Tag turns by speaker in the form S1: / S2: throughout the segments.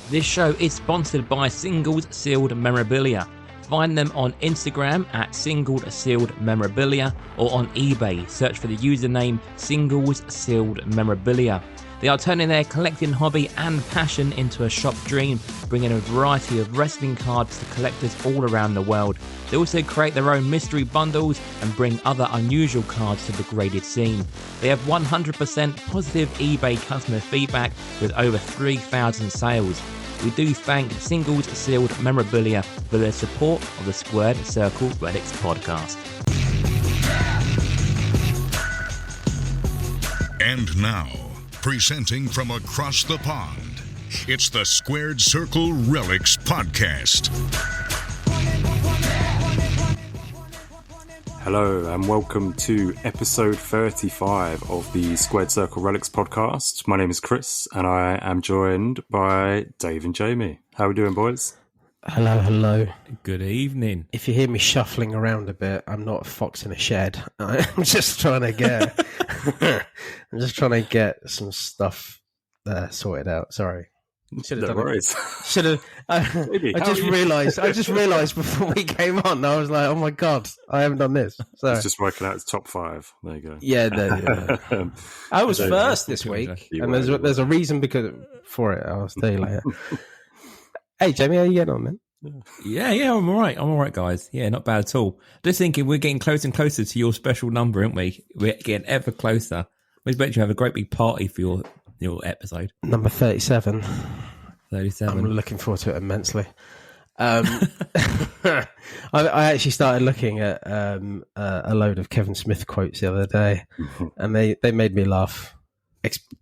S1: This show is sponsored by Singles Sealed Memorabilia. Find them on Instagram at Singled Sealed Memorabilia or on eBay. Search for the username Singles Sealed Memorabilia. They are turning their collecting hobby and passion into a shop dream, bringing a variety of wrestling cards to collectors all around the world. They also create their own mystery bundles and bring other unusual cards to the graded scene. They have 100% positive eBay customer feedback with over 3,000 sales. We do thank Singles Sealed Memorabilia for their support of the Squared Circle Relics podcast.
S2: And now, presenting from across the pond, it's the Squared Circle Relics podcast.
S3: Hello and welcome to episode 35 of the Squared Circle Relics podcast. My name is Chris and I am joined by Dave and Jamie. How are we doing, boys?
S4: Hello.
S1: Good evening.
S4: If you hear me shuffling around a bit, I'm not a fox in a shed. I'm just trying to get some stuff sorted out. Sorry. Should have done it. Should have. I just realised before we came on. I was like, oh my god, I haven't done this. So
S3: it's just working out its top 5. There you go.
S4: Yeah. I was first this week, and there's a reason for it. I'll tell you later. Hey, Jamie, how you getting on, man?
S1: Yeah, I'm all right, guys. Yeah, not bad at all. Just thinking we're getting closer and closer to your special number, aren't we? We're getting ever closer. We expect you to have a great big party for your episode.
S4: Number 37.
S1: 37.
S4: I'm looking forward to it immensely. I actually started looking at a load of Kevin Smith quotes the other day, and they made me laugh.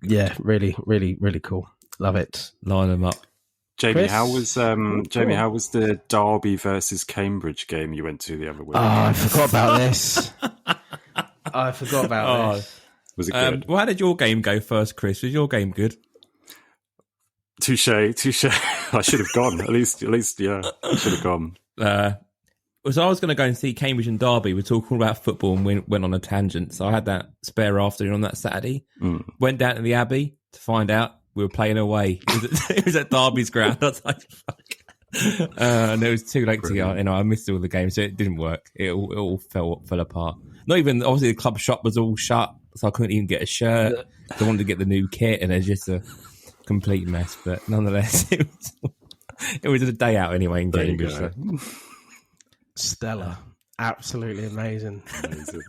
S4: Yeah, really, really, really cool. Love it.
S1: Line them up.
S3: Jamie,
S4: Chris?
S3: how was the Derby versus Cambridge game you went to the other week?
S4: Oh, I forgot about this. This.
S3: Was it good?
S1: Well, how did your game go first, Chris? Was your game good?
S3: Touche. I should have gone. At least, yeah, I should have gone.
S1: So I was going to go and see Cambridge and Derby. We're talking about football and went on a tangent. So I had that spare afternoon on that Saturday. Went down to the Abbey to find out we were playing away. It was at Derby's ground. I was like, fuck. And it was too late to go. I missed all the games, so it didn't work. It all fell apart. Not even, obviously, the club shop was all shut, so I couldn't even get a shirt. I wanted to get the new kit, and it's just a complete mess. But nonetheless, it was a day out anyway in Cambridge. So.
S4: Stellar. Absolutely amazing.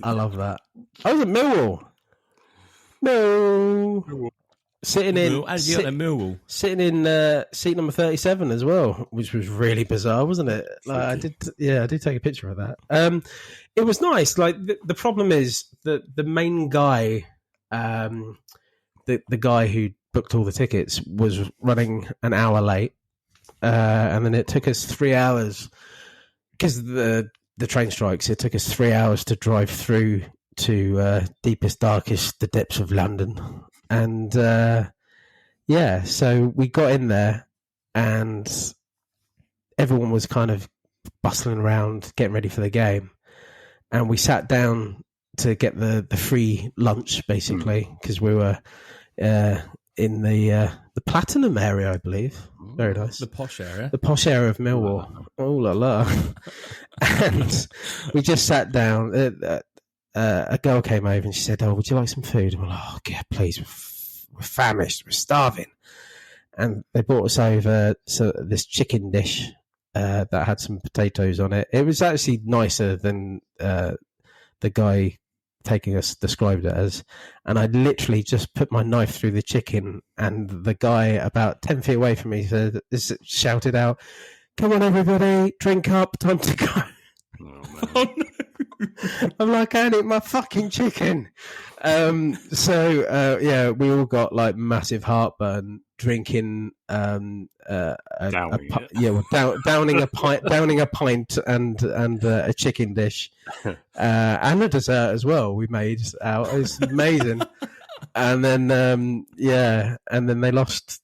S4: I love that. I was at Millwall. No. Sitting in seat number 37 as well, which was really bizarre, wasn't it? Like, I did take a picture of that. It was nice. Like the problem is that the main guy, the guy who booked all the tickets, was running an hour late, and then it took us 3 hours because the train strikes. It took us 3 hours to drive through to deepest, darkest, the depths of London. And so we got in there and everyone was kind of bustling around, getting ready for the game. And we sat down to get the free lunch, basically, because we were in the Platinum area, I believe. Very nice.
S1: The posh area.
S4: The posh area of Millwall. Oh, la la. And we just sat down. A girl came over and she said, "Oh, would you like some food?" And we're like, "Oh, yeah, please. We're famished. We're starving." And they brought us over this chicken dish that had some potatoes on it. It was actually nicer than the guy taking us described it as. And I literally just put my knife through the chicken, and the guy about 10 feet away from me shouted out, "Come on, everybody, drink up, time to go."
S3: Oh, man.
S4: I'm like, I ain't eat my fucking chicken. So we all got like massive heartburn drinking downing a pint and a chicken dish and a dessert as well. We made out. It was amazing. And then and then they lost.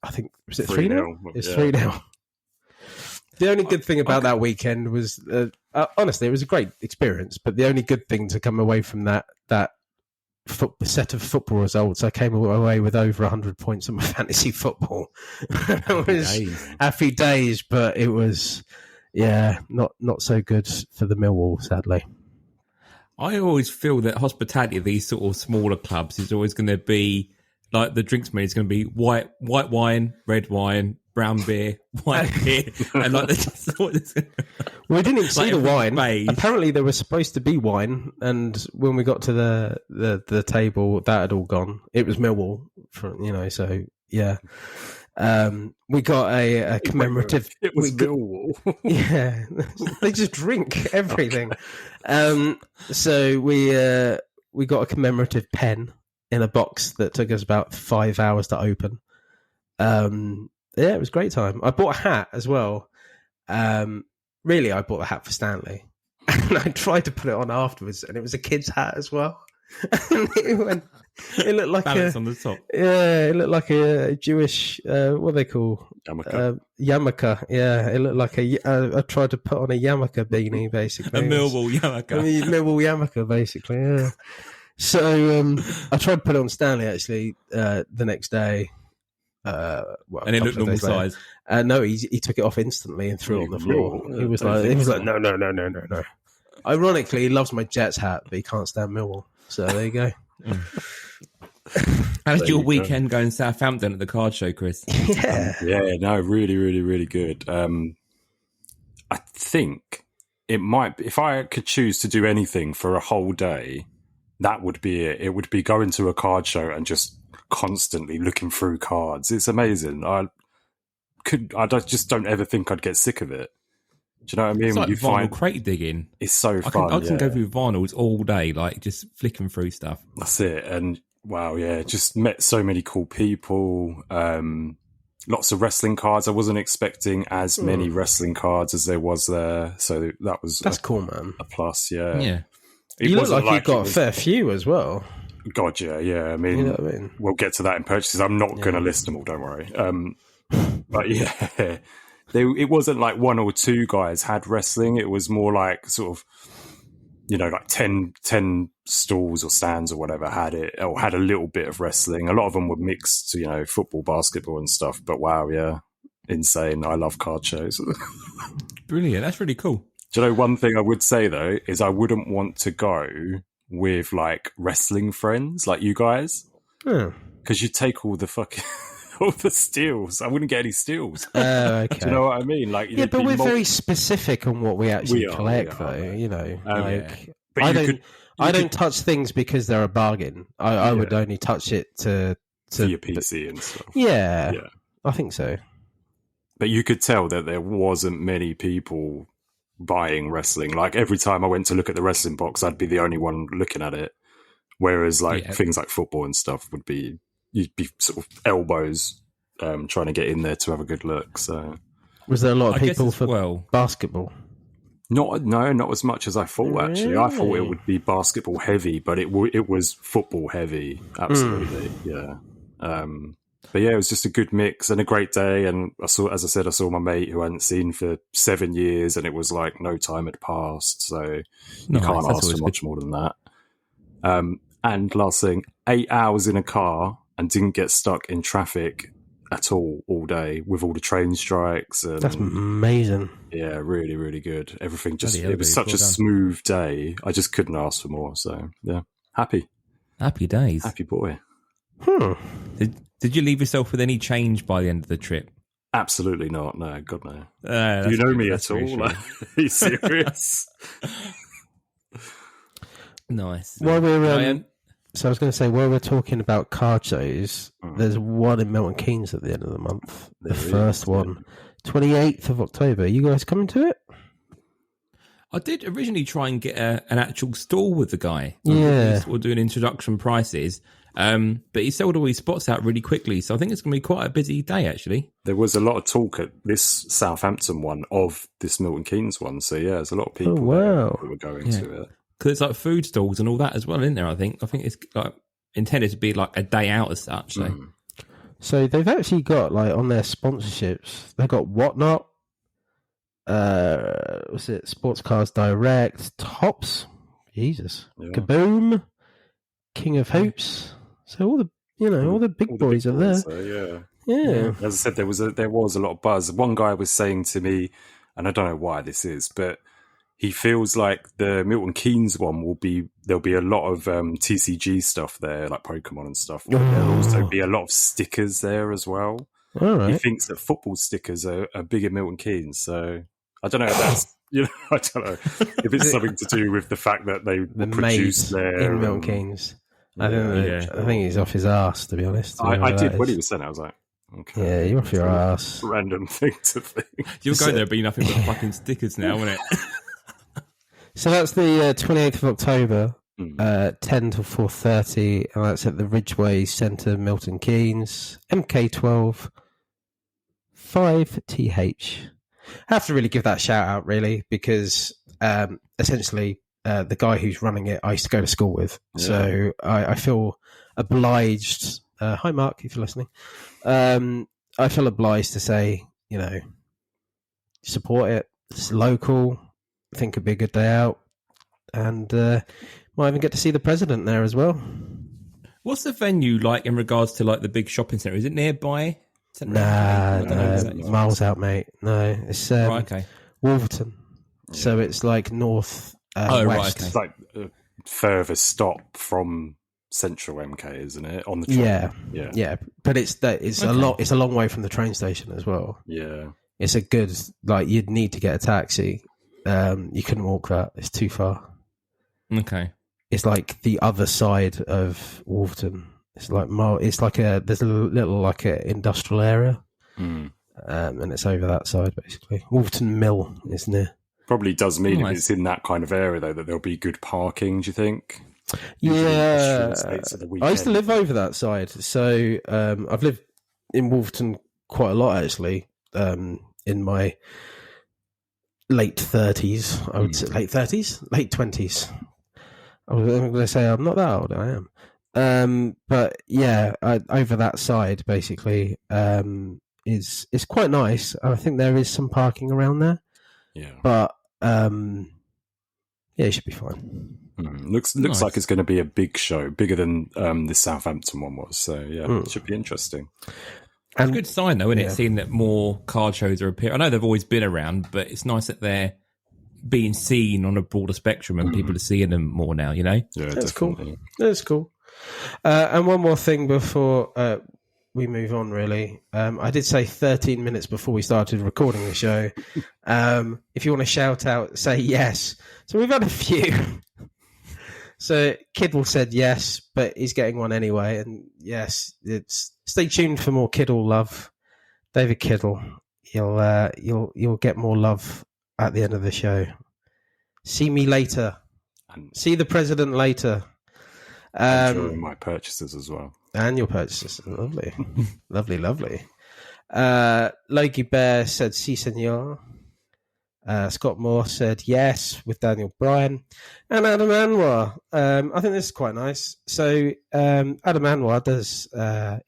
S4: I think was it 3-0? It's 3-0. The only good thing about that weekend was, honestly, it was a great experience. But the only good thing to come away from that set of football results, I came away with over 100 points in my fantasy football. It was happy days, but it was, not so good for the Millwall, sadly.
S1: I always feel that hospitality of these sort of smaller clubs is always going to be like the drinks menu is going to be white wine, red wine, brown beer, white beer, and like
S4: we didn't even see the wine.
S1: Beige.
S4: Apparently, there was supposed to be wine, and when we got to the table, that had all gone. It was Millwall, so yeah. We got a commemorative.
S3: It was Millwall.
S4: Yeah, they just drink everything. So we got a commemorative pen in a box that took us about 5 hours to open. It was a great time. I bought a hat as well. Really, I bought a hat for Stanley, and I tried to put it on afterwards, and it was a kid's hat as well. And it looked like
S1: balance on the top.
S4: Yeah, it looked like a Jewish what they call yarmulke. Yeah, it looked like I tried to put on a yarmulke beanie, basically.
S1: A Millwall yarmulke.
S4: Millwall yarmulke, basically. Yeah. So I tried to put it on Stanley actually the next day.
S1: And it looked normal size.
S4: No, he took it off instantly and threw it on the floor. He was like, no. Ironically, he loves my Jets hat, but he can't stand Millwall. So there you go.
S1: How did your weekend go in Southampton at the card show, Chris?
S3: No, really, really, really good. I think it might be, if I could choose to do anything for a whole day, that would be it. It would be going to a card show and just constantly looking through cards. It's amazing. I just don't ever think I'd get sick of it. Do you know what I mean?
S1: It's like vinyl crate digging.
S3: It's so fun.
S1: I can go through vinyls all day, like just flicking through stuff.
S3: That's it. And wow, yeah, just met so many cool people. Lots of wrestling cards. I wasn't expecting as many wrestling cards as there was there, so that's
S4: cool, man.
S3: A plus, yeah.
S1: Yeah.
S4: You look like you got a fair few as well.
S3: God, yeah. I mean,
S4: you know what I mean?
S3: We'll get to that in purchases. I'm not going to list them all. Don't worry. But yeah. It wasn't like one or two guys had wrestling. It was more like sort of, like 10 stalls or stands or whatever had it, or had a little bit of wrestling. A lot of them were mixed, football, basketball and stuff. But wow, yeah, insane. I love card shows.
S1: Brilliant. That's really cool.
S3: Do you know, one thing I would say, though, is I wouldn't want to go with, like, wrestling friends like you guys. Because you take all the fucking... all the steals. I wouldn't get any steals.
S4: Okay.
S3: Do you know what I mean? Like,
S4: yeah, but we're very specific on what we actually collect, though. I don't touch things because they're a bargain. I would only touch it to
S3: for your PC and stuff.
S4: Yeah, I think so.
S3: But you could tell that there wasn't many people buying wrestling. Like, every time I went to look at the wrestling box, I'd be the only one looking at it. Whereas, like, things like football and stuff would be... You'd be sort of elbows trying to get in there to have a good look. So,
S4: was there a lot of people for basketball?
S3: Not as much as I thought. Actually, I thought it would be basketball heavy, but it was football heavy. Absolutely, yeah. But yeah, it was just a good mix and a great day. And I saw my mate who I hadn't seen for 7 years, and it was like no time had passed. So you can't ask for much more than that. And last thing, 8 hours in a car. And didn't get stuck in traffic at all day with all the train strikes. And,
S4: that's amazing.
S3: Yeah, really, really good. Everything it was such a smooth day. I just couldn't ask for more. So yeah, happy
S1: days.
S3: Happy boy.
S1: Did you leave yourself with any change by the end of the trip?
S3: Absolutely not. No, God no. Do you know me at all? Are you serious?
S1: Nice.
S4: Well, so I was going to say, while we're talking about card shows, there's one in Milton Keynes at the end of the month. The first one, 28th of October. You guys coming to it?
S1: I did originally try and get an actual stall with the guy.
S4: Yeah.
S1: Or doing introduction prices. But he sold all his spots out really quickly. So I think it's going to be quite a busy day, actually.
S3: There was a lot of talk at this Southampton one of this Milton Keynes one. So yeah, there's a lot of people that were going to it.
S1: Because it's like food stalls and all that as well, isn't there? I think it's like intended to be like a day out as such.
S4: So they've actually got, like, on their sponsorships, they've got Whatnot, was it Sports Cars Direct, Tops, Jesus, Kaboom, King of Hoops. So all the big boys are there. Yeah.
S3: As I said, there was a lot of buzz. One guy was saying to me, and I don't know why this is, but he feels like the Milton Keynes one there'll be a lot of TCG stuff there, like Pokemon and stuff. But there'll also be a lot of stickers there as well.
S4: All right.
S3: He thinks that football stickers are big in Milton Keynes. So I don't know if that's, I don't know if it's something to do with the fact that they produce there
S4: in Milton Keynes. I think he's off his arse, to be honest.
S3: I did when he was saying, I was like, okay,
S4: yeah, you're off your ass.
S3: Random thing to think.
S1: You'll go there, be nothing but fucking stickers now, won't it?
S4: So that's the 28th of October, 10 till 4:30, and that's at the Ridgeway Centre, Milton Keynes, MK12 5TH. I have to really give that shout out, really, because essentially the guy who's running it, I used to go to school with. Yeah. So I feel obliged. Hi, Mark, if you're listening. I feel obliged to say, support it. It's local. I think it'd be a good day out. And might even get to see the president there as well.
S1: What's the venue like in regards to like the big shopping centre? Is it nearby?
S4: No, miles out, mate. No, it's
S1: right, okay.
S4: Wolverton. So it's like north west.
S1: Right, okay.
S3: It's like a further stop from Central MK, isn't it? On the train.
S4: Yeah. But it's okay. It's a long way from the train station as well.
S3: Yeah,
S4: it's a good you'd need to get a taxi. You couldn't walk that; it's too far.
S1: Okay,
S4: it's like the other side of Wolverton. It's like there's a little like a industrial area, and it's over that side basically. Wolverton Mill is near.
S3: Probably does mean if it's in that kind of area though that there'll be good parking. Do you think?
S4: Yeah, I used to live over that side, so I've lived in Wolverton quite a lot actually. In my late 30s, I would say late 20s. I'm going to say I'm not that old. I am, but yeah, over that side basically is quite nice. I think there is some parking around there.
S3: Yeah,
S4: but it should be fine.
S3: Looks nice. Like it's going to be a big show, bigger than the Southampton one was. So yeah, it should be interesting.
S1: It's a good sign, though, isn't it? Seeing that more card shows are appearing. I know they've always been around, but it's nice that they're being seen on a broader spectrum and people are seeing them more now,
S3: Yeah,
S4: that's
S3: definitely.
S4: Cool. That's cool. And one more thing before we move on, really. I did say 13 minutes before we started recording the show. If you want to shout out, say yes. So we've had a few. So Kiddle said yes, but he's getting one anyway. And yes, stay tuned for more Kiddle love. David Kiddle, you'll get more love at the end of the show. See me later. See the president later.
S3: Enjoying my purchases as well.
S4: And your purchases. Lovely. lovely. Logie Bear said, si, senor. Scott Moore said yes with Daniel Bryan. And Adam Anwar. I think this is quite nice. So Adam Anwar does,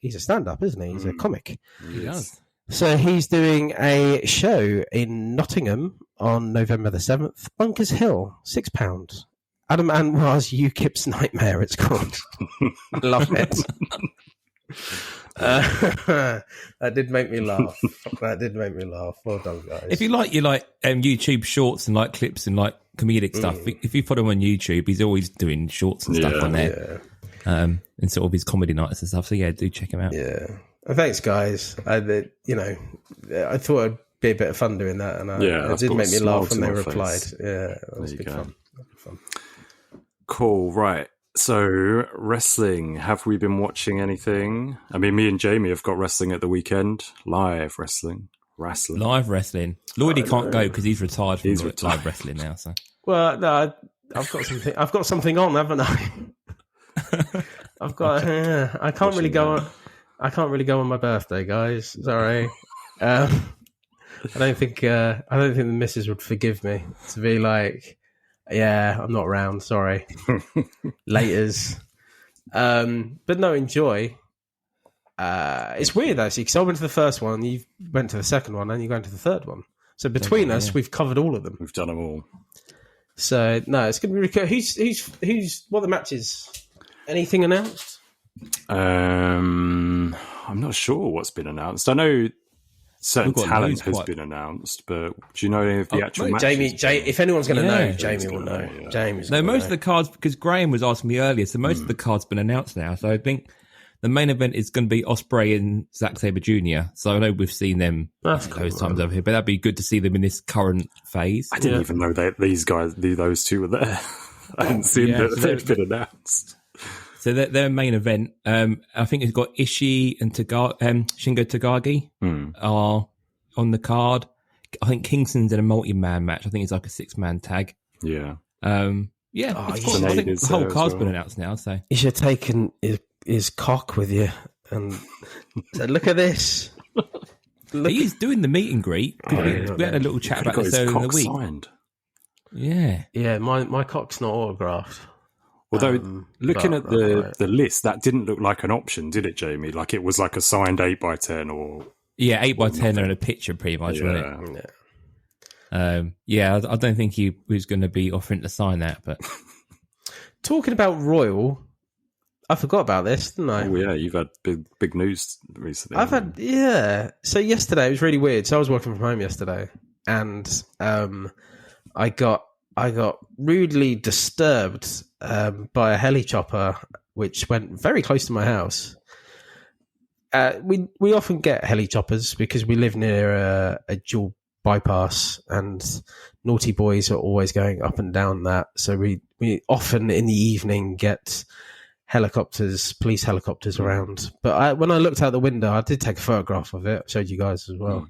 S4: he's a stand-up, isn't he? He's a comic.
S1: He does.
S4: So he's doing a show in Nottingham on November the 7th. Bunkers Hill, £6. Adam Anwar's UKIP's Nightmare, it's called. I love it. That did make me laugh. Well done, guys.
S1: If you like YouTube shorts and like clips and like comedic stuff, if you follow him on YouTube, he's always doing shorts and stuff on there. And sort of his comedy nights and stuff. So yeah, do check him out.
S4: Yeah. Thanks, guys. I thought it'd be a bit of fun doing that, and it did make me laugh when they replied. Yeah, it was good fun.
S3: Cool, right. So, wrestling. Have we been watching anything? I mean, me and Jamie have got wrestling at the weekend. Live wrestling.
S1: Live wrestling. Lloydy can't go because he's retired from live wrestling now. So.
S4: Well, no, I've got something on, haven't I? I've got. I can't really go on. I can't really go on my birthday, guys. Sorry. I don't think the missus would forgive me to be like, yeah, I'm not around. Sorry. Laters. But no, enjoy. It's weird actually because I went to the first one, you went to the second one, and you're going to the third one. So between us, we've covered all of them.
S3: We've done them all.
S4: So no, it's going to be really cool. Who's what are the matches? Anything announced?
S3: I'm not sure what's been announced. I know certain
S1: We've got
S3: talent
S1: loads
S3: has
S1: quite-
S3: been announced, but do you know any of the actual matches?
S4: Jamie, if anyone's going to know,
S1: Yeah.
S4: Jamie will know. Jamie's
S1: No,
S4: gonna
S1: most
S4: know.
S1: of the cards, because Graham was asking me earlier, so most of the cards been announced now. So I think the main event is going to be Ospreay and Zack Sabre Jr. So I know we've seen them
S4: That's
S1: those
S4: cool,
S1: times
S4: man.
S1: over here, but that'd be good to see them in this current phase.
S3: I didn't even know that those two were there. I hadn't seen
S1: Yeah,
S3: that
S1: so
S3: they'd been announced.
S1: So their main event, I think it's got Ishii and Shingo Tagagi are on the card. I think Kingston's in a multi-man match. I think it's like a 6-man tag.
S3: Yeah.
S1: It's cool. I think the whole card's been announced now. So
S4: You should have taken his cock with you and said, "Look at this."
S1: he's doing the meet and greet. We had a little chat about this earlier in the week.
S3: Signed.
S1: Yeah.
S4: Yeah, my cock's not autographed.
S3: Although looking at
S4: right.
S3: the list, that didn't look like an option, did it, Jamie? Like it was like a signed 8x10 or
S1: Yeah, 8x10 and a picture pretty much, wasn't it?
S4: Yeah.
S1: I don't think he was going to be offering to sign that, but
S4: Talking about Royal, I forgot about this, didn't I?
S3: Oh yeah, you've had big news recently.
S4: I've had So yesterday it was really weird. So I was working from home yesterday, and I got rudely disturbed by a heli chopper which went very close to my house. We often get heli choppers because we live near a dual bypass, and naughty boys are always going up and down that. So we often in the evening get police helicopters around. But when I looked out the window, I did take a photograph of it. I showed you guys as well.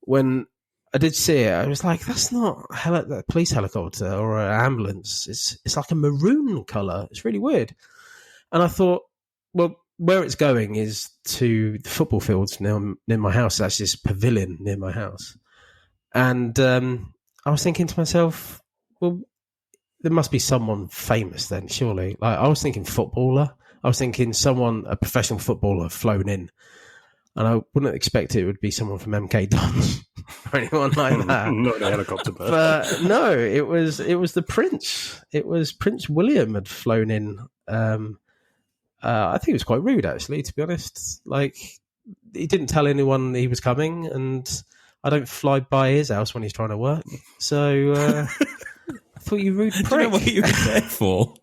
S4: When I did see it, I was like, that's not a police helicopter or an ambulance. It's like a maroon colour. It's really weird. And I thought, well, where it's going is to the football fields near my house. That's this pavilion near my house. And I was thinking to myself, well, there must be someone famous then, surely. Like I was thinking footballer. I was thinking a professional footballer flown in. And I wouldn't expect it would be someone from MK Dons or anyone like that.
S3: Not a helicopter bird.
S4: But no, it was the Prince. It was Prince William had flown in. I think it was quite rude, actually, to be honest. Like, he didn't tell anyone he was coming, and I don't fly by his house when he's trying to work. So I thought you rude prick.
S1: do you know what you were there for?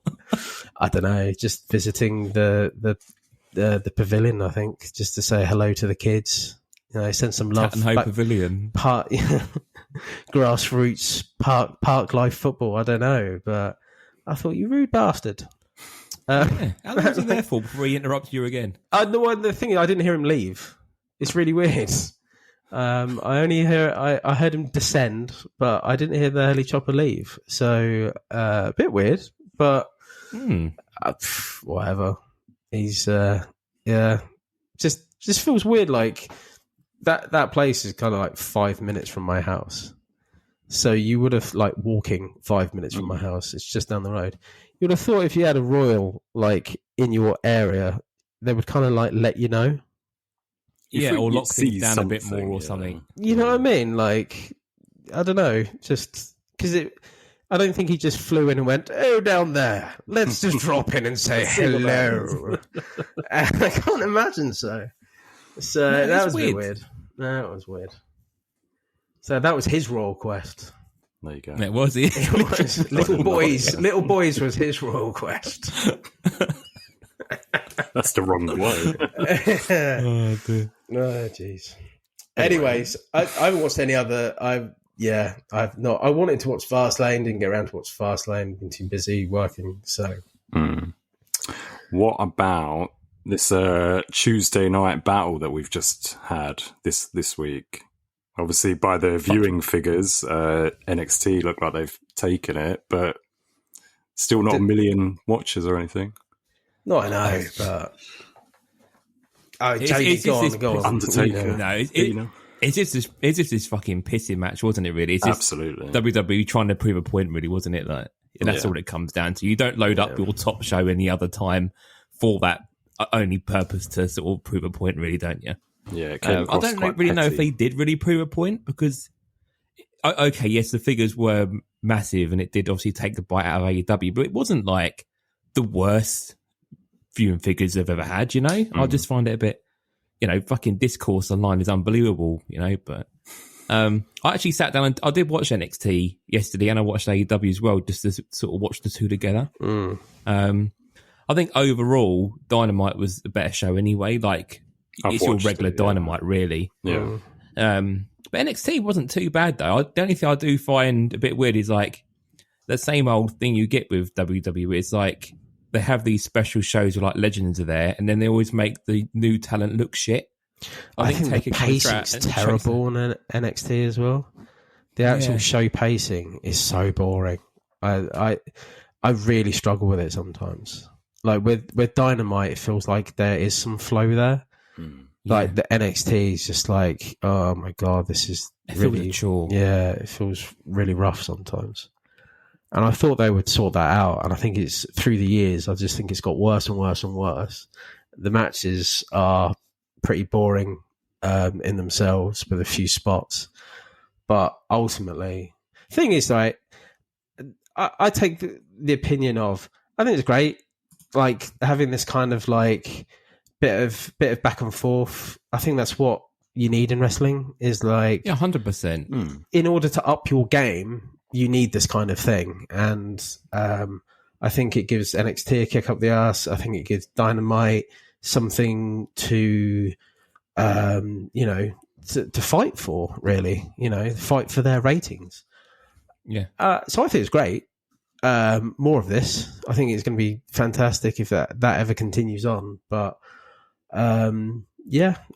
S4: I don't know, just visiting the pavilion, I think, just to say hello to the kids. You know, send some love.
S1: Tattenhoe Pavilion.
S4: Grassroots park life football. I don't know, but I thought you rude bastard.
S1: How long was he there for before he interrupted you again?
S4: The thing is, I didn't hear him leave. It's really weird. I heard him descend, but I didn't hear the heli chopper leave. So a bit weird, but whatever. He's just feels weird. Like that place is kind of like 5 minutes from my house. So you would have like walking 5 minutes from my house. It's just down the road. You would have thought if you had a Royal like in your area, they would kind of like let you know.
S1: Yeah, or lock things down a bit
S3: something,
S1: more or
S3: yeah.
S1: something.
S4: You know what I mean? Like, I don't know, just because I don't think he just flew in and went, "Oh, down there, let's just drop in and say hello." I can't imagine so. So
S1: No,
S4: that
S1: it's
S4: was a bit weird. That was weird. So that was his royal quest.
S3: There you go.
S1: It was he?
S4: It was little boys was his royal quest.
S3: That's the wrong way.
S1: Oh, dear.
S4: Oh, jeez. Anyways, I haven't watched any other. I've not. I wanted to watch Fastlane, didn't get around to watch Fastlane. Been too busy working. So,
S3: What about this Tuesday night battle that we've just had this week? Obviously, by the viewing figures, NXT look like they've taken it, but still not a million watchers or anything.
S4: no, I know, but
S1: It's
S4: go on.
S3: Undertaker.
S1: No, it's just this fucking pissing match, wasn't it? Really, it's just
S3: Absolutely.
S1: WWE trying to prove a point, really, wasn't it? Like, and that's all it comes down to. You don't load up your top show any other time for that only purpose to sort of prove a point, really, don't you?
S3: Yeah,
S1: I don't really know if they did really prove a point because, okay, yes, the figures were massive and it did obviously take the bite out of AEW, but it wasn't like the worst viewing figures I've ever had, you know? I just find it a bit, you know, fucking discourse online is unbelievable, you know, but I actually sat down and I did watch NXT yesterday and I watched AEW as well, just to sort of watch the two together. I think overall, Dynamite was the better show anyway. Like, it's your regular Dynamite, really.
S3: Yeah.
S1: But NXT wasn't too bad, though. The only thing I do find a bit weird is, like, the same old thing you get with WWE. It's like they have these special shows where, like, legends are there, and then they always make the new talent look shit.
S4: I think the pacing's terrible on NXT as well. The actual show pacing is so boring. I really struggle with it sometimes. Like with Dynamite, it feels like there is some flow there. Like the NXT is just like, oh my god, this is really chore. Yeah, it feels really rough sometimes. And I thought they would sort that out, and I think it's through the years. I just think it's got worse and worse and worse. The matches are pretty boring in themselves, with a few spots. But ultimately, thing is, like, I take the opinion of, I think it's great, like having this kind of like bit of back and forth. I think that's what you need in wrestling, is like
S1: 100%.
S4: In order to up your game, you need this kind of thing. And I think it gives NXT a kick up the ass. I think it gives Dynamite something to to fight for, really, fight for their ratings.
S1: Yeah.
S4: So I think it's great. More of this. I think it's going to be fantastic if that ever continues on. But I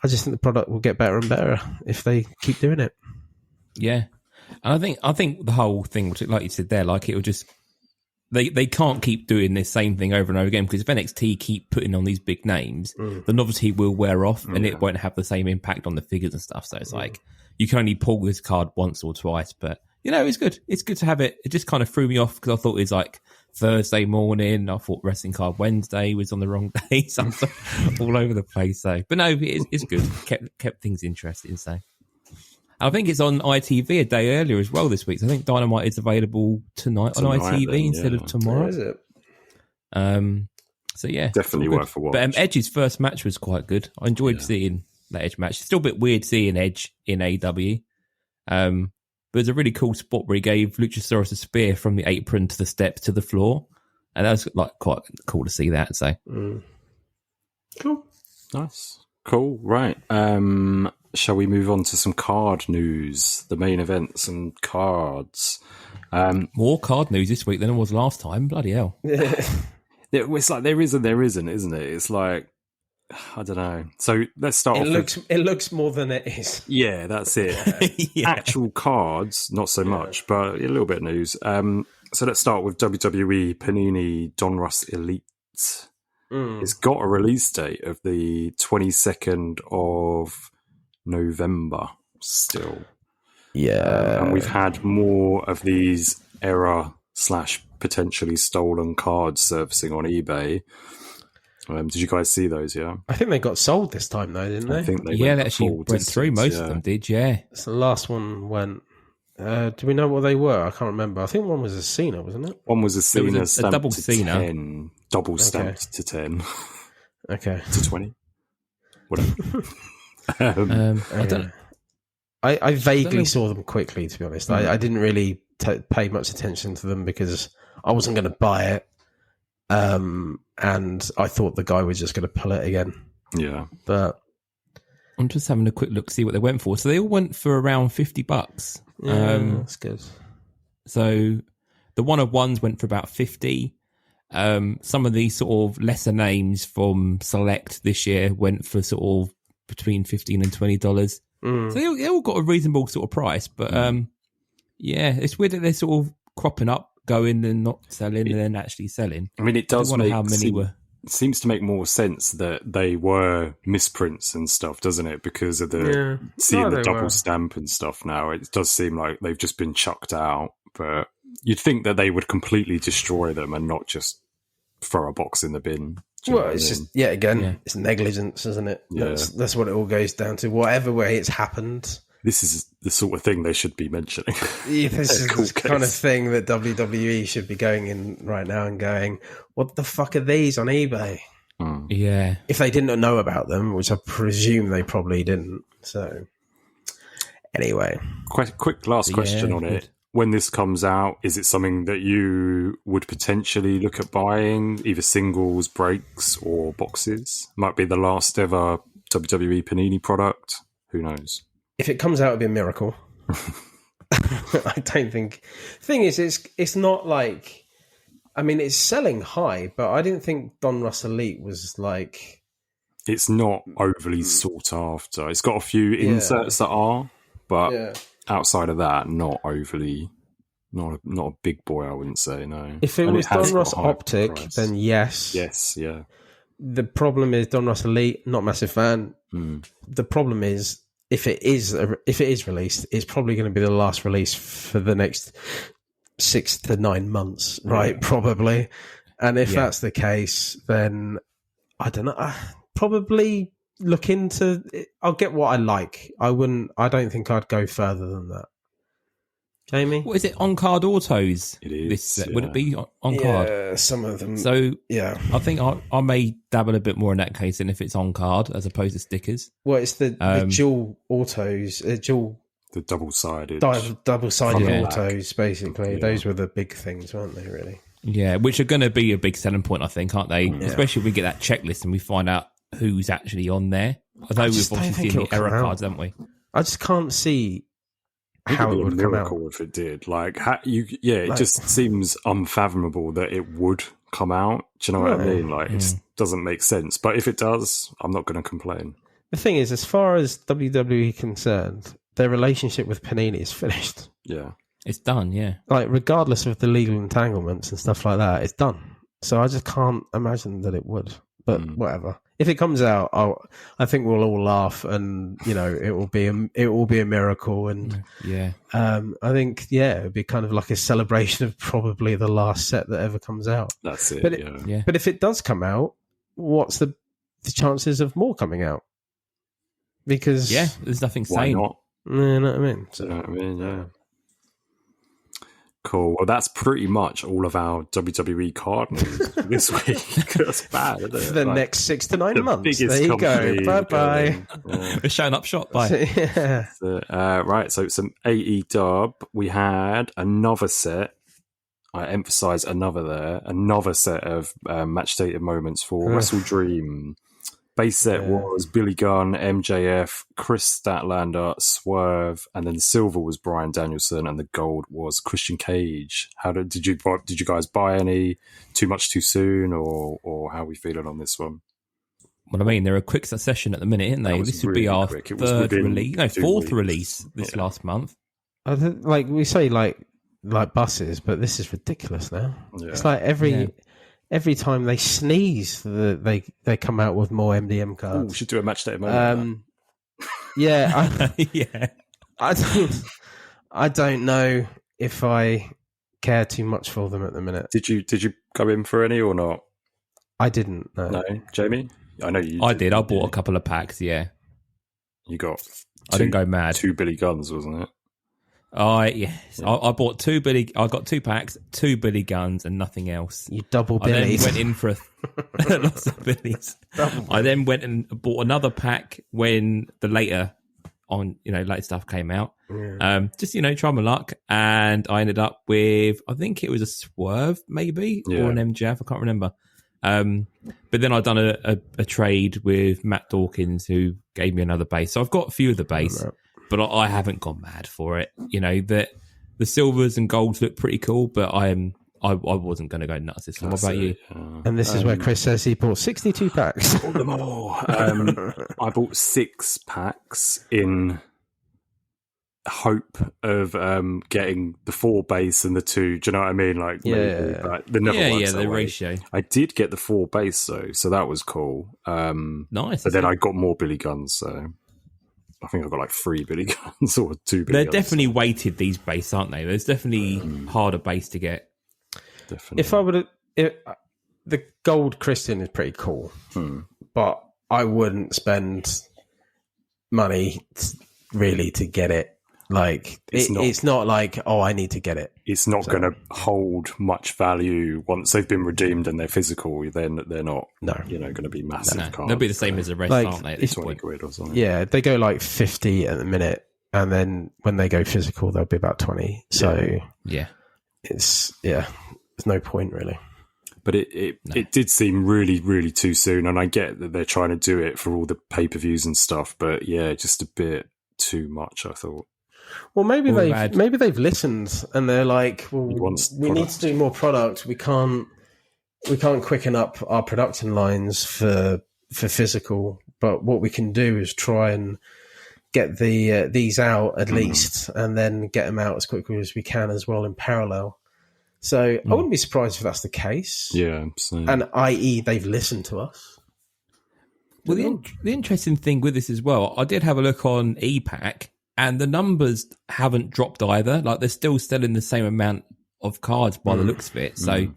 S4: just think the product will get better and better if they keep doing it.
S1: Yeah, and I think the whole thing, which, like you said there, like it will just they can't keep doing this same thing over and over again, because if NXT keep putting on these big names, the novelty will wear off and it won't have the same impact on the figures and stuff. So it's like you can only pull this card once or twice, but. It's good. It's good to have it. It just kind of threw me off because I thought it was like Thursday morning. I thought Wrestling Card Wednesday was on the wrong day. So all over the place. So, but no, it's good. Kept things interesting. So I think it's on ITV a day earlier as well this week. So I think Dynamite is available tonight on ITV then, instead of tomorrow.
S4: Is it?
S1: So yeah,
S3: definitely worth a watch.
S1: But Edge's first match was quite good. I enjoyed seeing that Edge match. It's still a bit weird seeing Edge in AEW. But it was a really cool spot where he gave Luchasaurus a spear from the apron to the steps to the floor. And that was like quite cool to see that. So
S3: cool. Nice. Cool. Right. Shall we move on to some card news? The main events and cards.
S1: More card news this week than it was last time. Bloody hell.
S3: It's like there is and there isn't, isn't it? It's like, I don't know. So let's start off.
S4: It looks more than it is.
S3: Yeah, that's it. Actual cards, not so much, but a little bit of news. So let's start with WWE Panini Donruss Elite. It's got a release date of the 22nd of November still.
S4: Yeah.
S3: And we've had more of these error/potentially stolen cards surfacing on eBay. Did you guys see those? Yeah,
S4: I think they got sold this time, though, didn't they?
S3: I think they
S1: they actually went through. Most of them did. Yeah,
S4: so the last one went. Do we know what they were? I can't remember. I think one was a Cena, wasn't it?
S3: One was a Cena,
S1: a double
S3: to
S1: Cena,
S3: 10, double stamped to 10,
S4: okay,
S3: to 20, whatever.
S1: I don't.
S4: I vaguely saw them quickly, to be honest. I didn't really pay much attention to them because I wasn't going to buy it. And I thought the guy was just going to pull it again.
S3: Yeah.
S4: But
S1: I'm just having a quick look to see what they went for. So they all went for around $50.
S4: Yeah, that's good.
S1: So the one-of-ones went for about 50. Some of these sort of lesser names from Select this year went for sort of between $15 and $20. So they all got a reasonable sort of price. But it's weird that they're sort of cropping up, going and not selling, and then actually selling.
S3: I mean, it does
S1: seems
S3: to make more sense that they were misprints and stuff, doesn't it? Because of the seeing the double stamp and stuff now, it does seem like they've just been chucked out. But you'd think that they would completely destroy them and not just throw a box in the bin.
S4: Well, it's just it's negligence, isn't it?
S3: Yeah.
S4: That's what it all goes down to. Whatever way it's happened.
S3: This is the sort of thing they should be mentioning.
S4: Yeah, this is the kind of thing that WWE should be going in right now and going, what the fuck are these on eBay?
S1: Yeah.
S4: If they didn't know about them, which I presume they probably didn't. So, anyway.
S3: Quick last question on it. When this comes out, is it something that you would potentially look at buying, either singles, breaks, or boxes? Might be the last ever WWE Panini product. Who knows?
S4: If it comes out, it'd be a miracle. I don't think. Thing is, it's not like. I mean, it's selling high, but I didn't think Don Russ Elite was like.
S3: It's not overly sought after. It's got a few inserts that are, but outside of that, not overly. Not a big boy, I wouldn't say. No.
S4: If it was Don Russ Optic, then yes.
S3: Yes, yeah.
S4: The problem is Don Russ Elite. Not a massive fan. The problem is. If it is released, it's probably going to be the last release for the next 6 to 9 months, right? Probably. And if that's the case, then I don't know. I probably look into it. I'll get what I like. I don't think I'd go further than that. Jamie?
S1: What is it? On-card autos?
S3: It is.
S1: Would it be on-card?
S4: Yeah, some of them.
S1: So,
S4: yeah.
S1: I think I may dabble a bit more in that case than if it's on-card as opposed to stickers.
S4: Well, it's the dual autos,
S3: the double-sided.
S4: Double-sided autos, basically. Yeah. Those were the big things, weren't they, really?
S1: Yeah, which are going to be a big selling point, I think, aren't they? Yeah. Especially if we get that checklist and we find out who's actually on there. Although we've obviously seen the error cards, haven't we?
S4: I just can't see how it would come out.
S3: If it did, it just seems unfathomable that it would come out. Do you know what I mean? It doesn't make sense. But if it does, I'm not going to complain.
S4: The thing is, as far as WWE concerned, their relationship with Panini is finished.
S3: Yeah,
S1: it's done. Yeah,
S4: regardless of the legal entanglements and stuff like that, it's done. So I just can't imagine that it would. But whatever. If it comes out, I think we'll all laugh, and it will be a miracle. And I think it would be kind of like a celebration of probably the last set that ever comes out.
S3: That's it.
S4: But if it does come out, what's the chances of more coming out? Because
S1: there's nothing
S3: why
S1: saying.
S3: Not?
S4: You know what I mean?
S3: So, you know what I mean? Yeah. Cool. Well, that's pretty much all of our WWE card news this week. That's bad, isn't it?
S4: For the next 6 to 9 months. There you go. Bye-bye.
S1: It's showing up shop. Bye.
S3: Right, so some AEW. We had another set. I emphasise another there. Another set of match data moments for Wrestle Dream. Base set was Billy Gunn, MJF, Chris Statlander, Swerve, and then the silver was Bryan Danielson, and the gold was Christian Cage. Did you guys buy any? Too much too soon, or how are we feeling on this one?
S1: Well, I mean, they're a quick succession at the minute, aren't they? This would be our fourth release this last month.
S4: I think, we say like buses, but this is ridiculous now. Yeah. It's like every time they sneeze, they come out with more MDM cards.
S3: We should do a match day moment.
S4: I don't know if I care too much for them at the minute.
S3: Did you go in for any or not?
S4: I didn't. No,
S3: Jamie. I know you.
S1: I did. I bought a couple of packs. Yeah,
S3: you got.
S1: I didn't go mad.
S3: 2 Billy Guns, wasn't it?
S1: I bought 2 Billy. I got 2 packs, 2 Billy Guns, and nothing else.
S4: You double Billies.
S1: I then went in for lots of Billies. I then went and bought another pack when the later stuff came out. Yeah. Just try my luck, and I ended up with, I think it was a Swerve maybe or an MJF. I can't remember. But then I've done a trade with Matt Dawkins, who gave me another base. So I've got a few of the base. But I haven't gone mad for it. The silvers and golds look pretty cool, but I wasn't going to go nuts this time. What about you?
S4: And this is where Chris says he bought 62 packs.
S3: Bought them all. I bought 6 packs in hope of getting the 4 base and the 2. Do you know what I mean? The
S1: ratio.
S3: I did get the 4 base though, so that was cool.
S1: Nice.
S3: But then I got more Billy Guns, so. I think I've got 3 Billy Guns or 2 Billy Guns.
S1: They're definitely weighted, these base, aren't they? There's definitely harder base to get.
S3: Definitely.
S4: If I would, the gold Christian is pretty cool, but I wouldn't spend money really to get it. Like it's not like, oh, I need to get it.
S3: It's not going to hold much value once they've been redeemed and they're physical. Then they're not, going to be massive cards.
S1: They'll be the same as the rest,
S4: like,
S1: aren't they? At
S3: It's
S1: this
S3: 20
S1: point.
S3: quid or something.
S4: Yeah, they go like 50 at the minute, and then when they go physical, they'll be about 20. So there's no point really.
S3: But it did seem really, really too soon, and I get that they're trying to do it for all the pay-per-views and stuff, but yeah, just a bit too much, I thought.
S4: Well, maybe they've listened and they're like, well, we need to do more product. We can't quicken up our production lines for physical, but what we can do is try and get these out at least, and then get them out as quickly as we can as well in parallel. So I wouldn't be surprised if that's the case.
S3: Yeah,
S4: and i.e. they've listened to us.
S1: Well, the interesting thing with this as well, I did have a look on ePack, and the numbers haven't dropped either. Like, they're still selling the same amount of cards by the looks of it. So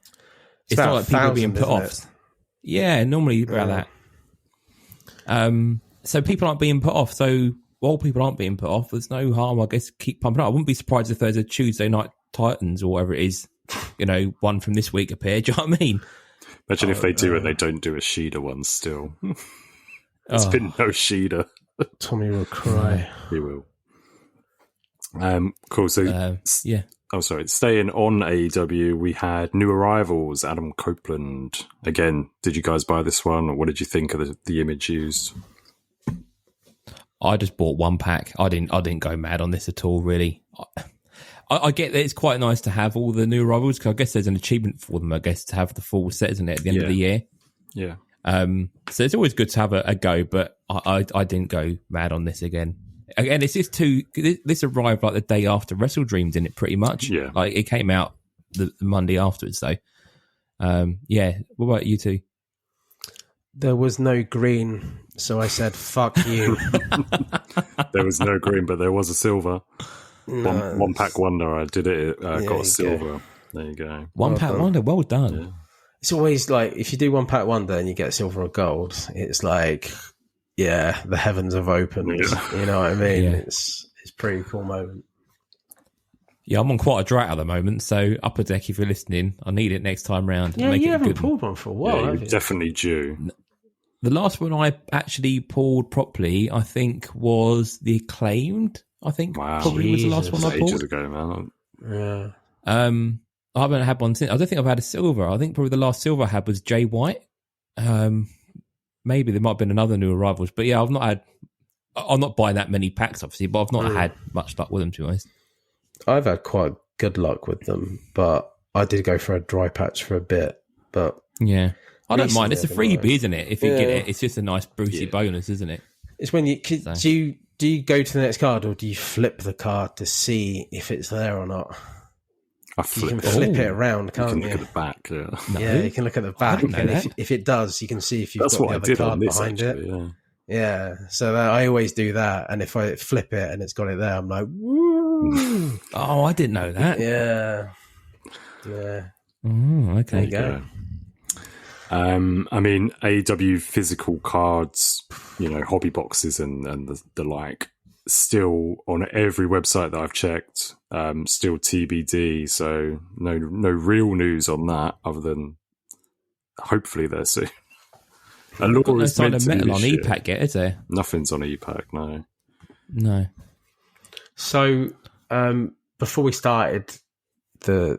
S1: it's not like people are being put off. Yeah, normally about that. So people aren't being put off. So while people aren't being put off, there's no harm, I guess, keep pumping up. I wouldn't be surprised if there's a Tuesday Night Titans or whatever it is, one from this week appear. Do you know what I mean?
S3: Imagine if they do and they don't do a Sheeda one still. There's been no Sheeda.
S4: Tommy will cry.
S3: He will. Cool. So, Oh, sorry. Staying on AEW, we had new arrivals. Adam Copeland. Again, did you guys buy this one? Or what did you think of the image used?
S1: I just bought one pack. I didn't go mad on this at all, really. I get that it's quite nice to have all the new arrivals, because I guess there's an achievement for them, I guess, to have the full set, isn't it, at the end of the year?
S3: Yeah.
S1: So it's always good to have a go, but I didn't go mad on this again. Again, it's just this arrived like the day after Wrestle Dream, didn't it, pretty much?
S3: Yeah.
S1: Like, it came out the Monday afterwards, so. What about you two?
S4: There was no green, so I said, fuck you.
S3: There was no green, but there was a silver.
S4: No,
S3: one pack wonder. I did it. Got a silver. There you go.
S1: One pack wonder. Well done.
S3: Yeah.
S4: It's always like, if you do one pack wonder and you get silver or gold, it's like, yeah, the heavens have opened.
S3: Yeah.
S4: You know what I mean?
S1: Yeah.
S4: It's a pretty cool moment.
S1: Yeah, I'm on quite a drought at the moment, so Upper Deck, if you're listening, I need it next time round.
S4: Yeah,
S1: make
S4: you
S1: it
S4: haven't
S1: good.
S4: pulled one for a while,
S3: Yeah,
S4: have
S3: you're
S4: you?
S3: definitely due.
S1: The last one I actually pulled properly, I think, was the Acclaimed. I think probably was the last one I
S3: Ages
S1: pulled.
S3: ago, man.
S4: Yeah.
S1: I haven't had one since. I don't think I've had a silver. I think probably the last silver I had was Jay White. Maybe there might have been another new arrivals, but yeah, I'm not buying that many packs, obviously, but I've not had much luck with them, to be honest.
S4: I've had quite good luck with them, but I did go for a dry patch for a bit. But
S1: yeah, I don't mind. It's a
S4: Recently,
S1: freebie, isn't it? If you get it, it's just a nice Brucey bonus, isn't it?
S4: it's when you do you go to the next card, or do you flip the card to see if it's there or not?
S3: I
S4: You can
S3: flipped it.
S4: flip it around,
S3: You
S4: can't
S3: can
S4: you?
S3: look at the back. Yeah.
S4: Yeah, you can look at the back,
S1: didn't know
S4: and
S1: that.
S4: if it does, you can see if you've
S3: That's
S4: got
S3: what I
S4: the other
S3: did on
S4: card
S3: this,
S4: behind
S3: actually.
S4: it.
S3: Yeah.
S4: Yeah, so I always do that, and if I flip it and it's got it there, I'm like, woo!
S1: Oh, I didn't know that.
S4: Yeah.
S1: Oh, okay.
S4: There you go.
S3: I mean, AEW physical cards, hobby boxes and the like, still on every website that I've checked, still TBD. So no real news on that, other than hopefully they're soon.
S1: I've got no sign of metal on ePack yet, is there?
S3: Nothing's on ePack, no.
S1: No.
S4: So, before we started the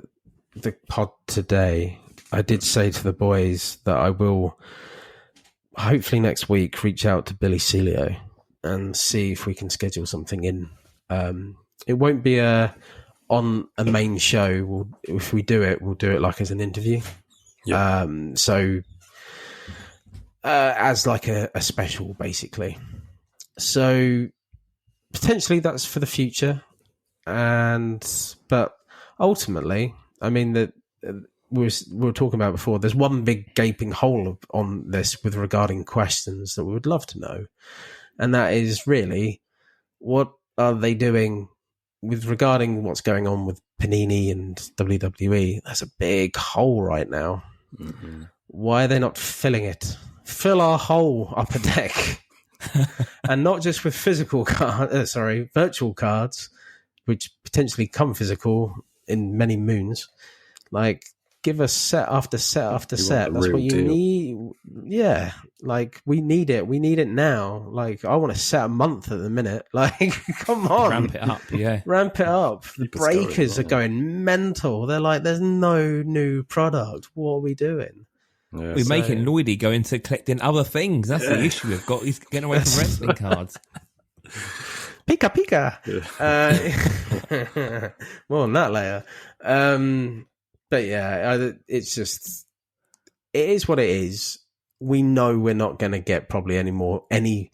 S4: pod today, I did say to the boys that I will hopefully next week reach out to Billy Celio and see if we can schedule something in. It won't be on a main show. If we do it, we'll do it like as an interview.
S3: Yeah.
S4: As like a special, basically. So potentially that's for the future, but ultimately, I mean, that we were talking about before. There's one big gaping hole on this with regarding questions that we would love to know, and that is really, what are they doing with regarding what's going on with Panini and WWE? There's a big hole right now.
S3: Mm-hmm.
S4: Why are they not filling it? Fill our hole, Upper Deck. And not just with virtual cards, which potentially come physical in many moons. Like, give us set after set after set. That's what you need. Yeah, like we need it. We need it now. Like, I want to set a month at the minute. Like, come on,
S1: ramp it up. Yeah,
S4: ramp it up. The breakers are going mental. They're like, there's no new product. What are we doing?
S1: Yeah, we're making Lloydy go into collecting other things. That's the issue we've got. He's getting away from wrestling cards.
S4: Pika pika. Yeah. More on that later. But yeah, it's just, it is what it is. We know we're not going to get probably any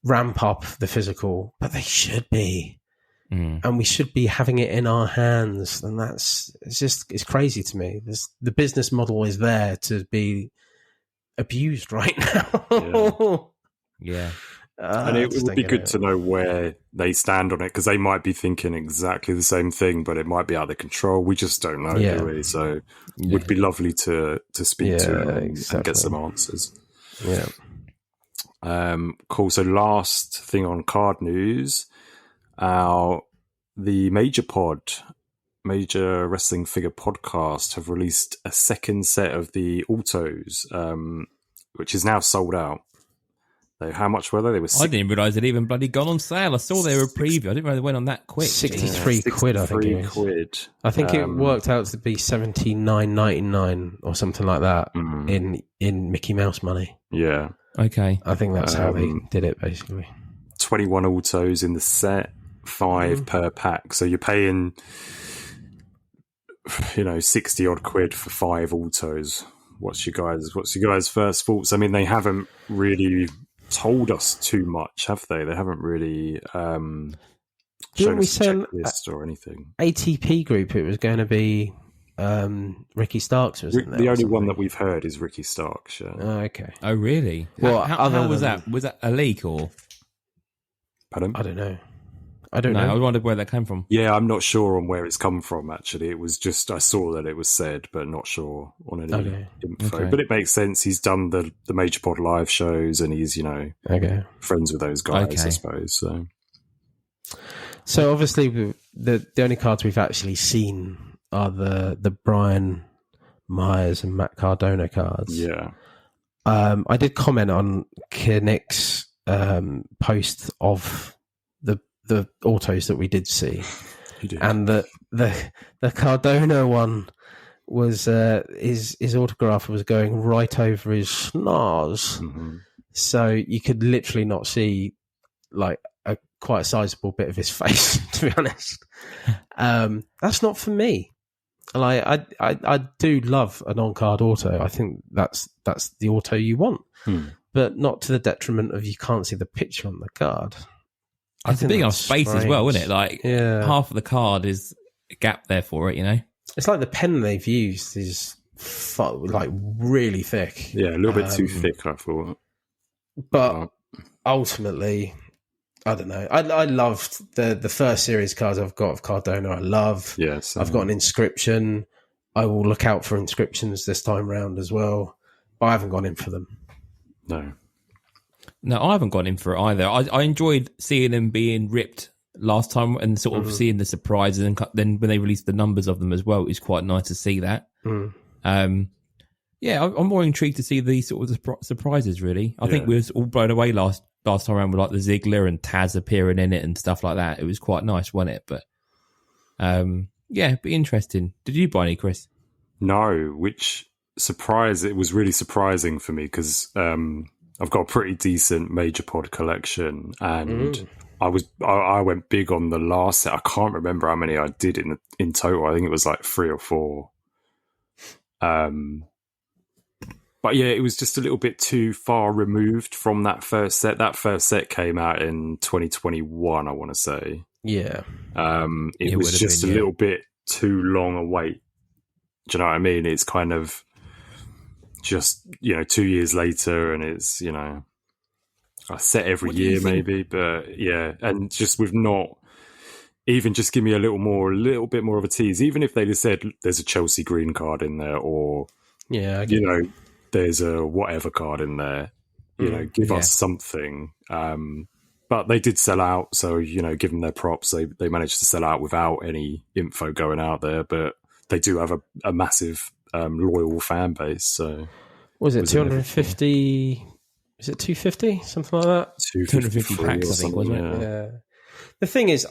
S4: ramp up the physical, but they should be. And we should be having it in our hands. And it's crazy to me. The business model is there to be abused right now.
S1: Yeah.
S3: And it would be good to know where they stand on it, because they might be thinking exactly the same thing, but it might be out of control. We just don't know, do we? So it would be lovely to speak to them and get some answers.
S4: Yeah.
S3: Cool. So last thing on card news, the Major Wrestling Figure Podcast have released a second set of the autos, which is now sold out. How much were they? They were.
S1: I didn't realise they'd even bloody gone on sale. I saw they were a preview. I didn't realise they went on that quick.
S4: 63 quid, I think it was. I think it worked out to be $79.99 or something like that in Mickey Mouse money.
S3: Yeah.
S1: Okay.
S4: I think that's how they did it, basically.
S3: 21 autos in the set, 5 per pack. So you're paying, 60 odd quid for 5 autos. What's your guys' first thoughts? I mean, they haven't really told us too much, have they? They haven't really shown us a checklist or anything.
S4: ATP group, it was going to be Ricky Starks, wasn't there?
S3: The only one that we've heard is Ricky Starks. Yeah.
S4: Oh, okay.
S1: Oh, really?
S4: Well,
S1: how was that? Was that a leak or?
S3: Pardon?
S4: I don't know. know.
S1: I wondered where that came from.
S3: Yeah, I'm not sure on where it's come from, actually. It was just, I saw that it was said, but not sure on any info. Okay. But it makes sense. He's done the Major Pod live shows, and he's, friends with those guys, I suppose.
S4: So obviously, the only cards we've actually seen are the Brian Myers and Matt Cardona cards.
S3: Yeah.
S4: I did comment on Kinnick's post of the autos that we did see, and the Cardona one was his autograph was going right over his schnoz, so you could literally not see like a quite sizable bit of his face. To be honest, that's not for me. Like I do love a non-card auto. I think that's the auto you want, but not to the detriment of you can't see the picture on the card.
S1: It's a big enough space as well, isn't it? Like half of the card is a gap there for it,
S4: It's like the pen they've used is like really thick.
S3: Yeah, a little bit too thick, I thought.
S4: But ultimately, I don't know. I loved the first series cards I've got of Cardona. I love.
S3: Yes,
S4: I've got an inscription. I will look out for inscriptions this time round as well. But I haven't gone in for them.
S1: No, I haven't gone in for it either. I enjoyed seeing them being ripped last time and sort of seeing the surprises, and then when they released the numbers of them as well, it's quite nice to see that. I'm more intrigued to see these sort of surprises, really. I think we were all blown away last time around with like the Ziggler and Taz appearing in it and stuff like that. It was quite nice, wasn't it? But be interesting. Did you buy any, Chris?
S3: No, which surprise, it was really surprising for me because I've got a pretty decent Major Pod collection, and I went big on the last set. I can't remember how many I did in total. I think it was like 3 or 4. But yeah, it was just a little bit too far removed from that first set. That first set came out in 2021, I want to say.
S4: Yeah.
S3: It was just a little bit too long a wait. Do you know what I mean? It's kind of just 2 years later, and it's a set every year maybe, but yeah, and just with not even just give me a little bit more of a tease, even if they just said there's a Chelsea green card in there, or there's a whatever card in there, give us something. But they did sell out, so, you know, give them their props. They managed to sell out without any info going out there, but they do have a massive loyal fan base. So,
S4: was it 250? Is it 250? Something like that?
S1: 250 packs, I think, wasn't it?
S4: Yeah. The thing is,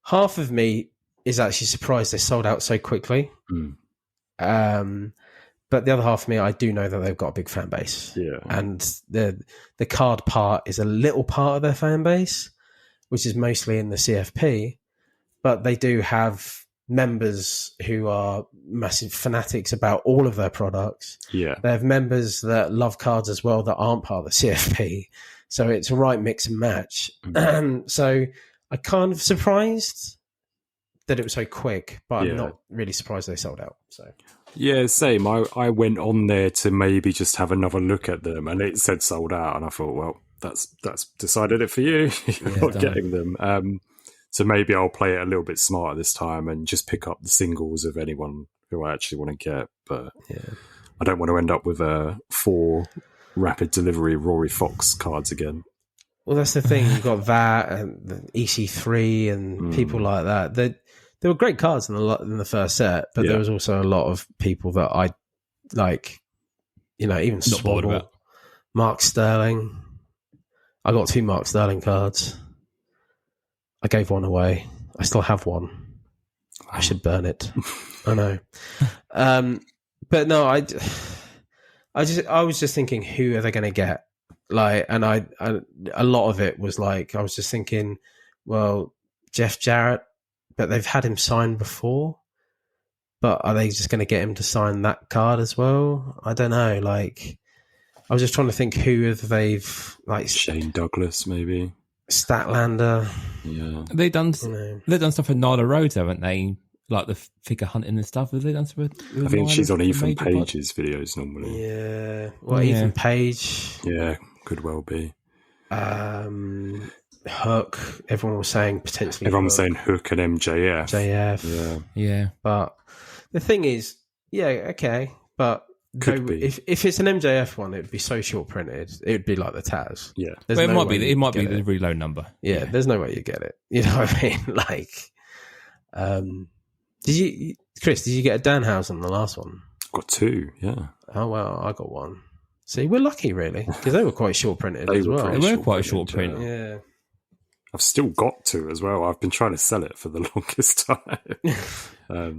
S4: half of me is actually surprised they sold out so quickly. But the other half of me, I do know that they've got a big fan base.
S3: Yeah.
S4: And the card part is a little part of their fan base, which is mostly in the CFP. But they do have members who are massive fanatics about all of their products.
S3: Yeah.
S4: They have members that love cards as well that aren't part of the CFP. So it's a right mix and match. So I'm kind of surprised that it was so quick, but I'm not really surprised they sold out. So
S3: yeah, same. I went on there to maybe just have another look at them, and it said sold out, and I thought, well, that's decided it for you. You're not getting them. So maybe I'll play it a little bit smarter this time and just pick up the singles of anyone who I actually want to get. But I don't want to end up with 4 rapid delivery Rory Fox cards again.
S4: Well, that's the thing. You've got that and the EC3 and people like that. They were great cards in the first set, but there was also a lot of people that I like, you know, even Swabble, Mark Sterling. I got 2 Mark Sterling cards. I gave one away. I still have one. I should burn it. I know. But no, I was just thinking, who are they going to get? Like, and I a lot of it was like, I was just thinking, well, Jeff Jarrett, but they've had him signed before. But are they just going to get him to sign that card as well? I don't know. Like, I was just trying to think who they've like.
S3: Shane Douglas, maybe.
S4: Statlander.
S3: Yeah.
S1: They've done stuff with Nyla Rhodes, haven't they? Like the figure hunting and stuff. Have they done stuff with
S3: I think
S1: Nyla
S3: she's on Ethan
S1: Major
S3: Page's videos normally.
S4: Yeah. Well, Ethan Page.
S3: Yeah, could well be.
S4: Hook. Everyone was saying potentially.
S3: Everyone was saying Hook and MJF.
S1: Yeah.
S4: But the thing is, okay, but
S3: Could be.
S4: If it's an MJF one, it would be so short printed. It would be like the Taz.
S3: Yeah.
S1: But it might be. It might be the really low number.
S4: Yeah, there's no way you get it. You know what I mean? Like, Chris? Did you get a Danhausen the last one?
S3: Got 2. Yeah.
S4: Oh well, I got 1. See, we're lucky really because they were quite short printed as well.
S1: They were quite a short print.
S4: Yeah.
S3: I've still got 2 as well. I've been trying to sell it for the longest time.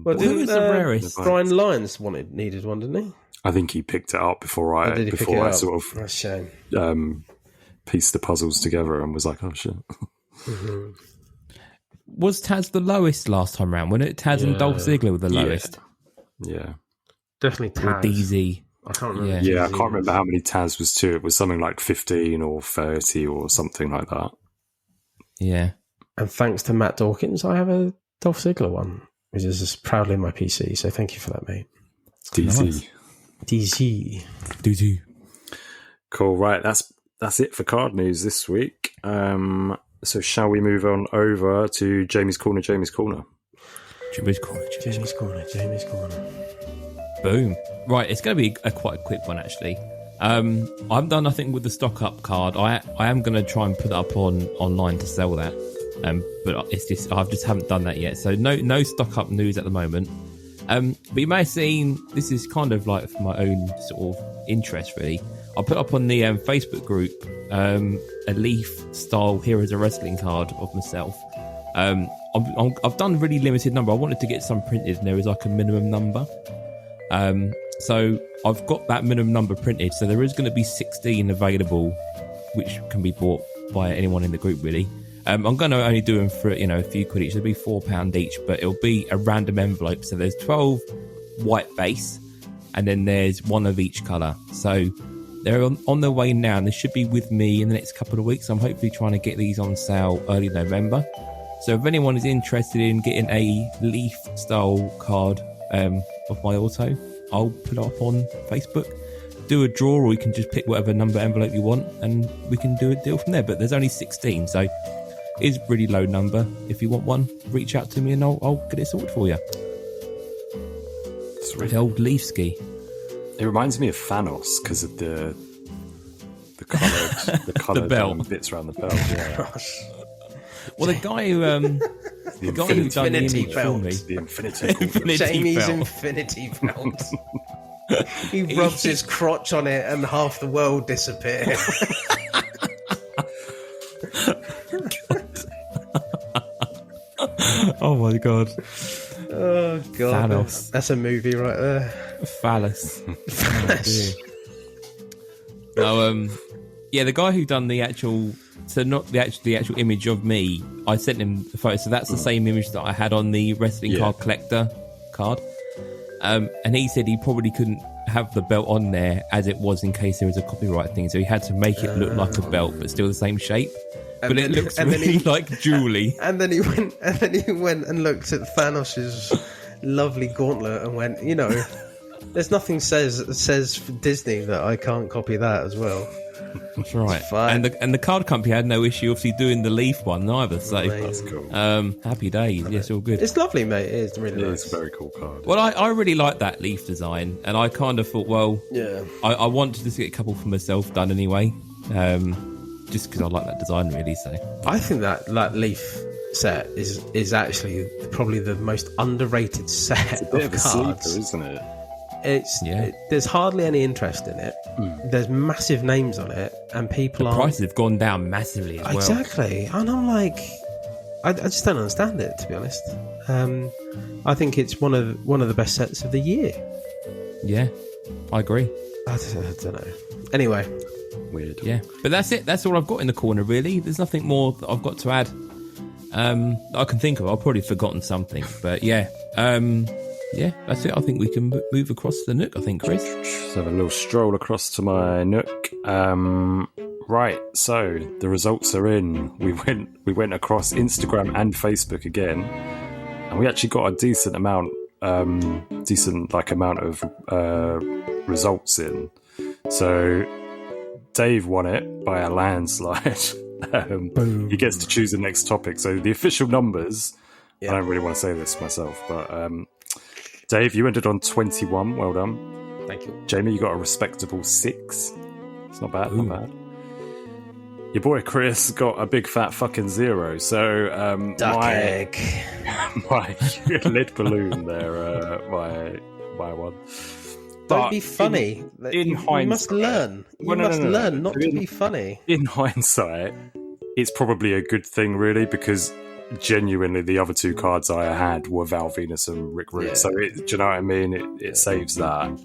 S4: Well,
S1: who was the rarest?
S4: Brian Lyons needed one, didn't he?
S3: I think he picked it up before I sort of
S4: That's a shame.
S3: Pieced the puzzles together and was like, oh shit.
S4: Mm-hmm.
S1: Was Taz the lowest last time round? Wasn't it Taz and Dolph Ziggler were the lowest?
S3: Yeah.
S4: Definitely Taz.
S1: DZ.
S4: I can't remember.
S3: Yeah, I can't remember how many Taz was to. It was something like 15 or 30 or something like that.
S1: Yeah.
S4: And thanks to Matt Dawkins, I have a Dolph Ziggler one, which is just proudly in my PC. So thank you for that, mate.
S3: DZ.
S1: Nice.
S4: DZ.
S3: Cool. Right. That's it for card news this week. So shall we move on over to Jamie's Corner?
S1: Jamie's Corner. Boom. Right, it's going to be quite a quick one, actually. I've done nothing with the stock up card. I am going to try and put it up online to sell that, but it's just I just haven't done that yet. So no stock up news at the moment. But you may have seen, this is kind of like for my own sort of interest, really. I put up on the Facebook group a Leaf style Heroes of Wrestling card of myself. I've done a really limited number. I wanted to get some printed, and there is like a minimum number. So I've got that minimum number printed. So there is going to be 16 available, which can be bought by anyone in the group, really. I'm going to only do them for, a few quid each. It'll be £4 each, but it'll be a random envelope. So there's 12 white base, and then there's one of each colour. So they're on their way now, and they should be with me in the next couple of weeks. I'm hopefully trying to get these on sale early November. So if anyone is interested in getting a Leaf style card of my auto, I'll put it up on Facebook. Do a draw, or you can just pick whatever number envelope you want, and we can do a deal from there. But there's only 16, so it is a really low number. If you want one, reach out to me and I'll get it sorted for you. Sweet. The old Leaf ski.
S3: It reminds me of Thanos because of the the coloured
S1: belt.
S3: bits around the belt. Yeah.
S1: Well, the guy who who done the image for me,
S3: The infinity.
S4: Jamie's
S1: belt.
S4: infinity belt. He rubs his crotch on it and half the world disappears.
S1: Oh my god.
S4: Oh god,
S1: Thanos.
S4: that's a movie right there.
S1: Phallus.
S4: Phallus.
S1: No, yeah, the guy who done the actual, so not the actual image of me, I sent him the photo. So that's the same image that I had on the wrestling card collector card. And he said he probably couldn't have the belt on there as it was in case there was a copyright thing. So he had to make it look like a belt, but still the same shape. But it looks really like jewelry.
S4: And then he went and looked at Thanos's lovely gauntlet and went, you know, there's nothing says for Disney that I can't copy that as well.
S1: That's right.
S4: Fine.
S1: And the card company had no issue obviously doing the leaf one either. So
S3: That's cool.
S1: happy days. Yes, all good.
S4: It's lovely, mate. It is really nice.
S3: It's a very cool card.
S1: Well, I really like that leaf design, and I kind of thought, well,
S4: Yeah.
S1: I want to just get a couple for myself done anyway, just because I like that design really. So
S4: I think that leaf set is actually probably the most underrated set
S3: It's a bit
S4: of
S3: of a
S4: cards.
S3: sleeper, isn't it?
S4: There's hardly any interest in it. There's massive names on it, and people are
S1: prices have gone down massively as well.
S4: exactly. And I'm like, I just don't understand it, to be honest. I think it's one of the best sets of the year.
S1: Yeah, I agree.
S4: I don't know. Anyway,
S3: Weird.
S1: Yeah, but that's it. That's all I've got in the corner, really. There's nothing more that I've got to add that I can think of. I've probably forgotten something, but yeah. Yeah, that's it. I think we can move across to the Nook, I think, Chris.
S3: Let's have a little stroll across to my Nook. Right, so the results are in. We went across Instagram and Facebook again, and we actually got a decent amount of results in. So Dave won it by a landslide. He gets to choose the next topic. So the official numbers. I don't really want to say this myself, but Dave, you ended on 21. Well done.
S4: thank you.
S3: Jamie, you got a respectable 6. It's not bad, not bad. Your boy Chris got a big fat fucking 0. So
S4: Duck egg.
S3: my lead balloon there, my one.
S4: Don't be funny.
S3: In hindsight,
S4: you must learn. You must learn not to be funny.
S3: In hindsight, it's probably a good thing, really, because genuinely the other 2 cards I had were Val Venus and Rick Root.
S4: Yeah.
S3: So do you know what I mean? It saves that.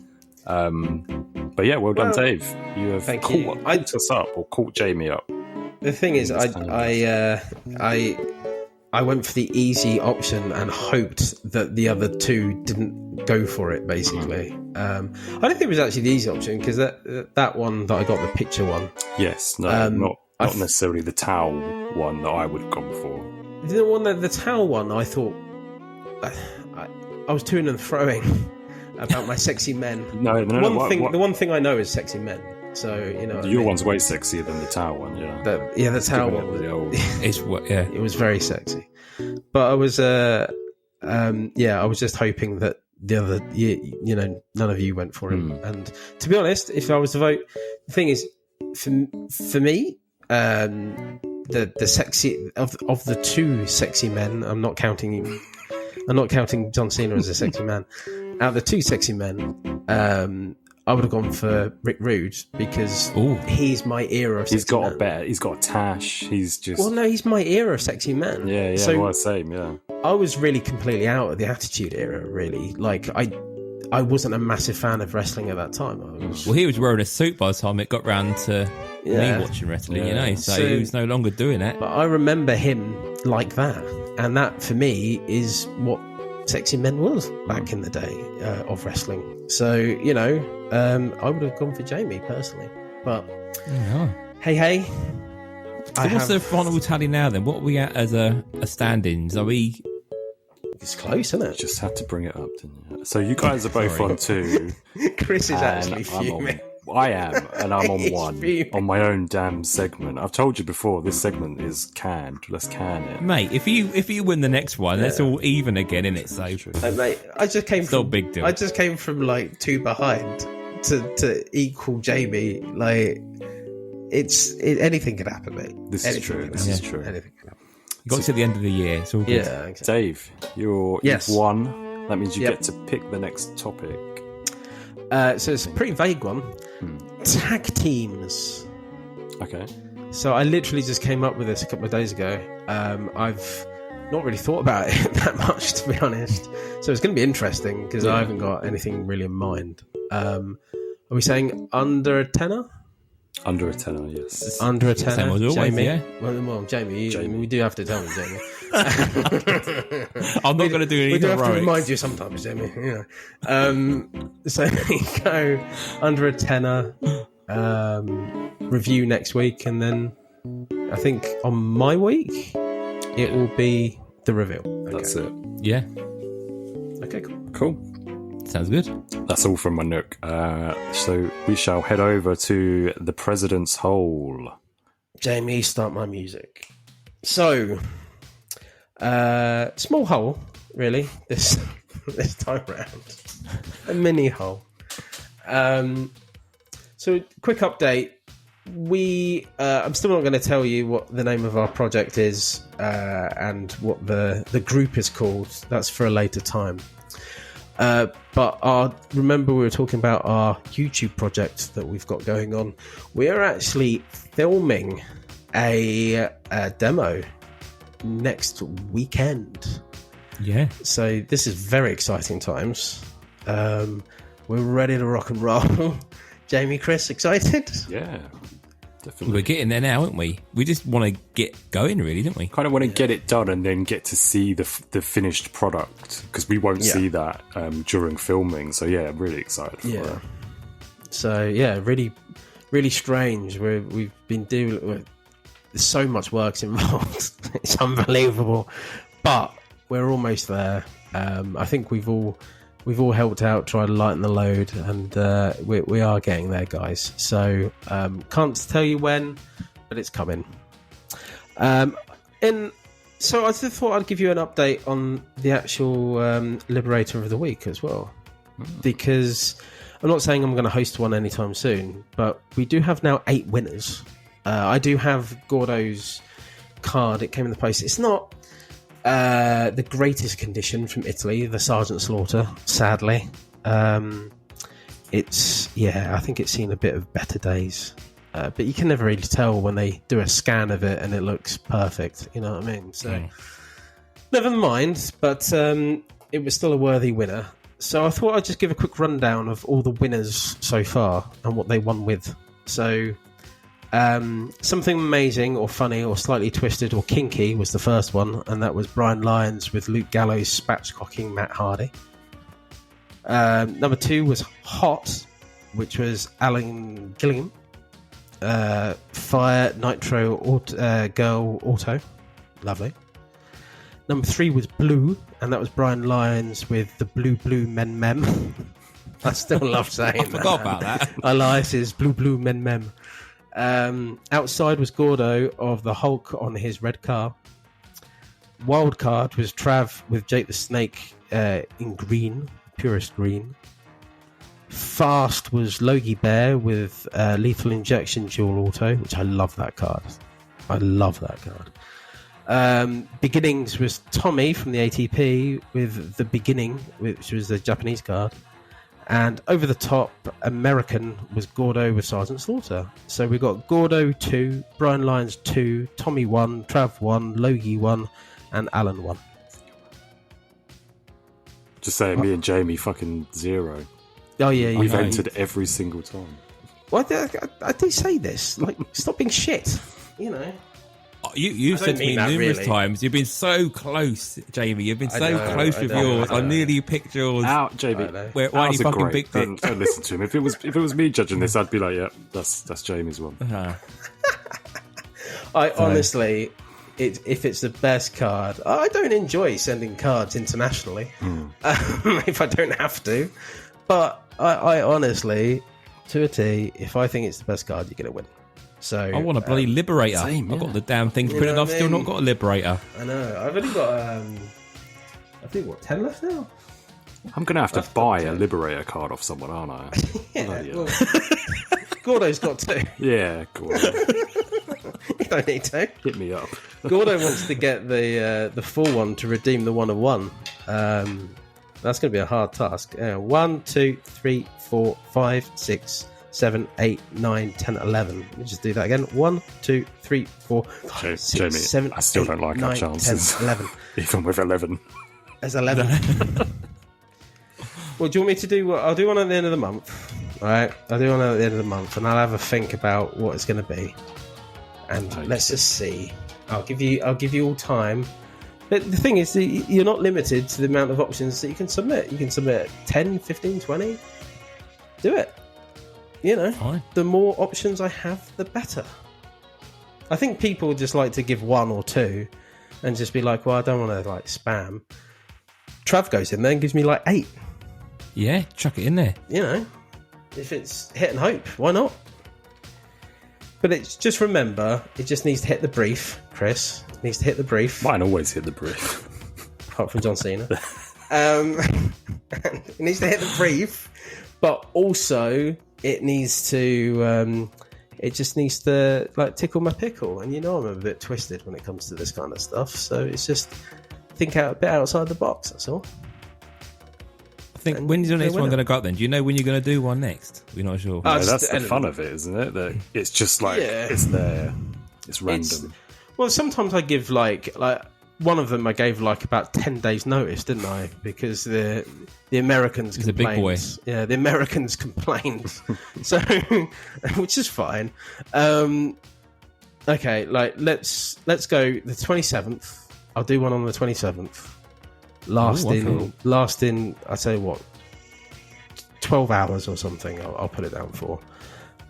S3: But yeah, well done, Dave. You have caught us up, or caught Jamie up.
S4: The thing is, I went for the easy option and hoped that the other 2 didn't go for it. Basically, I don't think it was actually the easy option, because that one that I got, the picture one.
S3: Yes, no, not necessarily the towel one that I would have gone for.
S4: The one the towel one, I thought I was toing and throwing about my sexy men.
S3: No.
S4: The one thing I know is sexy men. So you know,
S3: your one's way sexier than the towel one. Yeah,
S4: the towel one was it was very sexy. But I was I was just hoping that the other, you know, none of you went for him. And to be honest, if I was to vote, the thing is, for me, the sexy of the 2 sexy men, I'm not counting John Cena as a sexy man. Out of the 2 sexy men, I would have gone for Rick Rude, because he's my era of sexy man.
S3: He's got a tash. He's just...
S4: Well, no, he's my era of sexy man.
S3: Yeah,
S4: so
S3: well, same, yeah.
S4: I was really completely out of the Attitude Era, really. Like, I wasn't a massive fan of wrestling at that time.
S1: Well, he was wearing a suit by the time it got round to me watching wrestling, you know, so he was no longer doing it.
S4: But I remember him like that, and that, for me, is what sexy men was back in the day of wrestling. So, you know, I would have gone for Jamie personally, but hey.
S1: So what's the final tally now then? What are we at as a stand-ins? Are we?
S4: It's close, isn't it?
S3: Just had to bring it up, didn't you? So you guys are both on 2.
S4: Chris is actually fuming.
S3: I am, and I'm on 1
S4: fuming.
S3: on my own damn segment. I've told you before, this segment is canned. Let's can it,
S1: mate. If you win the next one, that's all even again, innit? So,
S4: mate, I just came
S1: still
S4: from
S1: big deal.
S4: I just came from like 2 behind to equal Jamie. Like, anything can happen, mate.
S3: This is true. This is true.
S4: Anything can happen.
S1: You got to the end of the year. It's all good.
S4: Yeah, exactly.
S3: Dave,
S4: Yes.
S3: you've won. That means you get to pick the next topic.
S4: So it's a pretty vague one. Tag teams.
S3: Okay.
S4: So I literally just came up with this a couple of days ago. I've not really thought about it that much, to be honest. So it's going to be interesting because I haven't got anything really in mind. Are we saying under a tenner?
S3: Under a tenner, yes.
S4: Under a tenner,
S1: Same as always,
S4: Jamie.
S1: yeah.
S4: Well, Jamie, we do have to tell me, Jamie.
S1: I'm not going to do any
S4: We do have to
S1: heroics.
S4: remind you sometimes, Jamie. So we go under a tenner. Review next week, and then I think on my week it will be the reveal. Okay.
S3: That's it.
S1: Yeah.
S4: Okay, cool.
S3: Cool.
S1: Sounds good.
S3: That's all from my nook. So we shall head over to the President's Hole.
S4: Jamie, start my music. So, small hole, really. This time round, a mini hole. So, quick update. I'm still not going to tell you what the name of our project is and what the group is called. That's for a later time. But remember we were talking about our YouTube project that we've got going on. We are actually filming a demo next weekend.
S1: Yeah.
S4: So this is very exciting times. We're ready to rock and roll. Jamie, Chris, excited?
S3: Yeah, definitely.
S1: We're getting there now, aren't we? We just want to get going, really, don't we?
S3: Kind of want to get it done and then get to see the finished product, because we won't see that during filming. So yeah, I'm really excited for it.
S4: So yeah, really, really strange. We've been doing. There's so much work's involved. It's unbelievable, but we're almost there. I think we've all helped out, try to lighten the load, and we are getting there, guys. So can't tell you when, but it's coming. So I just thought I'd give you an update on the actual Liberator of the week as well, because I'm not saying I'm going to host one anytime soon, but we do have now 8 winners. I do have Gordo's card. It came in the post. It's not the greatest condition from Italy, the Sergeant Slaughter, sadly. I think it's seen a bit of better days. But you can never really tell when they do a scan of it and it looks perfect. You know what I mean? So, never mind. But it was still a worthy winner. So I thought I'd just give a quick rundown of all the winners so far and what they won with. So, something amazing or funny or slightly twisted or kinky was the first one, and that was Brian Lyons with Luke Gallows spatchcocking Matt Hardy. Number 2 was Hot, which was Alan Gillingham. Fire Nitro Girl Auto, lovely. Number 3 was Blue, and that was Brian Lyons with the Blue Men Mem. I still love saying that.
S1: I forgot about that.
S4: Elias's Blue Men Mem. Outside was Gordo of the Hulk on his red car. Wildcard was Trav with Jake the Snake in green, purest green. Fast was Logie Bear with Lethal Injection Dual Auto, which I love that card. Beginnings was Tommy from the ATP with The Beginning, which was the Japanese card. And over the top, American was Gordo with Sergeant Slaughter. So we got Gordo 2, Brian Lyons 2, Tommy 1, Trav 1, Logie 1, and Alan 1.
S3: Just saying, me and Jamie fucking 0.
S4: Oh, yeah.
S3: We've entered every single time.
S4: Well, I do say this. Like, stop being shit. You know.
S1: You said to me numerous times, you've been so close, Jamie. You've been so close with yours. I nearly picked yours.
S3: Out, Jamie.
S1: Why don't you fucking picked it?
S3: Don't listen to him. If it was me judging this, I'd be like, yeah, that's Jamie's one.
S4: Honestly, if it's the best card, I don't enjoy sending cards internationally if I don't have to. But I honestly, to a T, if I think it's the best card, you're going to win. So
S1: I want a bloody Liberator.
S3: Same, yeah.
S1: I've got the damn thing printed. I've still not got a Liberator.
S4: I know. I've only got, I think, 10 left now?
S3: I'm going to have to buy a Liberator card off someone, aren't I?
S4: Yeah. Gordo's got 2.
S3: Yeah, cool.
S4: You don't need to.
S3: Hit me up.
S4: Gordo wants to get the full one to redeem the 1 of 1. That's going to be a hard task. 1, 2, 3, 4, 5, 6, 7, 8, 9, 10, 11. Let me just do that again. 1, 2, 3, 4, 5, 6,
S3: Jamie,
S4: 7,
S3: I still
S4: 8,
S3: don't like
S4: 9,
S3: our chances.
S4: 10, 11.
S3: Even with 11.
S4: There's 11. Well, do you want me to do what? I'll do one at the end of the month. All right? I'll do one at the end of the month, and I'll have a think about what it's going to be. And let's just see. I'll give you all time. But the thing is, you're not limited to the amount of options that you can submit. You can submit 10, 15, 20. Do it. You know,
S1: Fine.
S4: The more options I have, the better. I think people just like to give 1 or 2 and just be like, well, I don't want to like spam. Trav goes in there and gives me like 8.
S1: Yeah, chuck it in there.
S4: You know, if it's hit and hope, why not? But it's just remember, it just needs to hit the brief, Chris. It needs to hit the brief.
S3: Mine always hit the brief.
S4: Apart from John Cena. It needs to hit the brief, but also it needs to... it just needs to like tickle my pickle. And you know I'm a bit twisted when it comes to this kind of stuff. So it's just think out a bit outside the box, that's all.
S1: I think, when's your next one going to go up then? Do you know when you're going to do one next? We're not sure.
S3: No, that's the fun of it, isn't it? That it's just like, it's there. It's random.
S4: Well, sometimes I give like one of them I gave like about 10 days notice, didn't I? Because the Americans complained.
S1: He's a big boy.
S4: Yeah, the Americans complained. So, which is fine. Okay, like let's go the 27th. I'll do one on the 27th. Last in I say what 12 hours or something. I'll put it down for.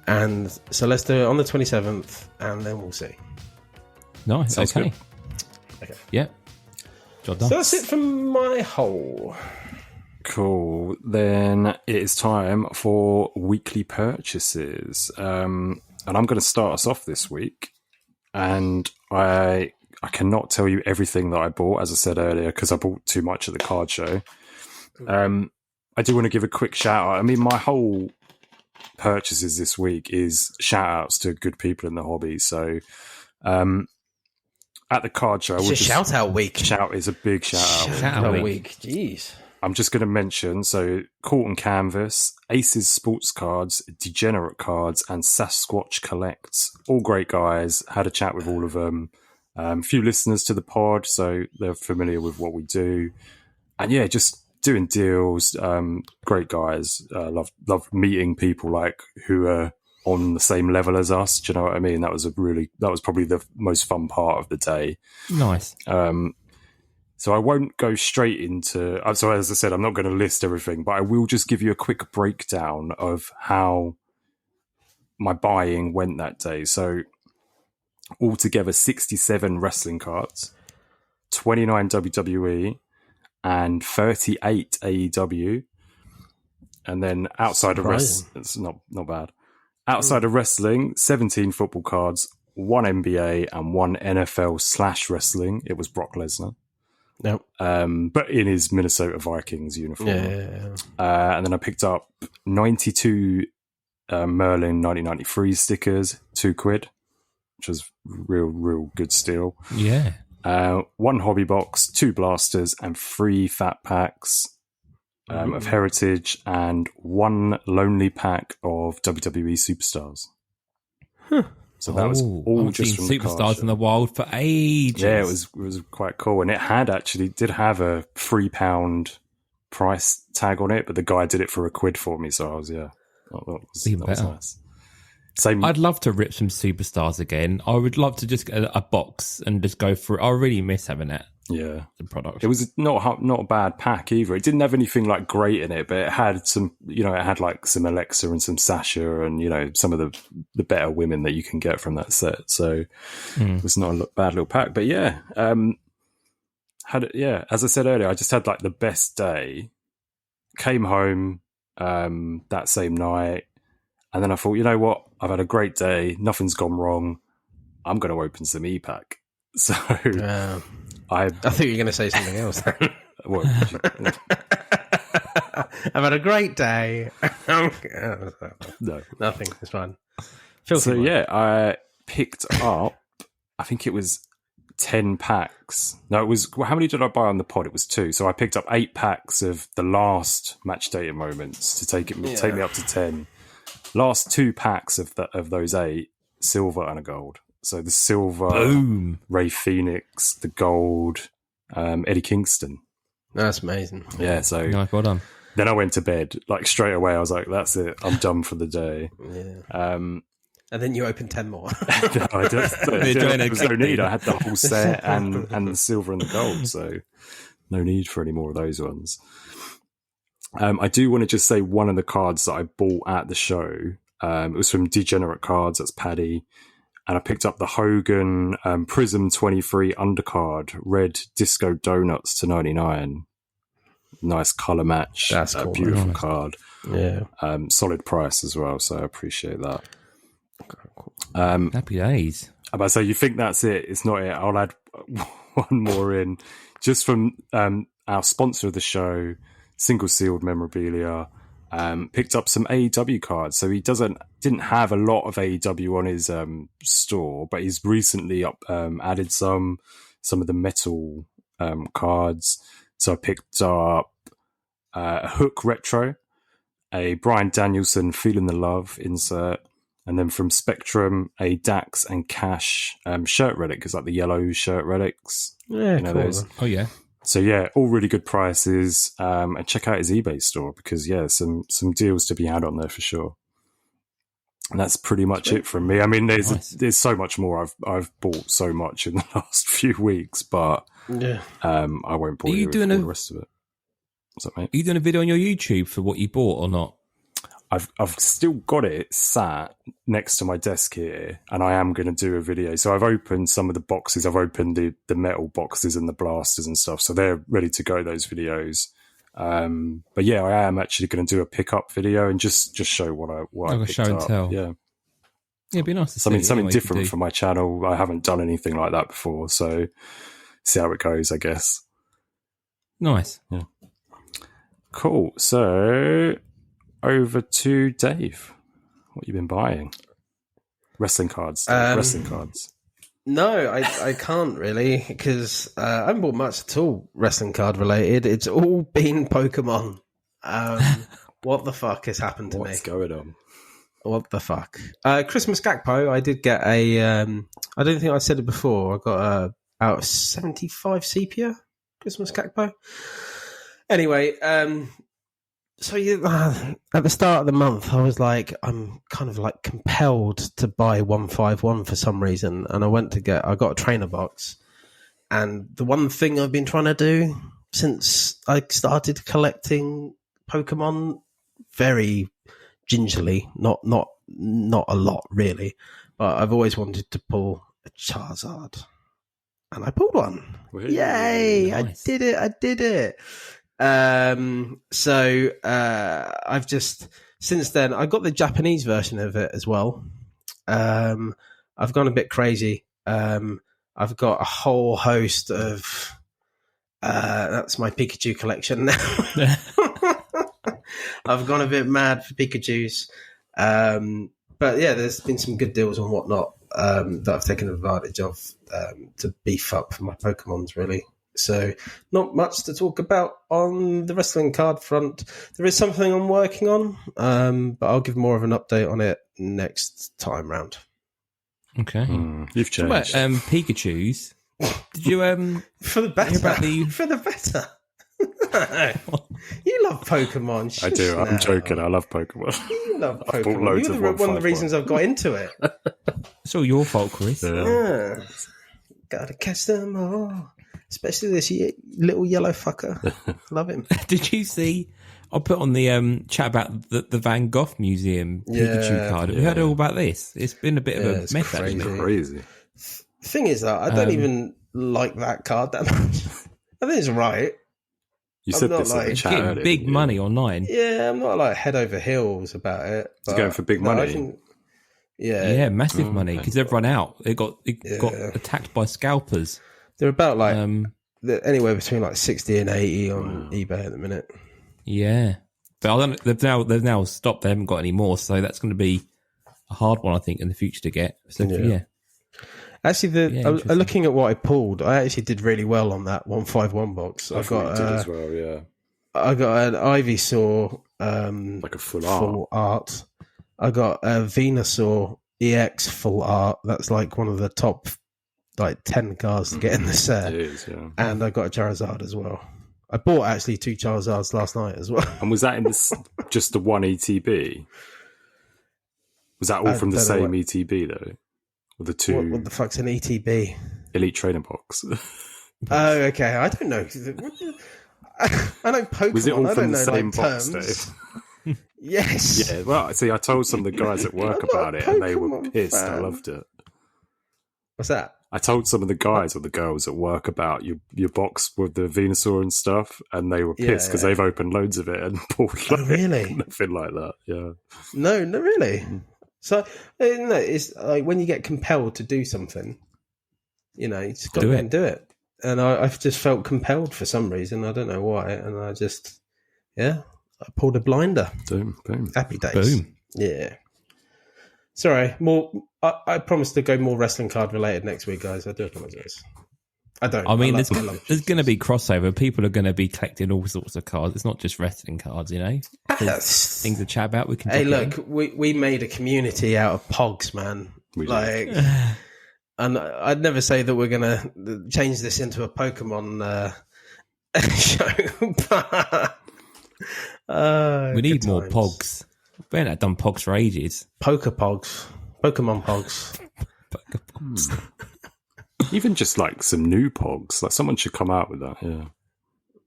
S4: And so let's do it on the 27th, and then we'll see.
S1: Nice.
S3: Sounds
S1: Okay. Yeah. Job done.
S4: So that's it from my hole.
S3: Cool. Then it is time for weekly purchases. And I'm going to start us off this week. And I cannot tell you everything that I bought, as I said earlier, because I bought too much at the card show. I do want to give a quick shout out. I mean, my whole purchases this week is shout outs to good people in the hobby. So at the card show,
S4: it's a shout out week.
S3: Shout is a big shout out.
S4: Shout out week. Jeez.
S3: I'm just going to mention, so Corton Canvas, Aces Sports Cards, Degenerate Cards, and Sasquatch Collects. All great guys. Had a chat with all of them. A few listeners to the pod, so they're familiar with what we do. And yeah, just doing deals. Great guys. Love meeting people like who are on the same level as us. Do you know what I mean? That was probably the most fun part of the day.
S1: Nice.
S3: So I won't go straight into... So as I said, I'm not going to list everything, but I will just give you a quick breakdown of how my buying went that day. So altogether, 67 wrestling cards, 29 WWE, and 38 AEW. And then outside of wrestling... It's not bad. Outside of wrestling, 17 football cards, 1 NBA, and 1 NFL/wrestling. It was Brock Lesnar.
S4: Nope.
S3: But in his Minnesota Vikings uniform.
S4: Yeah.
S3: And then I picked up 92 Merlin 1993 stickers, £2, which was real good steal.
S1: Yeah.
S3: 1 hobby box, 2 blasters, and 3 fat packs of Heritage, and 1 lonely pack of WWE Superstars.
S4: Huh.
S3: So that was all just from the
S1: Superstars in the wild for ages.
S3: Yeah, it was quite cool, and it did have a £3 price tag on it, but the guy did it for £1 for me. So I was that was nice. Same.
S1: I'd love to rip some Superstars again. I would love to just get a box and just go through. I really miss having that.
S3: Yeah,
S1: the product.
S3: It was not a bad pack either. It didn't have anything like great in it, but it had some. It had like some Alexa and some Sasha, and some of the better women that you can get from that set. So it was not a bad little pack. But yeah, as I said earlier, I just had like the best day. Came home that same night, and then I thought, you know what? I've had a great day. Nothing's gone wrong. I'm going to open some e-pack. So. I thought
S4: you were going to say something else. I've had a great day.
S3: No.
S4: Nothing. It's fine.
S3: So yeah, I picked up, I think it was 10 packs. No, it was, how many did I buy on the pod? It was 2. So I picked up 8 packs of the last match data moments to take me up to 10. Last 2 packs of those 8, silver and a gold. So the silver,
S1: Boom.
S3: Ray Phoenix, the gold, Eddie Kingston.
S4: That's amazing.
S3: Yeah, so
S1: Nice, well done.
S3: then I went to bed. Like straight away, I was like, that's it. I'm done for the day.
S4: Yeah. And then you open 10 more.
S3: No, I just, there was no need. I had the whole set and the silver and the gold, so no need for any more of those ones. I do want to just say one of the cards that I bought at the show, it was from Degenerate Cards, that's Paddy, and I picked up the Hogan Prism 23 undercard, red Disco Donuts to 99. Nice colour match.
S4: That's cool.
S3: Beautiful
S1: Nice.
S3: card.
S4: Yeah.
S3: Solid price as well, so I appreciate that.
S1: Happy days.
S3: But so you think that's it? It's not it. I'll add one more in, just from our sponsor of the show, Single Sealed Memorabilia. Picked up some AEW cards. So he didn't have a lot of AEW on his store, but he's recently added some of the metal cards. So I picked up a Hook Retro, a Bryan Danielson Feeling the Love insert, and then from Spectrum, a Dax and Cash shirt relic. It's like the yellow shirt relics.
S4: Yeah, cool.
S3: Those.
S1: Oh, yeah.
S3: So yeah, all really good prices. And check out his eBay store because yeah, some deals to be had on there for sure. And that's pretty much it from me. I mean, there's so much more. I've bought so much in the last few weeks, but
S4: Yeah.
S3: I won't bore you with all the rest of it. What's that, mate?
S1: Are you doing a video on your YouTube for what you bought or not?
S3: I've still got it sat next to my desk here, and I am going to do a video. So I've opened some of the boxes. I've opened the metal boxes and the blasters and stuff. So they're ready to go, those videos. But yeah, I am actually going to do a pickup video and just show what I picked
S1: show and
S3: up.
S1: tell.
S3: Yeah.
S1: Yeah, it'd be nice to see.
S3: Something different for my channel. I haven't done anything like that before. So see how it goes, I guess.
S1: Nice.
S3: Yeah. Cool. So over to Dave. What you been buying? Wrestling cards. Wrestling cards.
S4: No, I can't really because I haven't bought much at all wrestling card related. It's all been Pokemon. What the fuck has happened to me?
S3: What's going on?
S4: What the fuck? Christmas Gakpo, I did get a... I don't think I said it before. I got out of 75 sepia Christmas Gakpo. Anyway, so at the start of the month, I was like, I'm kind of like compelled to buy 151 for some reason. And I got a trainer box. And the one thing I've been trying to do since I started collecting Pokemon very gingerly, not a lot really, but I've always wanted to pull a Charizard. And I pulled one.
S3: Really?
S4: Yay!
S1: Nice.
S4: I did it. So I've just since then I got the Japanese version of it as well. I've gone a bit crazy. I've got a whole host of that's my Pikachu collection now. I've gone a bit mad for Pikachus. But yeah, there's been some good deals and whatnot that I've taken advantage of to beef up for my Pokemons, really. So not much to talk about on the wrestling card front. There is something I'm working on, but I'll give more of an update on it next time round.
S1: Okay.
S3: You've changed.
S1: What about Pikachu's? Did you
S4: For the better.
S1: hear about the...
S4: For the better. You love Pokemon.
S3: I do. I'm
S4: now.
S3: joking. I love Pokemon.
S4: You love
S3: I've bought
S4: Pokemon.
S3: loads
S4: You're
S3: of
S4: one of the
S3: 151.
S4: reasons I've got into it.
S1: It's all your fault, Chris.
S3: Yeah.
S4: Gotta catch them all. Especially this little yellow fucker. Love him.
S1: Did you see? I put on the chat about the Van Gogh Museum Pikachu card. Have you heard all about this? It's been a bit of a
S4: it's
S1: mess,
S4: crazy.
S1: actually.
S3: Crazy.
S4: Thing is that I don't even like that card that much. I think it's right.
S3: You
S4: I'm
S3: said
S4: not
S3: this in the
S4: like-
S3: chat
S1: Getting
S3: earlier,
S1: big
S3: didn't you?
S1: money online.
S4: Yeah, I'm not like head over heels about it.
S3: It's going for big
S4: no, I
S3: money.
S4: think- yeah,
S1: Yeah, massive money because they've run out. It got
S4: Yeah.
S1: attacked by scalpers.
S4: they're about like
S1: Um,
S4: they're anywhere between like 60 and 80 on eBay at the minute.
S1: yeah. But I don't. They've now stopped. They haven't got any more, so that's going to be a hard one, I think, in the future to get. So yeah.
S4: Actually, looking at what I pulled, I actually did really well on that 151 box.
S3: I got you did as well, yeah.
S4: I got an Ivysaur,
S3: like a full
S4: art. I got a Venusaur EX full art. That's like one of the top 10 cards to get in the set.
S3: It is, yeah.
S4: And I got a Charizard as well. I bought actually 2 Charizards last night as well.
S3: And was that in just the one ETB? Was that all from the same ETB though? Or the 2?
S4: What the fuck's an ETB?
S3: Elite Trainer Box.
S4: Oh, okay. I don't know. I know Pokemon.
S3: Was it all from the same
S4: terms.
S3: box, Dave?
S4: Yes.
S3: Yeah, well, see, I told some of the guys at work about it and they were pissed. I loved it.
S4: What's that?
S3: I told some of the guys or the girls at work about your box with the Venusaur and stuff, and they were pissed because they've opened loads of it and pulled
S4: really?
S3: Nothing like that, yeah.
S4: No, really. So, it's like when you get compelled to do something, you just got to go and do it. And I've just felt compelled for some reason. I don't know why. And I just, I pulled a blinder.
S3: Boom.
S4: Happy days.
S1: Boom.
S4: Yeah. Sorry, more. I promise to go more wrestling card related next week, guys. I do apologise. I don't.
S1: I mean, there's going to be crossover. People are going to be collecting all sorts of cards. It's not just wrestling cards, There's things to chat about.
S4: Hey, look, we made a community out of Pogs, man. And I'd never say that we're going to change this into a Pokemon show.
S1: We need more Pogs. We haven't done Pogs for ages.
S4: Pokemon Pogs.
S3: Even just like some new Pogs. Like someone should come out with that,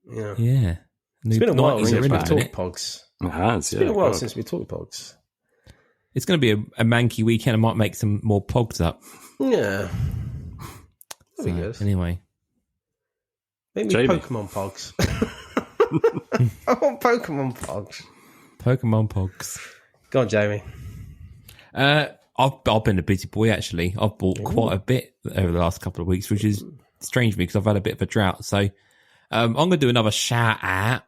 S4: Yeah. It's been a while since we've talked Pogs.
S3: It has,
S4: It's been a while since we talked Pogs.
S1: It's going to be a manky weekend. I might make some more Pogs up.
S4: Yeah. That'd be good.
S1: Anyway.
S4: Maybe Pokemon Pogs. I want Pokemon Pogs.
S1: Pokemon Pogs.
S4: Go on, Jamie.
S1: I've been a busy boy, actually. I've bought quite a bit over the last couple of weeks, which is strange for me because I've had a bit of a drought. So I'm going to do another shout out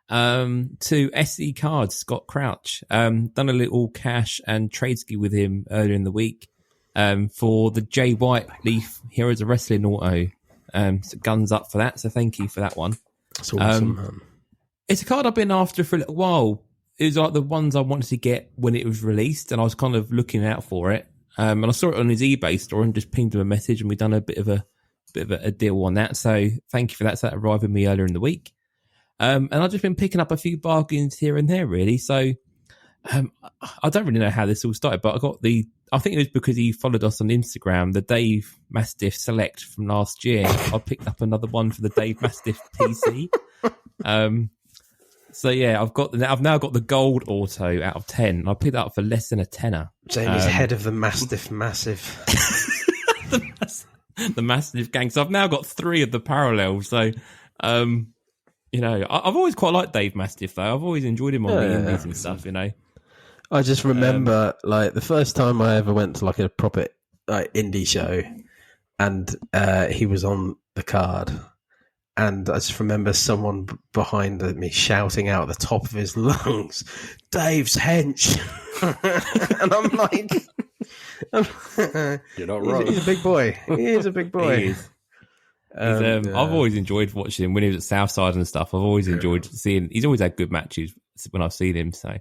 S1: to SE Cards, Scott Crouch. Done a little cash and trade ski with him earlier in the week for the Jay White Leaf Heroes of Wrestling auto. So guns up for that. So thank you for that one.
S4: That's awesome, man.
S1: It's a card I've been after for a little while. It was like the ones I wanted to get when it was released, and I was kind of looking out for it. And I saw it on his eBay store and just pinged him a message, and we've done a bit of a deal on that. So thank you for that. So that arrived with me earlier in the week. And I've just been picking up a few bargains here and there, really. So I don't really know how this all started, but I think it was because he followed us on Instagram, the Dave Mastiff Select from last year. I picked up another one for the Dave Mastiff TC. So yeah, I've now got the gold auto out of 10. I picked that up for less than a tenner.
S4: Jamie's head of the Mastiff Massive.
S1: the Mastiff gang. So I've now got 3 of the parallels. So, I've always quite liked Dave Mastiff though. I've always enjoyed him on the indies and stuff.
S4: I just remember the first time I ever went to a proper indie show, and he was on the card. And I just remember someone behind me shouting out at the top of his lungs, "Dave's hench!" And I'm like,
S3: "You're not wrong."
S4: He's a big boy. He is a big boy.
S1: He is. I've always enjoyed watching him when he was at Southside and stuff. I've always enjoyed seeing. He's always had good matches when I've seen him. So,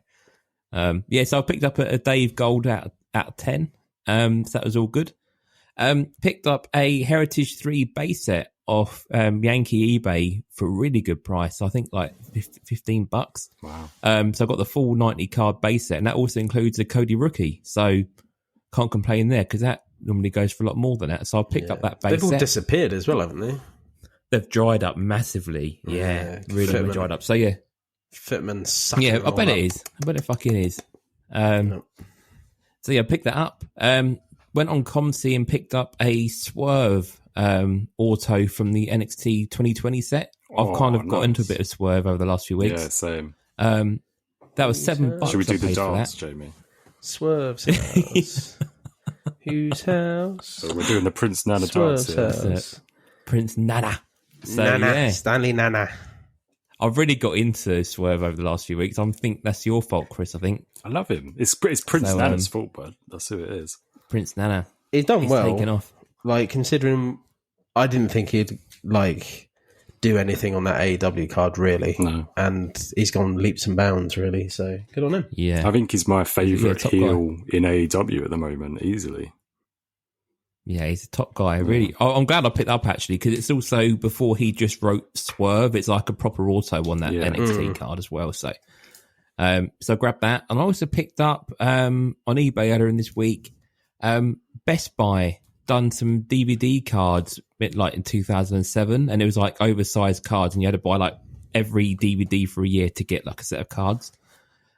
S1: so I picked up a Dave Gold out of 10. So that was all good. Picked up a Heritage 3 base set off Yankee eBay for a really good price. I think like $15.
S3: Wow.
S1: So I got the full 90 card base set, and that also includes a Cody rookie. So can't complain there because that normally goes for a lot more than that. So I picked up that base set.
S4: They've all disappeared as well, haven't they?
S1: They've dried up massively. Yeah, really dried up. So yeah.
S4: Fitman sucking.
S1: Yeah, I bet it is. I bet it fucking is. So yeah, I picked that up. Went on ComC and picked up a Swerve auto from the NXT 2020 set. I've kind of got into a bit of Swerve over the last few weeks.
S3: Yeah, same.
S1: That was $7.
S3: Should we do the dance, Jamie?
S4: Swerve's house. Whose house?
S3: So we're doing the Prince Nana
S4: Swerve's
S3: dance.
S4: House.
S1: Prince Nana. So,
S4: Nana.
S1: yeah.
S4: Stanley Nana.
S1: I've really got into Swerve over the last few weeks. I think that's your fault, Chris. I think
S3: I love him. It's Prince Nana's fault, but that's who it is.
S1: Prince Nana.
S4: He's done well.
S1: Taken off.
S4: Like, considering I didn't think he'd like do anything on that AEW card really, and he's gone leaps and bounds really. So good on him.
S1: Yeah,
S3: I think he's my favourite heel in AEW at the moment, easily.
S1: Yeah, he's a top guy. Really, I'm glad I picked up actually because it's also before he just wrote Swerve. It's like a proper auto on that NXT card as well. So, so grab that, and I also picked up on eBay earlier in this week. Best Buy done some DVD cards, a bit like in 2007, and it was like oversized cards, and you had to buy like every DVD for a year to get like a set of cards.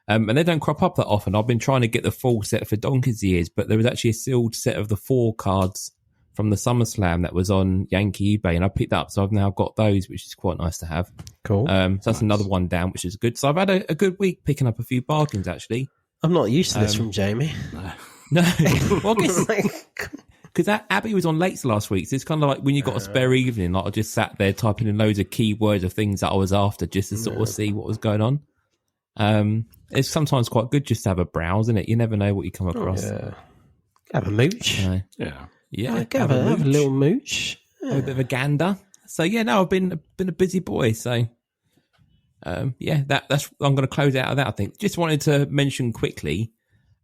S1: And they don't crop up that often. I've been trying to get the full set for donkey's years, but there was actually a sealed set of the 4 cards from the SummerSlam that was on Yankee eBay, and I picked that up, so I've now got those, which is quite nice to have.
S4: Cool.
S1: So that's another one down, which is good. So I've had a good week picking up a few bargains, actually.
S4: I'm not used to this from Jamie.
S1: No. Well, I guess... Because Abby was on late last week, so it's kind of like when you got a spare evening, like I just sat there typing in loads of keywords of things that I was after just to sort of see what was going on. It's sometimes quite good just to have a browse, isn't it? You never know what you come across.
S4: Have a mooch.
S1: Yeah.
S4: Have a little mooch.
S1: Have a bit of a gander. So yeah, no, I've been a busy boy. So that's I'm going to close out of that. I think just wanted to mention quickly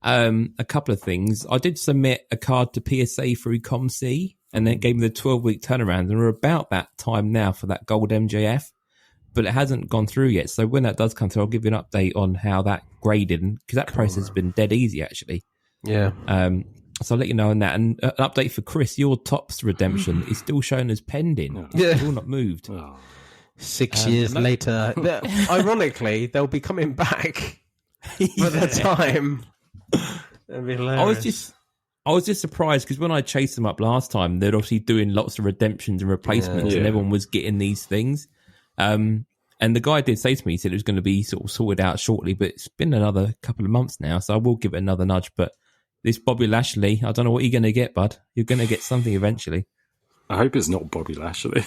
S1: a couple of things. I did submit a card to PSA through ComC, and then gave me the 12-week turnaround, and we're about that time now for that gold MJF. But it hasn't gone through yet. So when that does come through, I'll give you an update on how that graded, because that process has been dead easy, actually.
S4: Yeah.
S1: So I'll let you know on that. And an update for Chris, your Tops redemption is still shown as pending.
S4: Yeah.
S1: It's still not moved.
S4: 6 years later. Ironically, they'll be coming back for the time. That'd be hilarious.
S1: I was just surprised because when I chased them up last time, they're obviously doing lots of redemptions and replacements, and everyone was getting these things. And the guy did say to me, he said it was going to be sort of sorted out shortly, but it's been another couple of months now, so I will give it another nudge. But this Bobby Lashley, I don't know what you're going to get, bud. You're going to get something eventually.
S3: I hope it's not Bobby Lashley.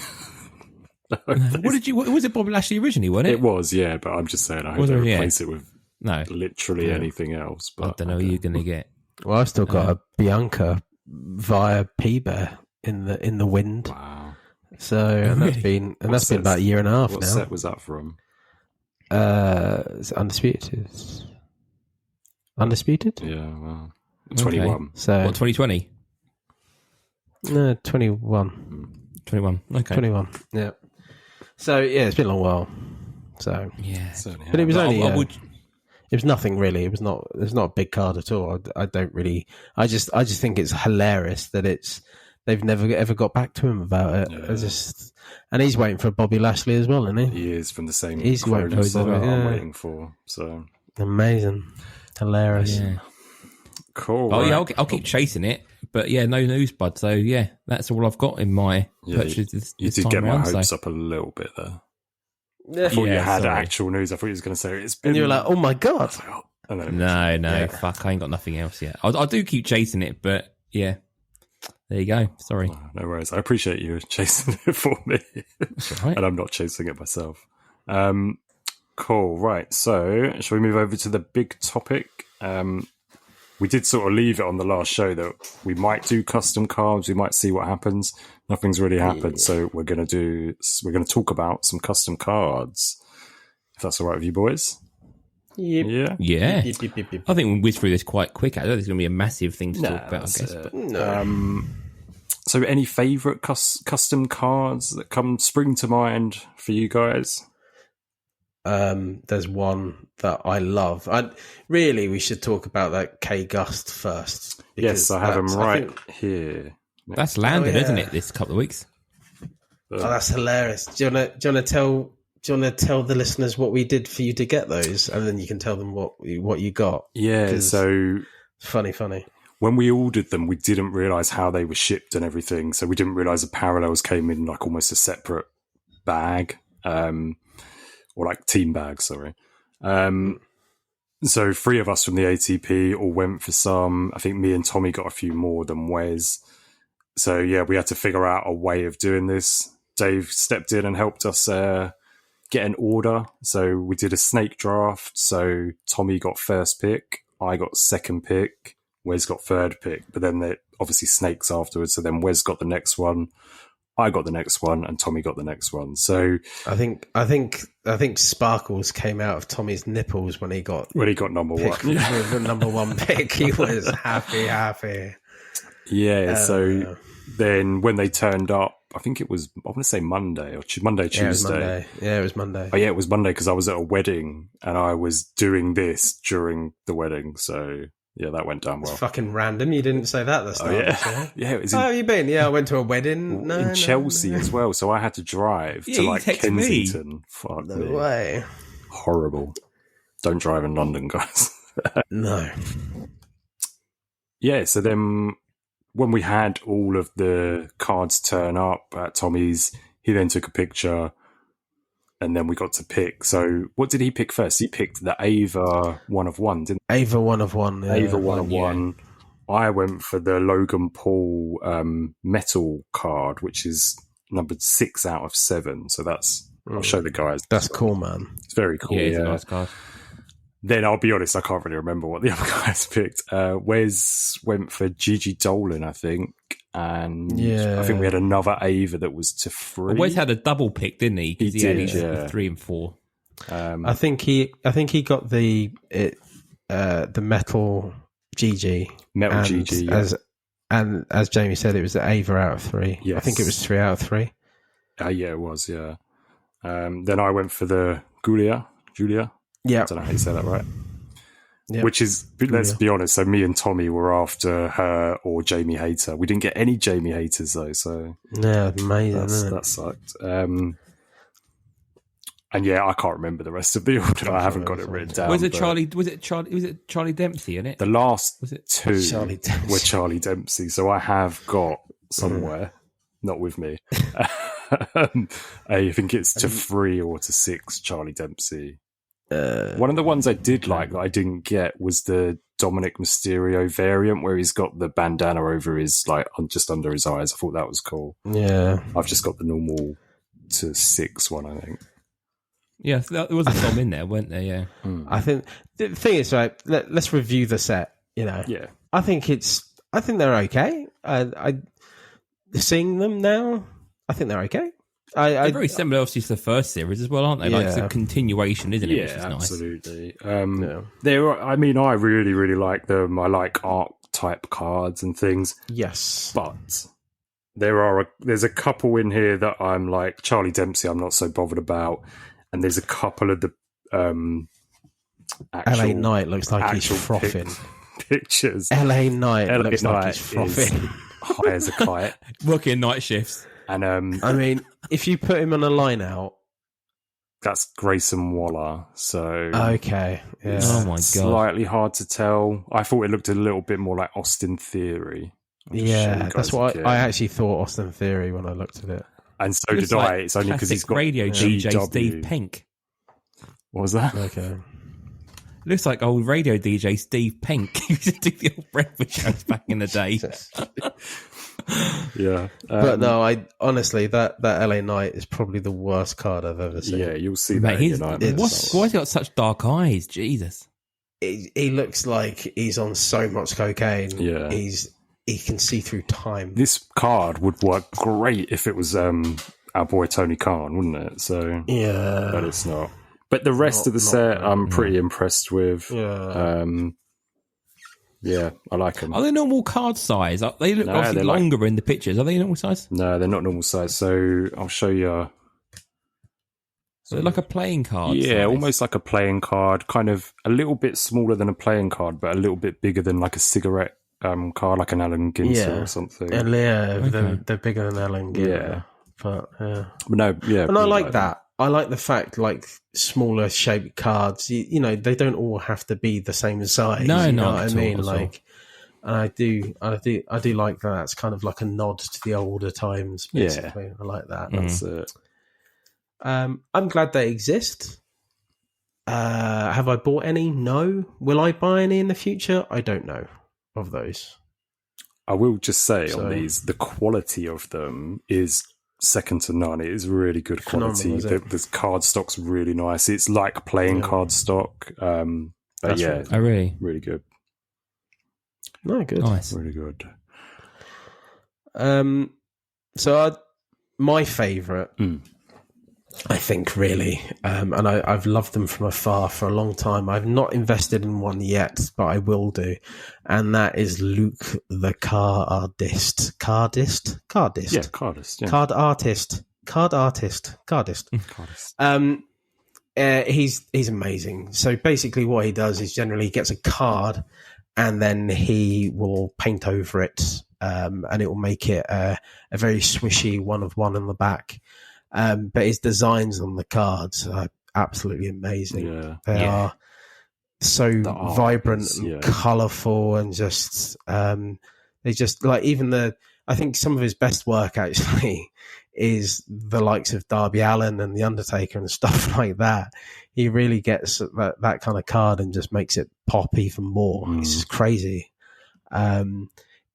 S1: What was it Bobby Lashley originally, wasn't it?
S3: It was, yeah, but I'm just saying I hope they replace it with literally anything else. But
S1: I don't know who you're going to get.
S4: Well, I've still got a Bianca via P-Bear in the wind.
S3: Wow.
S4: So that's been about a year and a half now.
S3: What set was that from?
S4: It's Undisputed. Undisputed?
S3: Yeah, well, 21.
S1: Okay.
S4: So
S1: what, 2020?
S4: No, 21.
S1: 21. Okay.
S4: 21. Yeah. So yeah, it's been a long while. So
S1: yeah,
S4: but it was only. It was nothing really. It's not a big card at all. I don't really. I just think it's hilarious that they've never ever got back to him about it.
S3: Yeah.
S4: And he's waiting for Bobby Lashley as well, isn't he?
S3: He is from the same.
S4: He's waiting for
S3: I'm waiting for. So
S4: amazing, hilarious.
S1: Yeah.
S3: Cool.
S1: Oh
S3: right.
S1: yeah, I'll keep chasing it. But yeah, no news, bud. So yeah, that's all I've got in my purchase
S3: You
S1: this
S3: did
S1: time
S3: get
S1: around,
S3: my hopes up a little bit there.
S4: Yeah.
S3: I thought you had actual news. I thought you was going to say it's been.
S4: And you were like, "Oh my god!"
S1: No, fuck, I ain't got nothing else yet. I do keep chasing it, but yeah, there you go. Sorry.
S3: Oh, no worries. I appreciate you chasing it for me,
S1: That's all right.
S3: and I'm not chasing it myself. Cool. Right. So, shall we move over to the big topic? We did sort of leave it on the last show that we might do custom cards. We might see what happens. Nothing's really happened, so we're going to talk about some custom cards. If that's all right with you boys.
S4: Yep.
S1: Yeah.
S4: Yep.
S1: I think we'll whiz through this quite quick. I don't think there's going to be a massive thing to talk about, I guess. But.
S4: No.
S3: So any favourite custom cards that spring to mind for you guys?
S4: There's one that I love. We should talk about that K Gust first.
S3: Yes, I have him right here.
S1: That's landed, isn't it, this couple of weeks?
S4: Oh, that's hilarious. Do you want to tell the listeners what we did for you to get those, and then you can tell them what you got?
S3: Yeah, so
S4: funny.
S3: When we ordered them, we didn't realise how they were shipped and everything, so we didn't realise the parallels came in like almost a separate bag, or like team bag, sorry. So 3 of us from the ATP all went for some. I think me and Tommy got a few more than Wes. So yeah, we had to figure out a way of doing this. Dave stepped in and helped us get an order. So we did a snake draft. So Tommy got first pick, I got second pick, Wes got third pick, but then obviously snakes afterwards. So then Wes got the next one, I got the next one, and Tommy got the next one. So
S4: I think sparkles came out of Tommy's nipples when he got
S3: number one.
S4: The number one pick. He was happy.
S3: Yeah. So then when they turned up, I think it was, I want to say Monday or Monday, Tuesday.
S4: Yeah, it was Monday.
S3: Oh, yeah, it was Monday because I was at a wedding and I was doing this during the wedding. So, yeah, that went down well.
S4: It's fucking random. You didn't say that at the start.
S3: Oh, yeah. Yeah, it was
S4: How have you been? Yeah, I went to a wedding.
S3: In Chelsea as well. So I had to drive to like Kensington. Fuck
S4: no
S3: me.
S4: way.
S3: Horrible. Don't drive in London, guys.
S4: No.
S3: Yeah, so then when we had all of the cards turn up at Tommy's, he then took a picture and then we got to pick. So what did he pick first? He picked the Ava 1 of 1, didn't he?
S4: Ava 1 of 1. Yeah,
S3: Ava 1 of 1. I went for the Logan Paul metal card, which is numbered 6 out of 7. So I'll show the guys.
S4: That's cool, man.
S3: It's very cool.
S1: Yeah, it's a nice card.
S3: Then I'll be honest, I can't really remember what the other guys picked. Wes went for Gigi Dolan, I think. And I think we had another Ava that was to 3.
S1: Wes had a double pick, didn't he?
S3: He did,
S1: had 3 and 4.
S4: I think he got the metal GG.
S3: Metal
S4: and
S3: GG, yeah.
S4: As Jamie said, it was the Ava out of 3.
S3: Yes.
S4: I think it was 3 out of 3.
S3: Yeah, it was, yeah. Then I went for the Julia.
S4: Yeah.
S3: I don't know how you say that right.
S4: Yep.
S3: Which is, let's be honest, so me and Tommy were after her or Jamie Hayter. We didn't get any Jamie Hayters though, so
S4: yeah, amazing.
S3: That sucked. And yeah, I can't remember the rest of the order. I haven't got it written down.
S1: Was it Charlie Dempsey in it?
S3: The last
S1: was it
S3: two were Charlie Dempsey, so I have got somewhere, not with me. I think it's to 3 or to 6 Charlie Dempsey. One of the ones I did like that I didn't get was the Dominic Mysterio variant where he's got the bandana over his, like, just under his eyes. I thought that was cool.
S4: Yeah.
S3: I've just got the normal to 6 one, I think.
S1: Yeah, there was a Dom in there, weren't there? Yeah.
S4: I think the thing is, right, let's review the set, you know.
S3: Yeah.
S4: I think they're okay. Seeing them now, I think they're okay.
S1: They're very similar, obviously, to the first series as well, aren't they?
S4: Yeah.
S1: Like, it's a continuation, isn't it?
S3: Yeah,
S1: Which is
S3: absolutely.
S4: Nice.
S3: I mean, I really, really like them. I like archetype cards and things.
S4: Yes.
S3: But there's a couple in here that I'm like, Charlie Dempsey, I'm not so bothered about. And there's a couple of the
S4: LA Knight looks like he's frothing.
S3: Pictures.
S4: LA Knight looks like he's frothing.
S3: High as a kite.
S1: Working night shifts.
S3: And
S4: I mean, if you put him on a line out,
S3: that's Grayson Waller. So
S4: okay, yeah.
S1: Oh my god,
S3: slightly hard to tell. I thought it looked a little bit more like Austin Theory.
S4: Yeah, that's what I actually thought Austin Theory when I looked at it.
S3: And so did I. It's only because he's got
S1: radio DJ Steve Pink.
S3: What was that?
S4: Okay.
S1: Looks like old radio DJ Steve Pink. He used to do the old breakfast shows back in the day.
S3: Yeah.
S4: But no, I honestly, that LA Knight is probably the worst card I've ever seen.
S3: Yeah, you'll see that.
S1: Why has he got such dark eyes? Jesus.
S4: He looks like he's on so much cocaine.
S3: Yeah.
S4: He can see through time.
S3: This card would work great if it was our boy Tony Khan, wouldn't it? So
S4: yeah.
S3: But it's not. But the rest of the set, I'm pretty impressed with.
S4: Yeah.
S3: Yeah, I like them.
S1: Are they normal card size? They look obviously longer in the pictures. Are they normal size?
S3: No, they're not normal size. So I'll show you.
S1: So they're like a playing card.
S3: Yeah,
S1: size.
S3: almost like a playing card. Kind of a little bit smaller than a playing card, but a little bit bigger than like a cigarette card, like an Allen Ginter or something.
S4: And they're bigger than Allen Ginter. Yeah. But
S3: no, yeah.
S4: And I like that. I like the fact, like, smaller shaped cards, you know, they don't all have to be the same size.
S1: No,
S4: you
S1: no,
S4: know what I mean? Like, and I do like that. It's kind of like a nod to the older times, basically. Yeah. I like that.
S3: That's it.
S4: I'm glad they exist. Have I bought any? No. Will I buy any in the future? I don't know of those.
S3: I will just say on these, the quality of them is second to none. It is really good quality. The card stock's really nice. It's like playing card stock. But
S4: That's
S3: yeah,
S4: right.
S1: Oh, really?
S3: really good.
S4: No, good.
S1: Nice.
S3: Really good.
S4: My favourite, I think, really, and I've loved them from afar for a long time. I've not invested in one yet, but I will do, and that is Luke the Cardist. Cardist.
S3: Yeah, cardist. Yeah.
S4: Cardist. He's amazing. So basically, what he does is generally he gets a card, and then he will paint over it. And it will make it a very swishy 1/1 on the back. But his designs on the cards are absolutely amazing.
S3: Yeah.
S4: They are so vibrant
S3: is,
S4: and colourful, and just they just like I think some of his best work actually is the likes of Darby Allin and The Undertaker and stuff like that. He really gets that kind of card and just makes it pop even more. It's just crazy.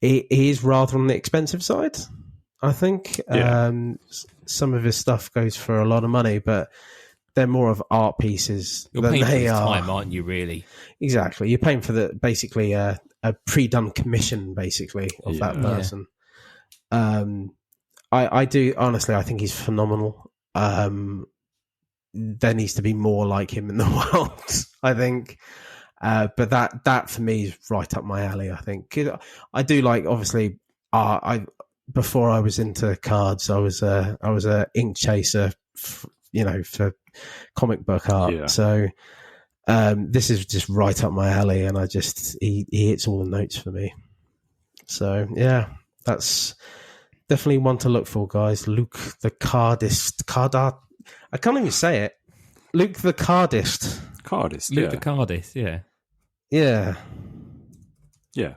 S4: He is rather on the expensive side, I think.
S3: Yeah.
S4: Some of his stuff goes for a lot of money, but they're more of art pieces
S1: You're
S4: than
S1: paying for
S4: they
S1: his
S4: are.
S1: time, aren't you, really?
S4: Exactly. You're paying for basically a pre-done commission, basically, of that person. I do, honestly, I think he's phenomenal. There needs to be more like him in the world, I think. But that for me is right up my alley. I think I do like, obviously. Before I was into cards, I was a ink chaser, for comic book art. Yeah. So this is just right up my alley, and he hits all the notes for me. So yeah, that's definitely one to look for, guys. Luke the Cardist, I can't even say it. Luke the Cardist.
S1: Luke the Cardist, yeah.
S4: Yeah.
S3: Yeah.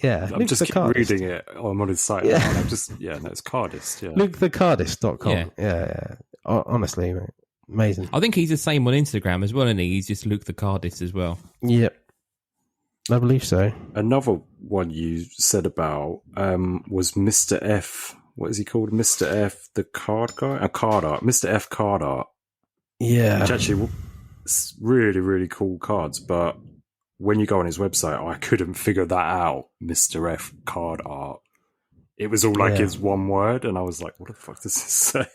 S4: Yeah.
S3: I'm just reading it. I'm on his site. Yeah. Now. It's Cardist. Yeah.
S4: LukeTheCardist.com. Yeah. Honestly, mate, amazing.
S1: I think he's the same on Instagram as well, isn't he? He's just Luke the Cardist as well.
S4: Yep. I believe so.
S3: Another one you said about was Mr. F. What is he called? Mr. F, the card guy? Card art. Mr. F card art.
S4: Yeah.
S3: Which actually really, really cool cards, but when you go on his website, I couldn't figure that out. Mr. F card art. It was all like his one word, and I was like, what the fuck does this say?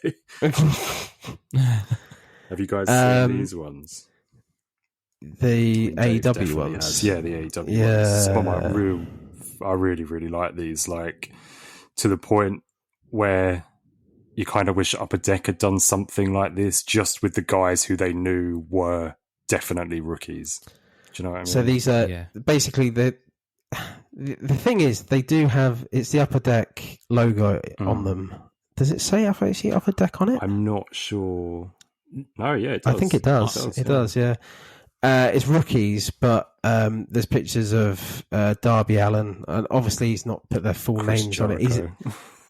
S3: Have you guys seen these ones?
S4: The AEW ones?
S3: Has. Yeah, the AEW ones. I really, really like these, like, to the point where you kind of wish Upper Deck had done something like this, just with the guys who they knew were definitely rookies. Do you know what I mean?
S4: So these are basically the thing is, they do have, it's the Upper Deck logo on them. Does it say Upper Deck on it?
S3: I'm not sure. No, yeah, it does.
S4: I think it does. It does, yeah. It's rookies, but there's pictures of Darby Allin, and obviously he's not put their full names
S3: Jericho.
S4: on it.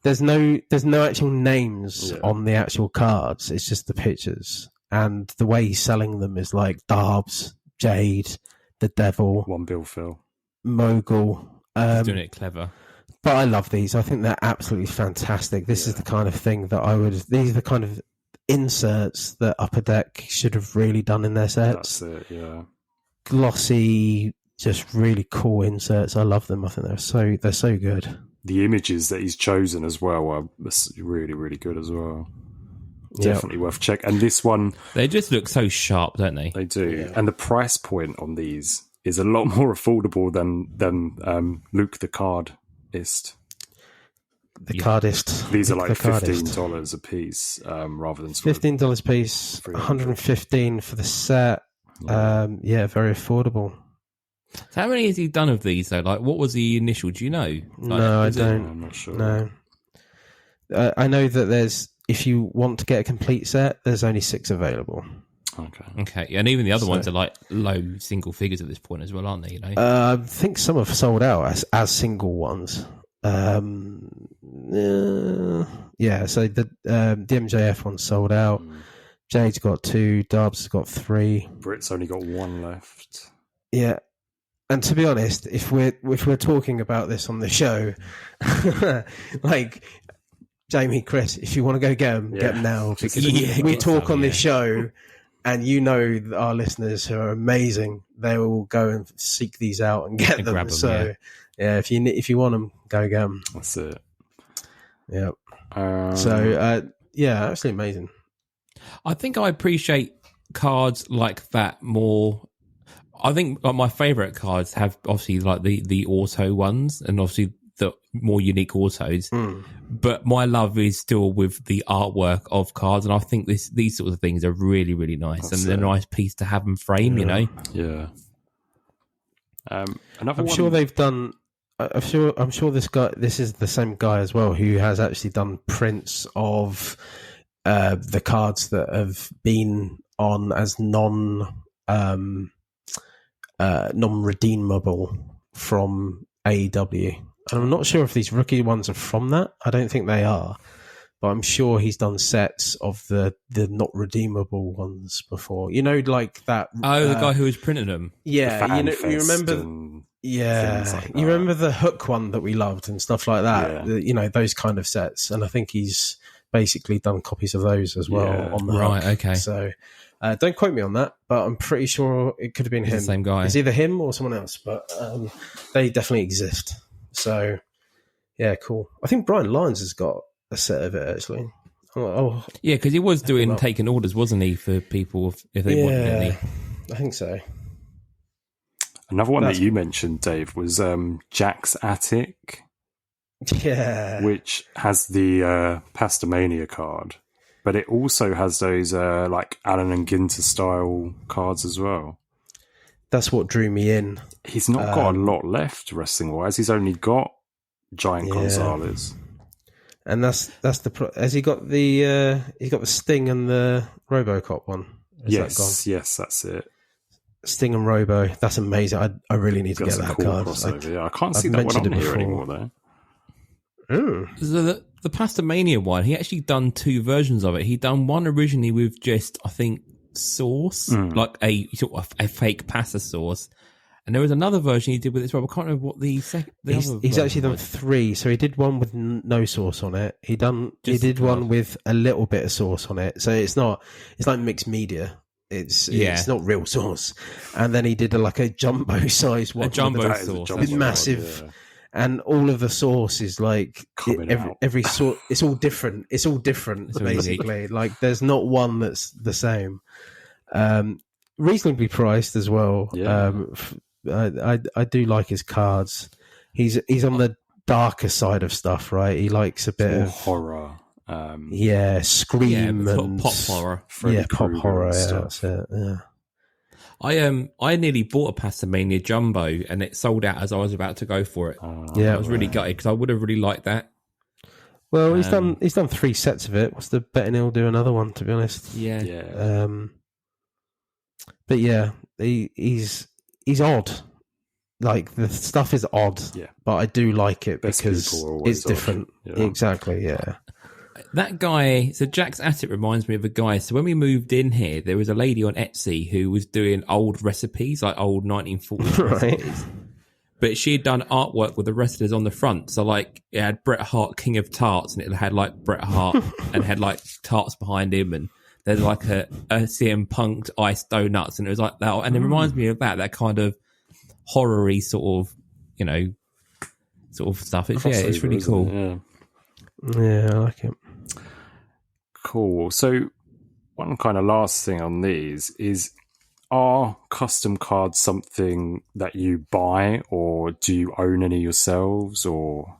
S4: There's no actual names on the actual cards. It's just the pictures, and the way he's selling them is like Darbs, Jade, the Devil,
S3: One Bill Phil,
S4: Mogul.
S1: He's doing it clever.
S4: But I love these. I think they're absolutely fantastic. This is the kind of thing that these are the kind of inserts that Upper Deck should have really done in their sets.
S3: That's it, yeah.
S4: Glossy, just really cool inserts. I love them. I think they're so good.
S3: The images that he's chosen as well are really, really good as well. Definitely worth check. And this one,
S1: they just look so sharp, don't they?
S3: They do. And the price point on these is a lot more affordable than Luke the Cardist.
S4: Cardist.
S3: These are like $15 a piece, rather than
S4: $15 a piece, $115 for the set. Very affordable.
S1: So how many has he done of these though? Like, what was the initial? Do you know? Like,
S4: no, I don't.
S3: I'm not sure.
S4: No, I know that if you want to get a complete set, there's only 6 available.
S1: Okay, and even the other ones are like low single figures at this point as well, aren't they? You know,
S4: I think some have sold out as single ones. So the MJF one sold out. Jade's got 2. Darbs has got 3.
S3: Brit's only got 1 left.
S4: Yeah. And to be honest, if we're talking about this on the show, like, Jamie, Chris, if you want to go get them now, because we talk on this show, and you know that our listeners who are amazing, they will go and seek these out and get them.
S1: Grab them.
S4: So if you want them, go get them.
S3: That's it.
S4: Yeah. Absolutely amazing.
S1: I think I appreciate cards like that more. I think like my favourite cards have obviously like the auto ones and obviously the more unique autos. But my love is still with the artwork of cards, and I think these sorts of things are really, really nice. They're a nice piece to have them frame, you know?
S3: Yeah.
S4: I'm sure they've done... I'm sure this is the same guy as well, who has actually done prints of the cards that have been on as non-redeemable from AEW. And I'm not sure if these rookie ones are from that. I don't think they are. But I'm sure he's done sets of the not redeemable ones before. You know, like that...
S1: the guy who was printing them.
S4: Yeah, you remember... You remember the Hook one that we loved and stuff like that?
S3: Yeah.
S4: You know, those kind of sets. And I think he's basically done copies of those as well on the
S1: Right,
S4: Hook.
S1: okay.
S4: So don't quote me on that, but I'm pretty sure it could have been him.
S1: The same guy.
S4: It's either him or someone else, but they definitely exist. So, yeah, cool. I think Brian Lyons has got a set of it, actually.
S1: Yeah, because he was taking orders, wasn't he, for people if they wanted any?
S4: I think so.
S3: Another one that you mentioned, Dave, was Jack's Attic.
S4: Yeah.
S3: Which has the Pastamania card, but it also has those like Allen and Ginter style cards as well.
S4: That's what drew me in.
S3: He's not got a lot left wrestling wise. He's only got Giant Gonzalez.
S4: And that's has he got the he's got the Sting and the RoboCop one?
S3: Yes, that's it.
S4: Sting and Robo, that's amazing. I really need to get that card.
S3: I can't see that one on here anymore though.
S1: So the Pastamania one, he actually done two versions of it. He done one originally with just, I think, sauce, like a fake pasta sauce. And there was another version he did with it as well. I can't remember what he's
S4: actually done three. So he did one with no sauce on it. He did one with a little bit of sauce on it. So it's like mixed media. It's not real sauce. And then he did a jumbo size one.
S1: A jumbo sauce.
S4: With massive. Yeah. And all of the sauce is like every sort. It's all different. It's basically. Like there's not one that's the same. Reasonably priced as well.
S3: Yeah.
S4: I do like his cards. He's on the darker side of stuff, right? He likes a bit of
S3: horror.
S4: Scream and
S1: pop horror.
S4: Pop horror. Yeah, that's it. Yeah.
S1: I nearly bought a Pastamania Jumbo and it sold out as I was about to go for it. I was really gutted because I would have really liked that.
S4: Well, he's done 3 sets of it. What's the betting he'll do another one? To be honest,
S1: yeah.
S4: But yeah, he's odd. Like the stuff is odd, but I do like it because it's different. Yeah. Exactly, yeah.
S1: That guy, so Jack's Attic reminds me of a guy. So when we moved in here, there was a lady on Etsy who was doing old recipes, like old 1940s recipes. But she had done artwork with the wrestlers on the front. So like it had Bret Hart, King of Tarts, and it had like Bret Hart and had like tarts behind him. And there's like a CM Punk'd iced donuts. And it was like that. And it reminds me of that kind of horror-y sort of stuff. It's really cool.
S4: Yeah, I like it.
S3: Cool. So one kind of last thing on these is, are custom cards something that you buy, or do you own any yourselves, or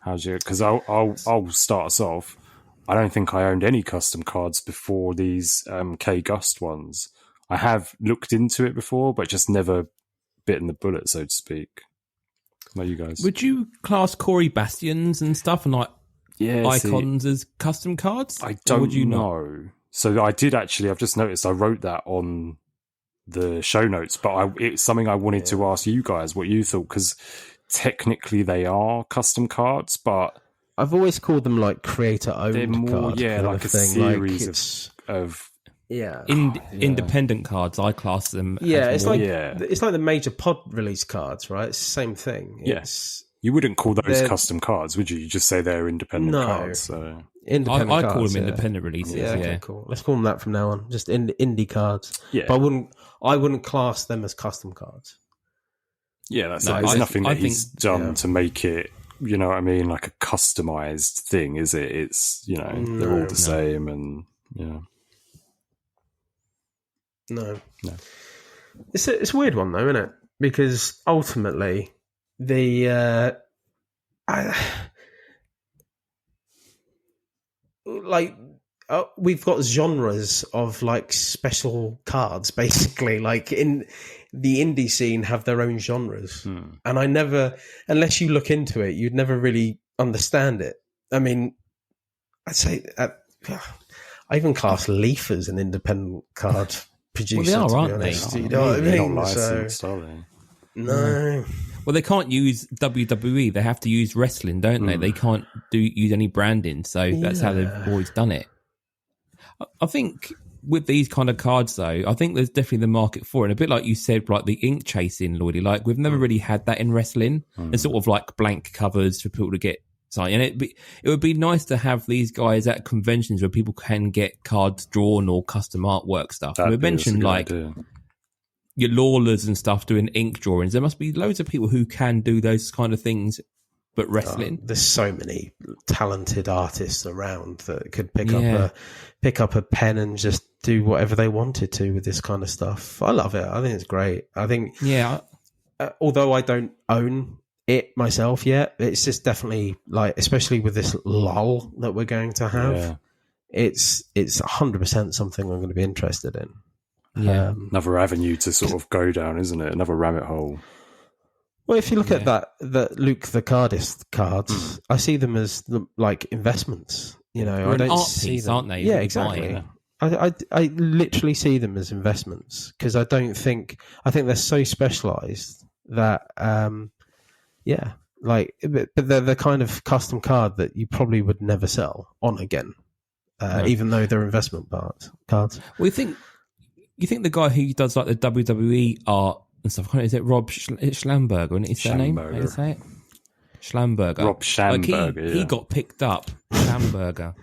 S3: how's you? Because I'll start us off. I don't think I owned any custom cards before these K Gust ones. I have looked into it before, but just never bitten the bullet, so to speak. How about you guys?
S1: Would you class Corey Bastions and stuff and like icons as custom cards?
S3: I don't know. So I did actually. I've just noticed I wrote that on the show notes, but it's something I wanted to ask you guys what you thought, because technically they are custom cards, but
S4: I've always called them like creator-owned cards.
S3: Yeah, like a series of
S1: independent cards. I class them.
S4: Yeah, it's like the major pod release cards, right? It's the same thing.
S3: You wouldn't call those
S4: They're-
S3: custom cards, would you? You just say they're independent
S4: No.
S3: cards. So
S4: Independent
S1: I
S4: cards,
S1: call them
S4: yeah.
S1: independent releases. Yeah,
S4: Okay, cool. Let's call them that from now on. Just indie cards.
S3: yeah,
S4: But I wouldn't class them as custom cards.
S3: yeah. That's
S1: No,
S3: there's
S1: I-
S3: nothing
S1: I
S3: that he's
S1: think-
S3: done
S4: yeah.
S3: to make it. You know what I mean? Like a customized thing, is it? It's they're all the same, and yeah.
S4: No.
S3: No.
S4: It's a weird one though, isn't it? Because ultimately, the we've got genres of like special cards, basically. Like in the indie scene, have their own genres, and I never, unless you look into it, you'd never really understand it. I mean, I'd say I even class Leaf as an independent card producer.
S1: Well, they are,
S4: to be
S1: aren't they?
S4: honest. You know what I
S3: They're
S4: mean?
S3: not licensed, are they?
S4: No.
S1: Well, they can't use WWE. They have to use wrestling, don't they? They can't use any branding. So that's how they've always done it. I think with these kind of cards, though, I think there's definitely the market for it. And a bit like you said, like the ink chasing, Lloydy, like we've never really had that in wrestling. And sort of like blank covers for people to get something. And it would be nice to have these guys at conventions where people can get cards drawn or custom artwork stuff. We mentioned like your Lawlers and stuff doing ink drawings. There must be loads of people who can do those kind of things, but wrestling.
S4: There's so many talented artists around that could pick up a pen and just do whatever they wanted to with this kind of stuff. I love it. I think it's great. I think, although I don't own it myself yet, it's just definitely like, especially with this lull that we're going to have, it's 100% something I'm going to be interested in.
S1: Yeah,
S3: another avenue to sort of go down, isn't it? Another rabbit hole.
S4: Well, if you look at that Luke the Cardist cards, I see them as like investments. You know, I don't
S1: art
S4: see
S1: piece,
S4: them.
S1: aren't they?
S4: Yeah, exactly. I literally see them as investments because I think they're so specialized that but they're the kind of custom card that you probably would never sell on again, even though they're investment cards.
S1: Well, you think the guy who does like the WWE art and stuff, is it Rob Schlamberger? Isn't his name? How do you say it? Schlamberger.
S3: Rob Schamberger.
S1: He got picked up. Schlamberger.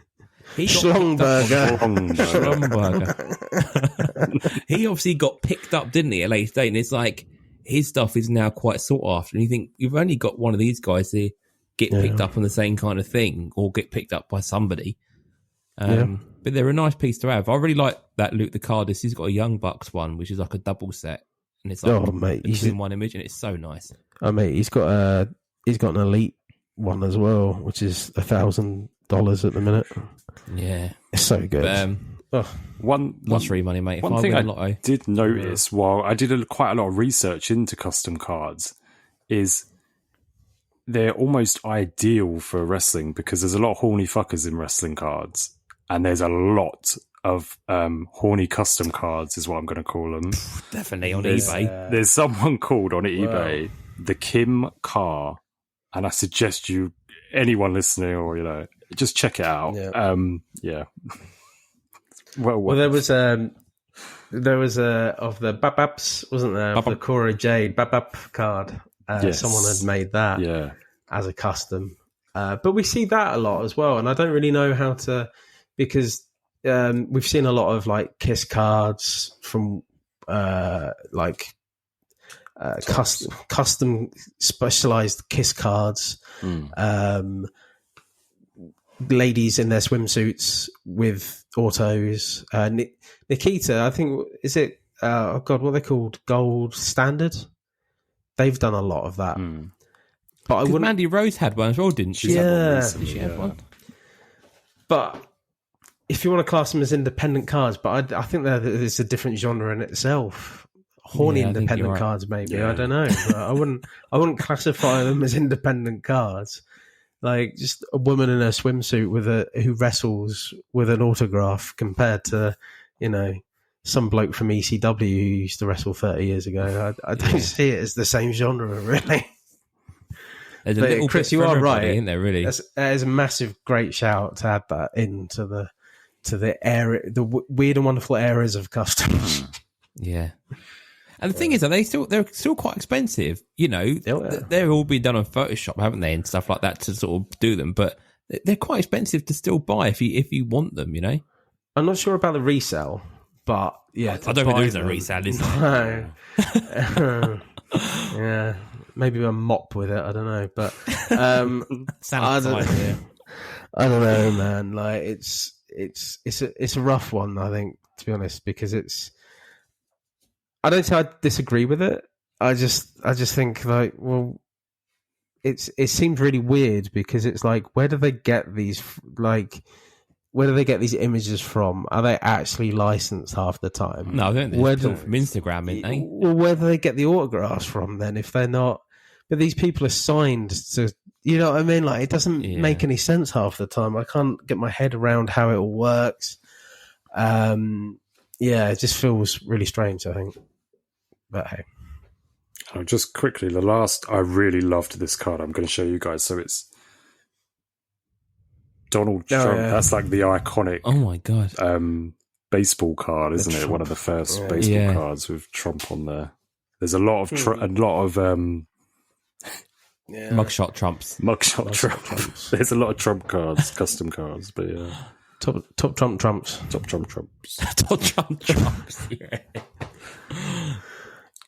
S4: Schlongberger.
S1: He obviously got picked up, didn't he, at a later date? And it's like his stuff is now quite sought after. And you think you've only got one of these guys to get picked up on the same kind of thing or get picked up by somebody. But they're a nice piece to have. I really like that Luke the Cardist. He's got a Young Bucks one, which is like a double set, and it's like in one image, and it's so nice.
S4: Oh mate, he's got an Elite one as well, which is $1,000 at the minute.
S1: Yeah,
S4: it's so good.
S3: One
S1: lottery money, mate.
S3: One thing I did notice while I did quite a lot of research into custom cards is they're almost ideal for wrestling because there's a lot of horny fuckers in wrestling cards. And there's a lot of horny custom cards, is what I'm going to call them.
S1: Definitely on eBay.
S3: There's someone called on eBay, the Kim Carr, and I suggest anyone listening, or just check it out. Yeah. Well,
S4: there was of the Babaps, wasn't there? Of the Cora Jade Babap card.
S3: Yes.
S4: Someone had made that as a custom, but we see that a lot as well. And I don't really know how to. Because we've seen a lot of like Kiss cards from custom specialized Kiss cards, ladies in their swimsuits with autos. Nikita, I think, is it? What are they called? Gold Standard. They've done a lot of that. But I wouldn't.
S1: Mandy Rose had one as well, didn't she?
S4: Yeah,
S1: she had one.
S4: But if you want to class them as independent cards, but I think that it's a different genre in itself. Horny independent cards, maybe. I don't know. I wouldn't classify them as independent cards. Like just a woman in a swimsuit who wrestles with an autograph compared to some bloke from ECW who used to wrestle 30 years ago. I don't see it as the same genre, really. But Chris, you are right.
S1: Isn't there, really?
S4: That is a massive, great shout to add that into the area, the weird and wonderful areas of customs.
S1: Yeah. And the thing is, they're still quite expensive. You know, they're all been done on Photoshop, haven't they, and stuff like that to sort of do them. But they're quite expensive to still buy if you want them. You know,
S4: I'm not sure about the resale, but yeah,
S1: I don't think there is a resale, is there?
S4: No. Yeah, maybe a mop with it. I don't know, but I don't know, man. Like it's a rough one, I think, to be honest, because I don't say I disagree with it. I just think like, well, it seems really weird because it's like, where do they get these images from? Are they actually licensed half the time?
S1: No, I don't think they're from Instagram, aren't they?
S4: Well, where do they get the autographs from then if they're not? But these people are signed to, you know what I mean? Like, it doesn't make any sense half the time. I can't get my head around how it all works. It just feels really strange, I think. But hey.
S3: Just quickly, I really loved this card. I'm going to show you guys. So it's Donald Trump.
S4: Yeah.
S3: That's like the iconic.
S1: Oh my god!
S3: Baseball card, isn't it? One of the first baseball cards with Trump on there. There's a lot of
S1: mugshot Trumps.
S3: Mugshot Trumps. There's a lot of Trump cards, custom cards, but yeah.
S4: Top Trump Trumps.
S3: Top Trump Trumps.
S1: Top Trump Trumps. Yeah.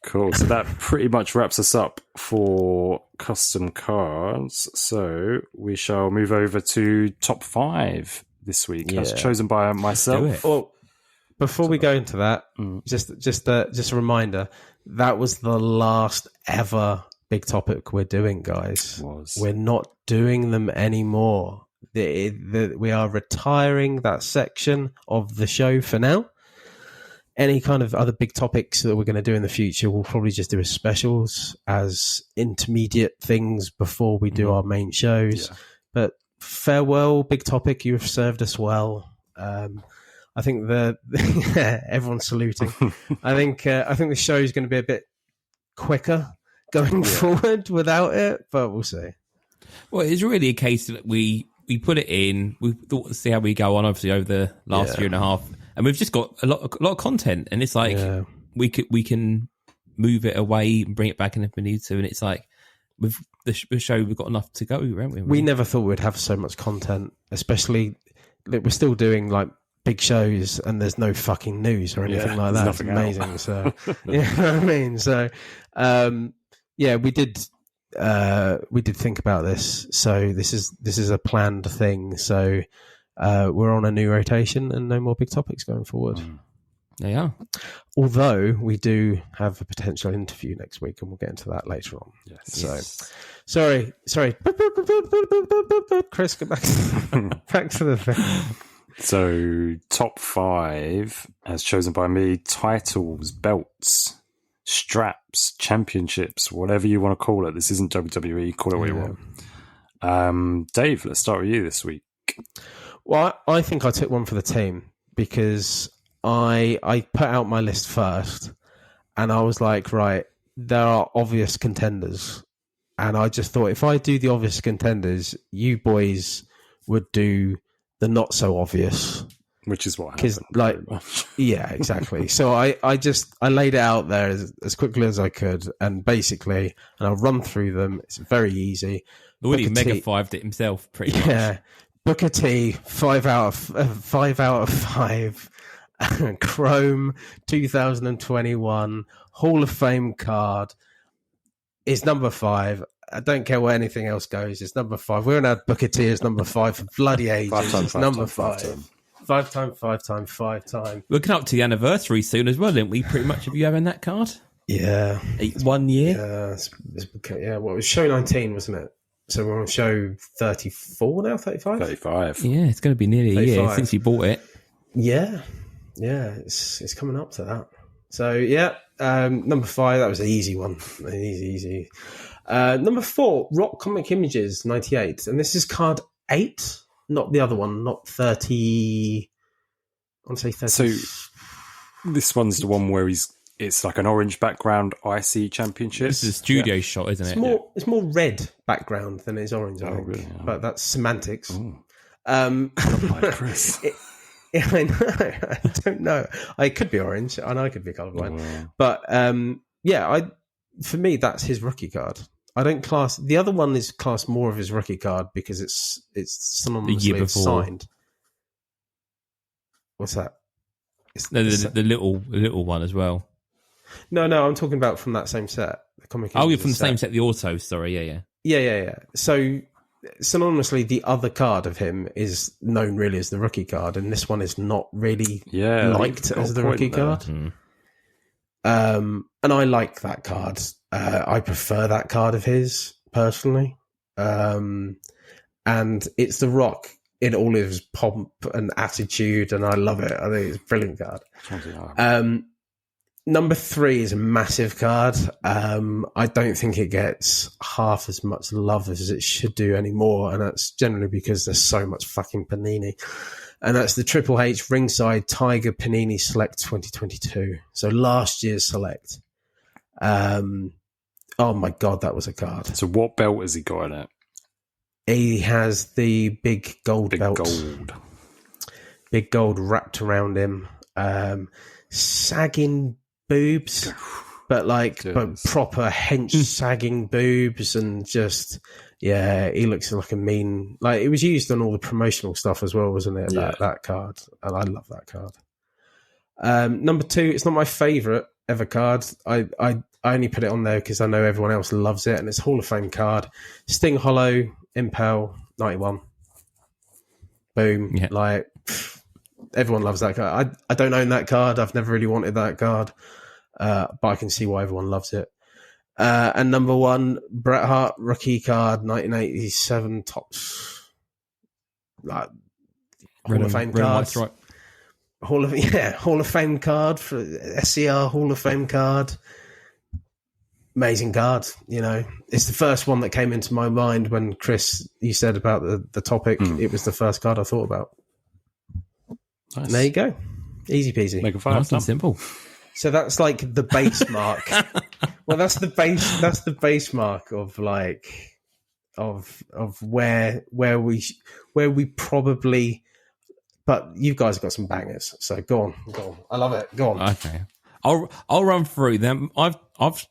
S3: Cool. So that pretty much wraps us up for custom cards. So we shall move over to top 5 this week, as chosen by myself.
S4: Well, before we go into that, just a reminder, that was the last ever big topic we're doing, guys. We're not doing them anymore. We are retiring that section of the show for now. Any kind of other big topics that we're going to do in the future, we'll probably just do as specials, as intermediate things before we do our main shows. Yeah. But farewell, big topic. You have served us well. I think everyone's saluting. I think the show is going to be a bit quicker going forward without it, but we'll see.
S1: Well, it's really a case that we put it in. We thought to see how we go on, obviously, over the last year and a half. And we've just got a lot of content, and it's like we can move it away and bring it back in if we need to. And it's like with the show, we've got enough to go, haven't we?
S4: We never thought we'd have so much content, especially that we're still doing like big shows and there's no fucking news or anything like that. It's amazing. So you know what I mean? So we did think about this. So this is a planned thing. So. We're on a new rotation and no more big topics going forward.
S1: They are.
S4: Although we do have a potential interview next week, and we'll get into that later on. Yes. So, sorry. Chris, go back to the thing.
S3: So, top 5, as chosen by me, titles, belts, straps, championships, whatever you want to call it. This isn't WWE. Call it what you want. Dave, let's start with you this week.
S4: Well, I think I took one for the team because I put out my list first and I was like, right, there are obvious contenders. And I just thought if I do the obvious contenders, you boys would do the not so obvious.
S3: Which is what happened.
S4: Like, yeah, exactly. So I laid it out there as quickly as I could and basically, and I'll run through them. It's very easy.
S1: Lloydy mega 5'd it himself pretty much.
S4: Yeah. Booker T, 5 out of 5. Chrome 2021 Hall of Fame card is number 5. I don't care where anything else goes. It's number 5. We haven't had Booker T as number 5 for bloody ages. It's number 5. 5 time.
S1: We're coming up to the anniversary soon as well, didn't we? Pretty much of you having that card.
S4: Yeah.
S1: 1 year.
S4: Yeah. Well, it was show 19, wasn't it? So we're on show 34 now, 35?
S3: 35.
S1: Yeah, it's going to be nearly 35. A year since you bought it.
S4: Yeah, it's coming up to that. So, number 5, that was an easy one. Easy. Number 4, Rock Comic Images, 98. And this is card 8, not the other one, not 30... I want to say 30...
S3: So, this one's the one where it's like an orange background IC championship.
S1: This is a studio shot, isn't it?
S4: It's more red background than it is orange, I think.
S3: Really?
S4: But that's semantics.
S3: Not like Chris.
S4: Yeah, I know. I don't know. I could be orange, and I could be colourblind. But for me, that's his rookie card. I don't class the other one is classed more of his rookie card because it's synonymously signed. What's that?
S1: The little one as well.
S4: No, I'm talking about from that same set. The comic.
S1: Oh, you're from the same set, the auto. Sorry,
S4: yeah. So synonymously, the other card of him is known really as the rookie card, and this one is not really liked as the rookie card. And I like that card. I prefer that card of his personally, and it's the Rock in all of his pomp and attitude, and I love it. I think it's a brilliant card. Number 3 is a massive card. I don't think it gets half as much love as it should do anymore, and that's generally because there's so much fucking Panini. And that's the Triple H Ringside Tiger Panini Select 2022. So last year's Select. Oh my God, that was a card.
S3: So what belt has he got in it?
S4: He has the big gold belt. Big gold wrapped around him. Sagging boobs, but proper hench sagging boobs, and just he looks like a mean. Like, it was used on all the promotional stuff as well, wasn't it? That card, and I love that card. Number 2, it's not my favourite ever card. I only put it on there because I know everyone else loves it, and it's Hall of Fame card. Sting Hollow Impel 91. Boom. Yeah. Everyone loves that card. I don't own that card. I've never really wanted that card, but I can see why everyone loves it. And number 1, Bret Hart rookie card, 1987 tops. Hall of Fame card. Hall of Fame card for SCR Hall of Fame card. Amazing card, It's the first one that came into my mind when Chris, you said about the topic. It was the first card I thought about. Nice. There you go. Easy peasy.
S3: Make a fire.
S1: Nice and simple.
S4: So that's like the base mark. Well, that's the base mark of of where we probably. But you guys have got some bangers, so go on. I love it. Go on.
S1: Okay, I'll run through them. I've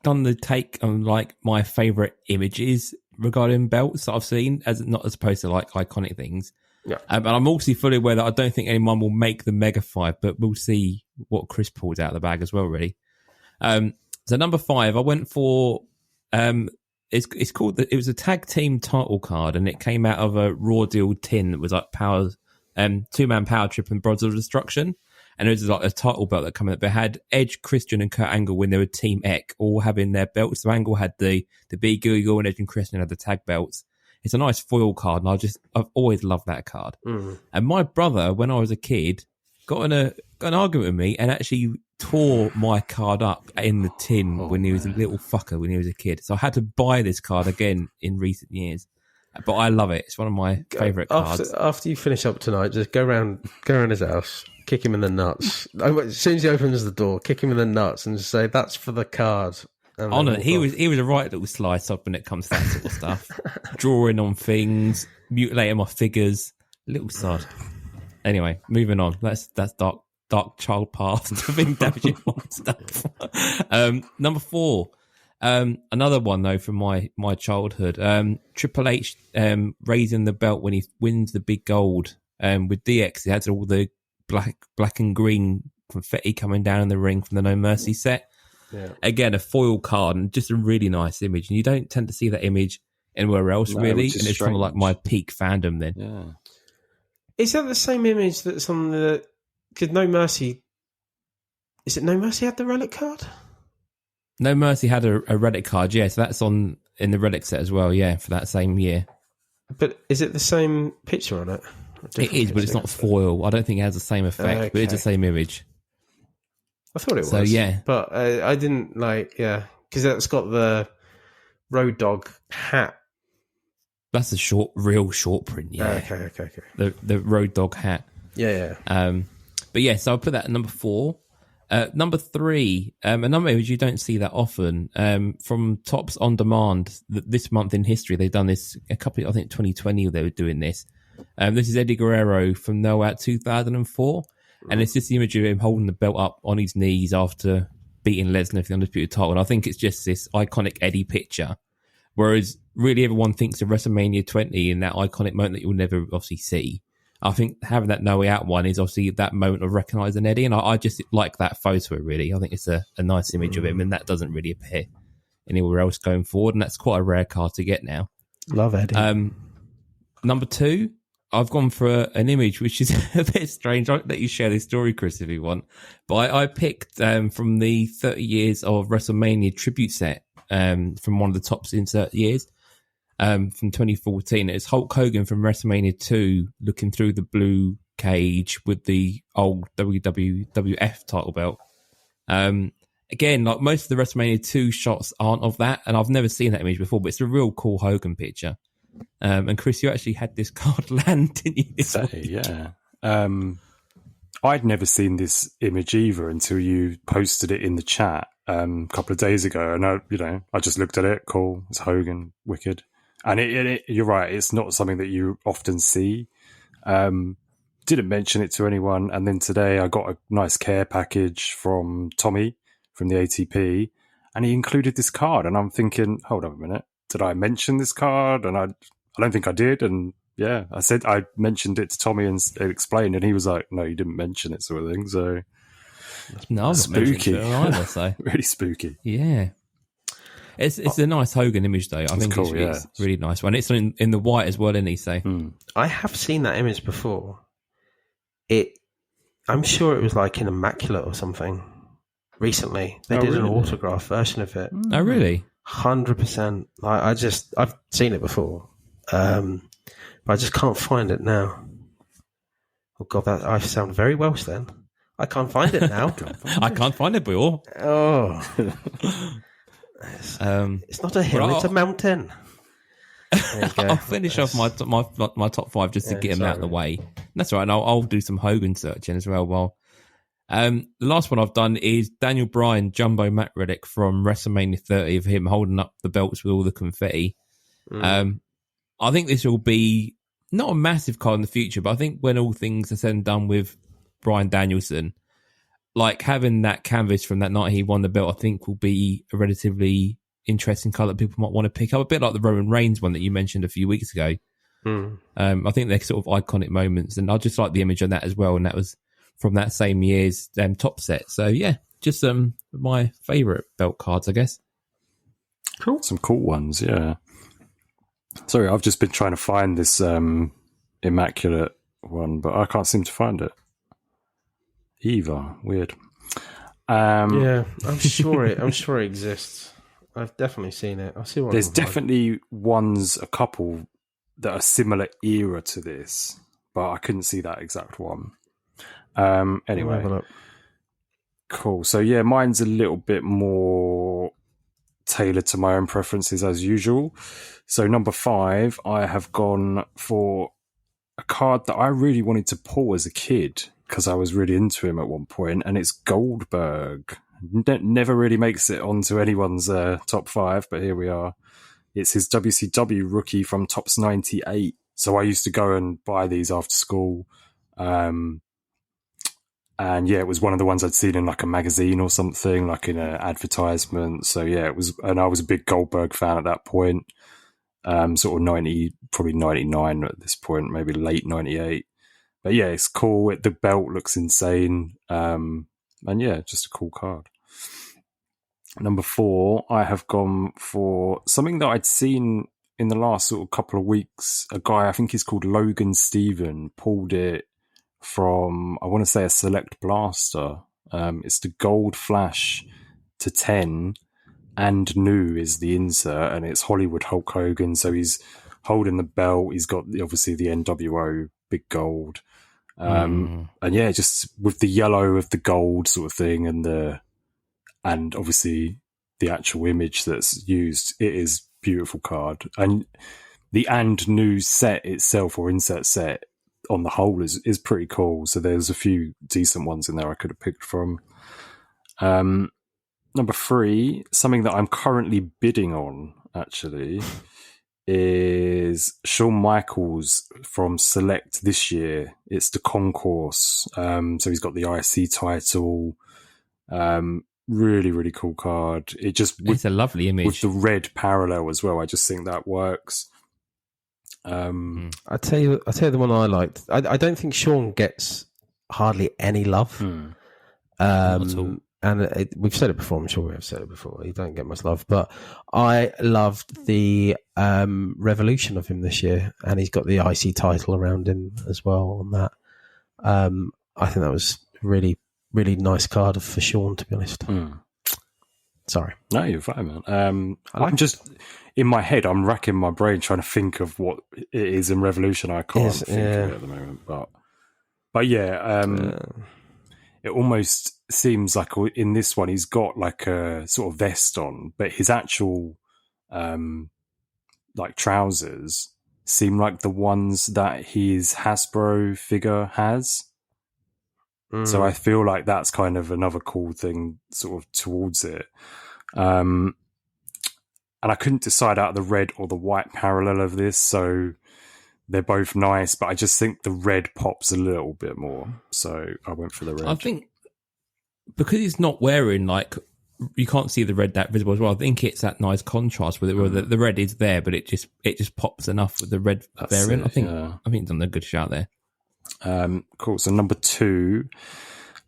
S1: done the take on my favourite images regarding belts that I've seen, as opposed to iconic things.
S4: Yeah,
S1: and I'm also fully aware that I don't think anyone will make the Mega 5, but we'll see what Chris pulls out of the bag as well, really. So number 5, I went for it's called it was a tag team title card, and it came out of a Raw Deal tin that was power 2-man power trip and Brothers of Destruction, and it was a title belt that came out. But it had Edge, Christian, and Kurt Angle when they were Team Eck, all having their belts. So Angle had the Big Eagle, and Edge and Christian had the tag belts. It's a nice foil card, and I've always loved that card. And my brother, when I was a kid, got in an argument with me and actually tore my card up in the tin when he was a little fucker when he was a kid. So I had to buy this card again in recent years. But I love it. It's one of my favourite cards.
S4: After you finish up tonight, just go around his house, kick him in the nuts. As soon as he opens the door, kick him in the nuts and just say, "That's for the card."
S1: On it, he was a right little slice up when it comes to that sort of stuff. Drawing on things, mutilating my figures, little sod. Anyway, moving on. That's dark child past of him damaging my stuff. Number 4, another one though from my childhood. Triple H raising the belt when he wins the big gold. With DX, he had all the black and green confetti coming down in the ring from the No Mercy set. Yeah. Again, a foil card and just a really nice image. And you don't tend to see that image anywhere else, really. And it's kind of my peak fandom then.
S3: Yeah.
S4: Is that the same image that's on the... Because No Mercy... Is it No Mercy had the relic card?
S1: No Mercy had a relic card, yeah. So that's in the relic set as well, yeah, for that same year.
S4: But is it the same picture on it?
S1: It is, but it's not foil. I don't think it has the same effect, but it's the same image.
S4: I thought it was.
S1: So, yeah.
S4: But I didn't because it's got the Road Dogg hat.
S1: That's a real short print, yeah.
S4: Okay.
S1: The Road Dogg hat.
S4: Yeah.
S1: But yeah, so I'll put that at number 4. Number 3, a number which you don't see that often, from Tops On Demand. This month in history, they've done this a couple, I think 2020 they were doing this. This is Eddie Guerrero from No Out 2004. And it's just the image of him holding the belt up on his knees after beating Lesnar for the Undisputed title. And I think it's just this iconic Eddie picture. Whereas really everyone thinks of WrestleMania 20 in that iconic moment that you'll never obviously see. I think having that No Way Out one is obviously that moment of recognising Eddie. And I just like that photo, really. I think it's a nice image of him, and that doesn't really appear anywhere else going forward. And that's quite a rare card to get now. Love Eddie. Number 2, I've gone for an image which is a bit strange. I'll let you share this story, Chris, if you want. But I picked from the 30 years of WrestleMania tribute set from one of the top insert years from 2014. It's Hulk Hogan from WrestleMania 2 looking through the blue cage with the old WWF title belt. Again, like most of the WrestleMania 2 shots aren't of that, and I've never seen that image before, but it's a real cool Hogan picture. And Chris, you actually had this card land, didn't you?
S3: Yeah. I'd never seen this image either until you posted it in the chat a couple of days ago, and I just looked at it. Cool, it's Hogan, wicked, and you're right. It's not something that you often see. Didn't mention it to anyone, and then today I got a nice care package from Tommy from the ATP, and he included this card, and I'm thinking, hold on a minute. Did I mention this card? And I don't think I did. And yeah, I mentioned it to Tommy and explained, and he was like, "No, you didn't mention it," sort of thing. So
S1: no,
S3: spooky,
S1: either, so.
S3: Really spooky.
S1: Yeah, it's a nice Hogan image though. I think cool, it's really nice one. It's in the white as well, isn't he? So
S4: I have seen that image before. I'm sure it was like in Immaculate or something. Recently, they did an autograph version of it.
S1: Oh, really?
S4: 100%. I've seen it before, but I just can't find it now. Oh God, I sound very Welsh then. I can't find it now.
S1: I can't find it, boy.
S4: Oh, it's not a hill; it's a mountain.
S1: I'll finish off my top 5 just to get them out of the way. That's all right. And I'll do some Hogan searching as well. While the last one I've done is Daniel Bryan Jumbo Mat Relic from WrestleMania 30 of him holding up the belts with all the confetti. I think this will be not a massive card in the future, but I think when all things are said and done with Bryan Danielson, like having that canvas from that night he won the belt, I think will be a relatively interesting card that people might want to pick up. A bit like the Roman Reigns one that you mentioned a few weeks ago. I think they're sort of iconic moments, and I just like the image on that as well. And that was from that same year's top set. So yeah, just my favourite belt cards, I guess.
S3: Cool. Some cool ones, yeah. Sorry, I've just been trying to find this Immaculate one, but I can't seem to find it either. Weird.
S4: Yeah, I'm sure it exists. I've definitely seen it. I've seen one.
S3: There's definitely a couple that are similar era to this, but I couldn't see that exact one. Anyway, cool. So yeah, mine's a little bit more tailored to my own preferences as usual. So number 5, I have gone for a card that I really wanted to pull as a kid because I was really into him at one point, and it's Goldberg. Never really makes it onto anyone's top 5, but here we are. It's his WCW rookie from Tops 98. So I used to go and buy these after school. And yeah, it was one of the ones I'd seen in like a magazine or something, like in an advertisement. So yeah, it was, and I was a big Goldberg fan at that point. Sort of probably 99 at this point, maybe late 98. But yeah, it's cool. The belt looks insane. And yeah, just a cool card. Number 4, I have gone for something that I'd seen in the last sort of couple of weeks. A guy, I think he's called Logan Steven, pulled it from, I want to say, a Select Blaster. It's the Gold Flash to 10, and new is the insert, and it's Hollywood Hulk Hogan. So he's holding the belt. He's got obviously the NWO big gold. And yeah, just with the yellow of the gold sort of thing, and obviously the actual image that's used, it is beautiful card. And the and new set itself, or insert set on the whole, is pretty cool. So there's a few decent ones in there I could have picked from. Number 3, something that I'm currently bidding on, actually, is Shawn Michaels from Select this year. It's the Concourse. So he's got the IC title. Really, really cool card. It just
S1: It's a lovely image.
S3: with the red parallel as well. I just think that works.
S4: I tell you the one I liked. I don't think Sean gets hardly any love.
S1: Not at all.
S4: And we've said it before. I'm sure we have said it before. He don't get much love, but I loved the revolution of him this year, and he's got the IC title around him as well on that. I think that was really, really nice card for Sean, to be honest. Sorry.
S3: No, you're fine, man. I'm just in my head. I'm racking my brain trying to think of what it is in Revolution. I can't think of it at the moment, but yeah, it almost seems like in this one he's got like a sort of vest on, but his actual like trousers seem like the ones that his Hasbro figure has. So I feel like that's kind of another cool thing sort of towards it. And I couldn't decide out the red or the white parallel of this, so they're both nice, but I just think the red pops a little bit more. So I went for the red.
S1: I think because he's not wearing, like, you can't see the red that visible as well. I think it's that nice contrast with it, where the red is there, but it just pops enough with the red variant. I think it's done a good shout there.
S3: Cool. So number 2,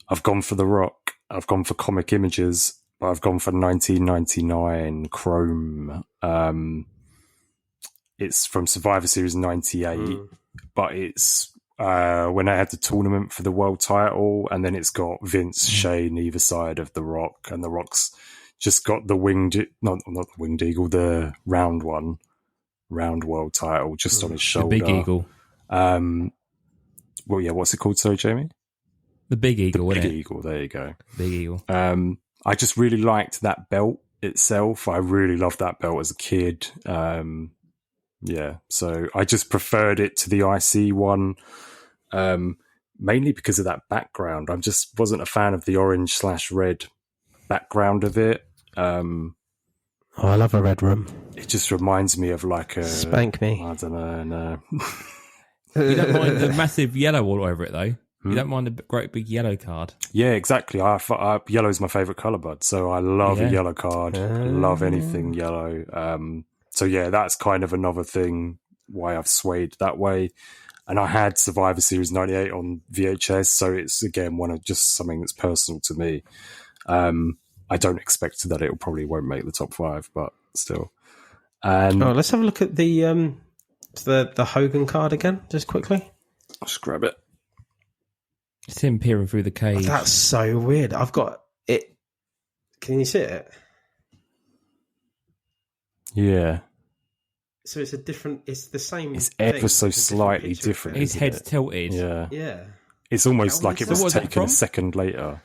S3: I've gone for The Rock. I've gone for Comic Images, but I've gone for 1999 Chrome. It's from Survivor Series 98, but it's when I had the tournament for the world title, and then it's got Vince, Shane either side of The Rock, and The Rock's just got the not the winged eagle, the round world title just on his shoulder.
S1: The big eagle.
S3: Well, yeah, what's it called? Sorry, Jamie?
S1: The big eagle,
S3: Big Eagle, there you go.
S1: Big eagle.
S3: I just really liked that belt itself. I really loved that belt as a kid. Yeah, so I just preferred it to the IC one, mainly because of that background. I just wasn't a fan of the orange/red background of it.
S4: I love a red room.
S3: It just reminds me of like a...
S4: Spank me.
S3: I don't know, no.
S1: You don't mind the massive yellow all over it, though? You don't mind the great big yellow card?
S3: Yeah, exactly. Yellow is my favourite colour, bud. So I love a yellow card. I love anything yellow. So yeah, that's kind of another thing why I've swayed that way. And I had Survivor Series 98 on VHS, so it's, again, one of just something that's personal to me. I don't expect that it probably won't make the top 5, but still.
S4: Let's have a look at the Hogan card again, just quickly.
S3: I'll just grab it.
S1: It's him peering through the cage.
S4: That's so weird. I've got it. Can you see it?
S3: Yeah.
S4: So it's the same.
S3: It's ever so slightly different.
S1: His head's tilted.
S3: Yeah.
S4: Yeah.
S3: It's almost like it was taken
S1: from?
S3: a second later.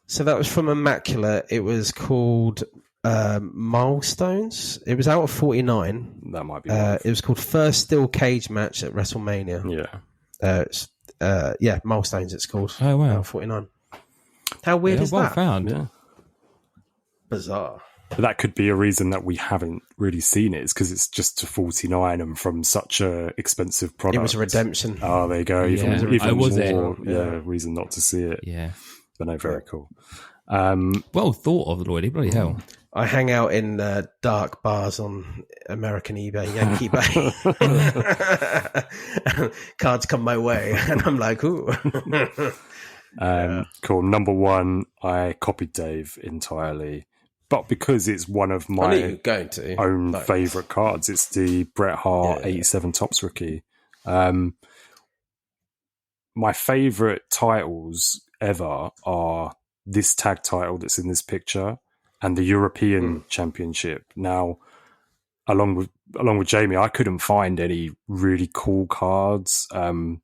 S4: So that was from Immaculate. It was called Milestones. It was out of 49.
S3: That might be
S4: it was called First Steel Cage Match at WrestleMania.
S3: Yeah.
S4: Milestones it's called.
S1: Oh, wow.
S4: 49. How weird is
S1: well
S4: that?
S1: Found.
S3: Yeah.
S4: Bizarre.
S3: But that could be a reason that we haven't really seen it, is because it's just to 49 and from such a expensive product.
S4: It was a redemption.
S3: Oh, there you go. Even
S1: was
S3: more,
S1: it?
S3: reason not to see it.
S1: Yeah.
S3: But no, very cool.
S1: Well thought of, Lloydy. Bloody hell.
S4: I hang out in dark bars on American eBay, Yankee Bay. Cards come my way, and I'm like, ooh.
S3: Cool. Number 1, I copied Dave entirely. But because it's one of my own favourite cards, it's the Bret Hart 87 Topps rookie. My favourite titles ever are this tag title that's in this picture and the European Championship. Now, along with Jamie, I couldn't find any really cool cards of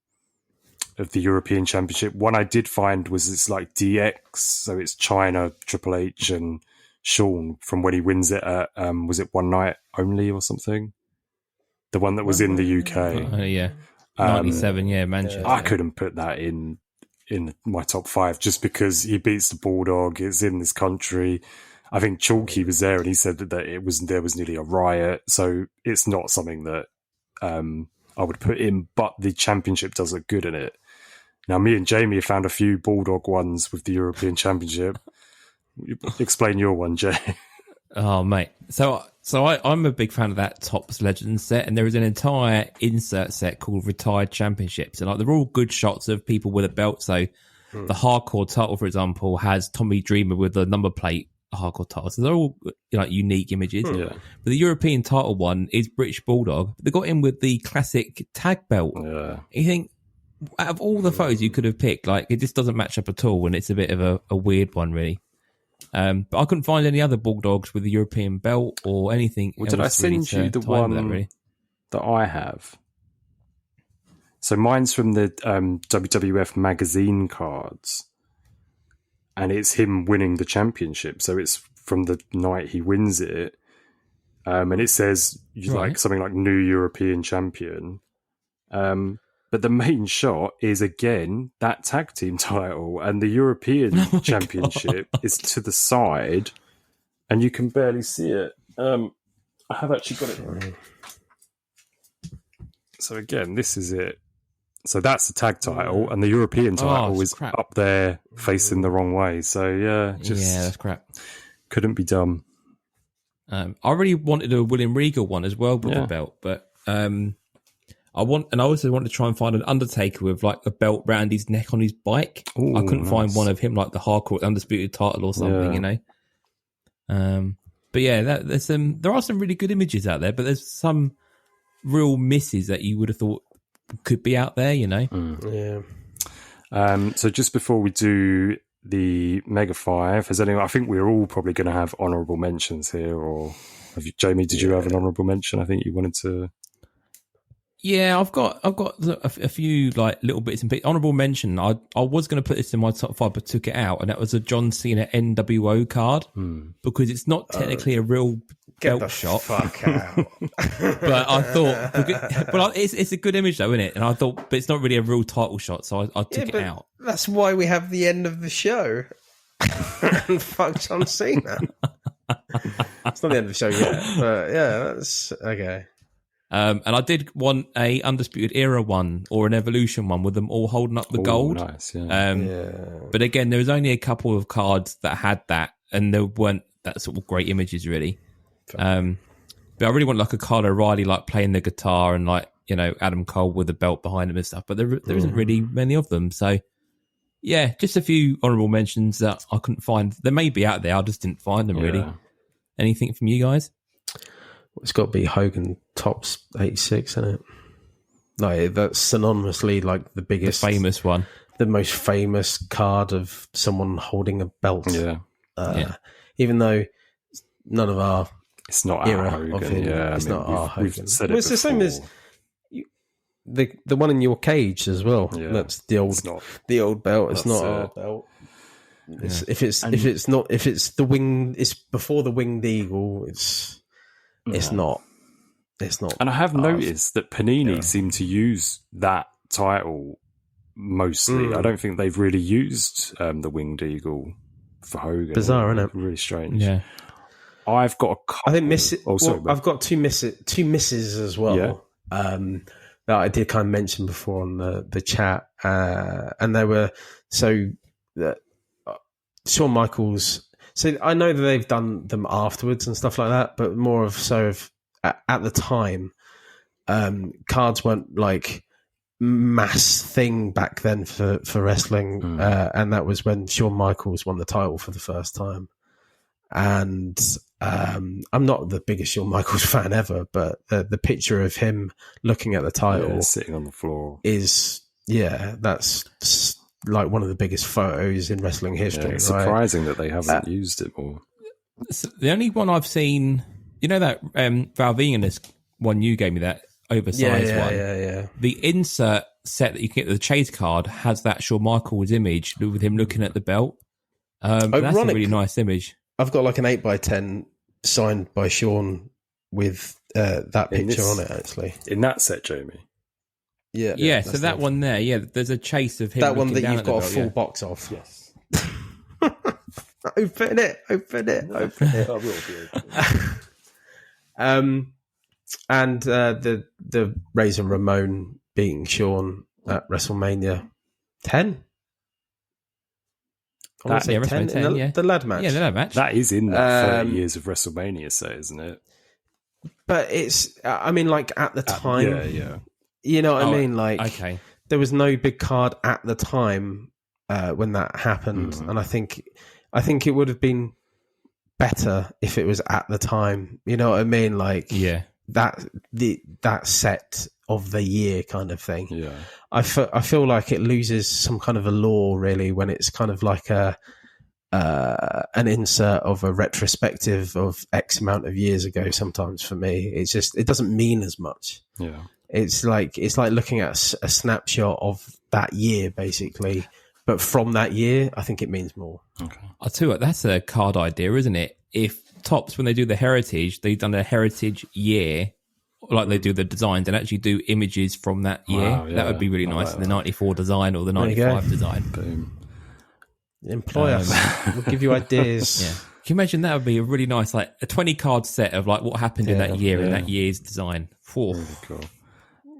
S3: the European Championship. One I did find was it's like DX, so it's China, Triple H, and Shawn from when he wins it at was it One Night Only or something? The one that was in the UK.
S1: Yeah. 97, Manchester.
S3: I couldn't put that in my top 5 just because he beats the Bulldog. It's in this country. I think Chalky was there, and he said that there was nearly a riot. So it's not something that I would put in, but the championship does look good in it. Now, me and Jamie have found a few Bulldog ones with the European Championship. Explain your one, Jay.
S1: Oh, mate. So I'm a big fan of that Topps Legends set, and there is an entire insert set called Retired Championships, and like they're all good shots of people with a belt. So the Hardcore title, for example, has Tommy Dreamer with the number plate Hardcore title. So they're all unique images.
S3: Yeah.
S1: But the European title one is British Bulldog. They got in with the classic tag belt.
S3: Yeah.
S1: You think, out of all the photos you could have picked, like it just doesn't match up at all, and it's a bit of a weird one, really. But I couldn't find any other Bulldogs with the European belt or anything.
S3: Well, did I send you the one that I have? So mine's from the WWF magazine cards, and it's him winning the championship. So it's from the night he wins it, and it says like something like new European champion. But the main shot is, again, that tag team title, and the European Championship is to the side, and you can barely see it. I have actually got it. So, again, this is it. So that's the tag title, and the European title is up there facing the wrong way. So, yeah,
S1: that's crap.
S3: Couldn't be done.
S1: I really wanted a William Regal one as well with the belt, but... I also want to try and find an Undertaker with like a belt round his neck on his bike.
S3: Ooh,
S1: I couldn't find one of him, like the Hardcore Undisputed title or something, But yeah, there are some really good images out there, but there's some real misses that you would have thought could be out there,
S3: Yeah. So just before we do the Mega 5, has anyone? I think we're all probably going to have honourable mentions here, or Jamie? Did you have an honourable mention? I think you wanted to.
S1: Yeah, I've got a few like little bits and bits. Honourable mention. I was going to put this in my top 5, but took it out, and that was a John Cena NWO card because it's not technically a real belt shot.
S4: Fuck out.
S1: But I thought, well, it's a good image though, isn't it? And I thought, but it's not really a real title shot, so I took it out.
S4: That's why we have the end of the show. And fuck John Cena. It's not the end of the show yet, but yeah, that's okay.
S1: And I did want a Undisputed Era one or an Evolution one with them all holding up the gold.
S3: Nice, yeah.
S1: But again, there was only a couple of cards that had that, and there weren't that sort of great images really. But I really want like a Kyle O'Reilly like playing the guitar and like Adam Cole with the belt behind him and stuff. But there isn't really many of them. So yeah, just a few honourable mentions that I couldn't find. They may be out there. I just didn't find them really. Anything from you guys?
S4: It's got to be Hogan Topps 86, isn't it? Like that's synonymously like the biggest,
S1: the famous one,
S4: the most famous card of someone holding a belt.
S3: Yeah.
S4: Even though none of our
S3: it's not
S4: era
S3: our Hogan.
S4: Of him, it's not our Hogan.
S3: We've said it's
S4: the same as the one in your cage as well. Yeah. That's the old belt. It's not our belt. It's, if it's the wing, it's before the winged eagle. It's not.
S3: And I have noticed that Panini seem to use that title mostly. I don't think they've really used the Winged Eagle for Hogan.
S4: Bizarre, isn't it?
S3: Really strange.
S1: Yeah.
S3: I've got a couple.
S4: I think I've got two misses as well. Yeah. That I did kind of mention before on the chat, and they were Shawn Michaels. So I know that they've done them afterwards and stuff like that, but more of at the time, cards weren't like mass thing back then for wrestling, and that was when Shawn Michaels won the title for the first time. And I'm not the biggest Shawn Michaels fan ever, but the picture of him looking at the title,
S3: sitting on the floor,
S4: that's like one of the biggest photos in wrestling history.
S3: It's surprising that they haven't used it more.
S1: The only one I've seen, that Val Vegas one you gave me, that oversized one.
S4: Yeah.
S1: The insert set that you can get, the chase card, has that Shawn Michaels image with him looking at the belt. That's a really nice image.
S4: I've got like an 8x10 signed by Shawn with that picture on it, actually.
S3: In that set, Jamie?
S1: Yeah, so that one there, there's a chase of him.
S4: That one that you've got a full box of.
S3: Yes.
S4: Open it. And the Razor Ramon beating Shawn at WrestleMania 10.
S1: WrestleMania 10, yeah.
S4: The ladder match.
S1: Yeah, the ladder match.
S3: That is in that 30 years of WrestleMania set, isn't it?
S4: But it's, I mean, like at the time.
S3: Yeah.
S4: You know what I mean? Like,
S1: okay.
S4: There was no big card at the time when that happened. And I think it would have been better if it was at the time. You know what I mean? Like,
S1: yeah.
S4: That set of the year kind of thing.
S3: Yeah.
S4: I feel like it loses some kind of allure really when it's kind of like an insert of a retrospective of X amount of years ago. Sometimes for me, it's just, it doesn't mean as much.
S3: Yeah.
S4: It's like looking at a snapshot of that year basically, but from that year, I think it means more.
S3: Okay.
S1: I'll tell you what, that's a card idea, isn't it? If Topps, when they do the heritage, they've done a heritage year, like they do the designs, and actually do images from that year.
S3: Wow, yeah.
S1: That would be really nice.
S3: Like
S1: the 94 design or the
S4: There you
S1: 95
S4: go.
S1: design.
S3: Boom.
S4: Employ us. We'll give you ideas.
S1: Yeah. Can you imagine that would be a really nice, like a 20 card set of like what happened in that year in that year's design?
S3: Really cool.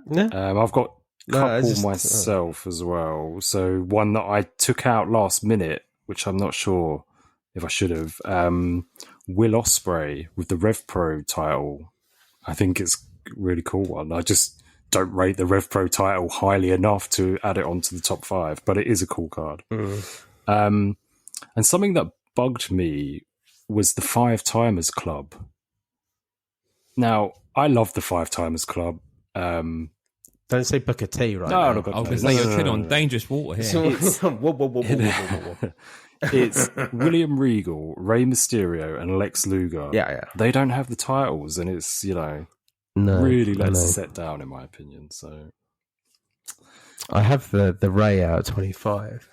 S4: Yeah.
S3: I've got a couple
S4: just,
S3: myself as well. So one that I took out last minute, which I'm not sure if I should have. Will Ospreay with the Rev Pro title. I think it's a really cool one. I just don't rate the Rev Pro title highly enough to add it onto the top 5, but it is a cool card. And something that bugged me was the 5 Timers Club. Now, I love the 5 Timers Club.
S4: Don't say Booker T right
S3: No,
S4: now.
S3: not Booker
S1: I was
S3: T.
S1: going to say
S3: No,
S1: you're treading on dangerous water here.
S4: Whoa.
S3: It's William Regal, Rey Mysterio, and Lex Luger.
S4: Yeah.
S3: They don't have the titles, and it's,
S4: No,
S3: really lets
S4: no.
S3: the set down, in my opinion. So
S4: I have the Ray out at 25.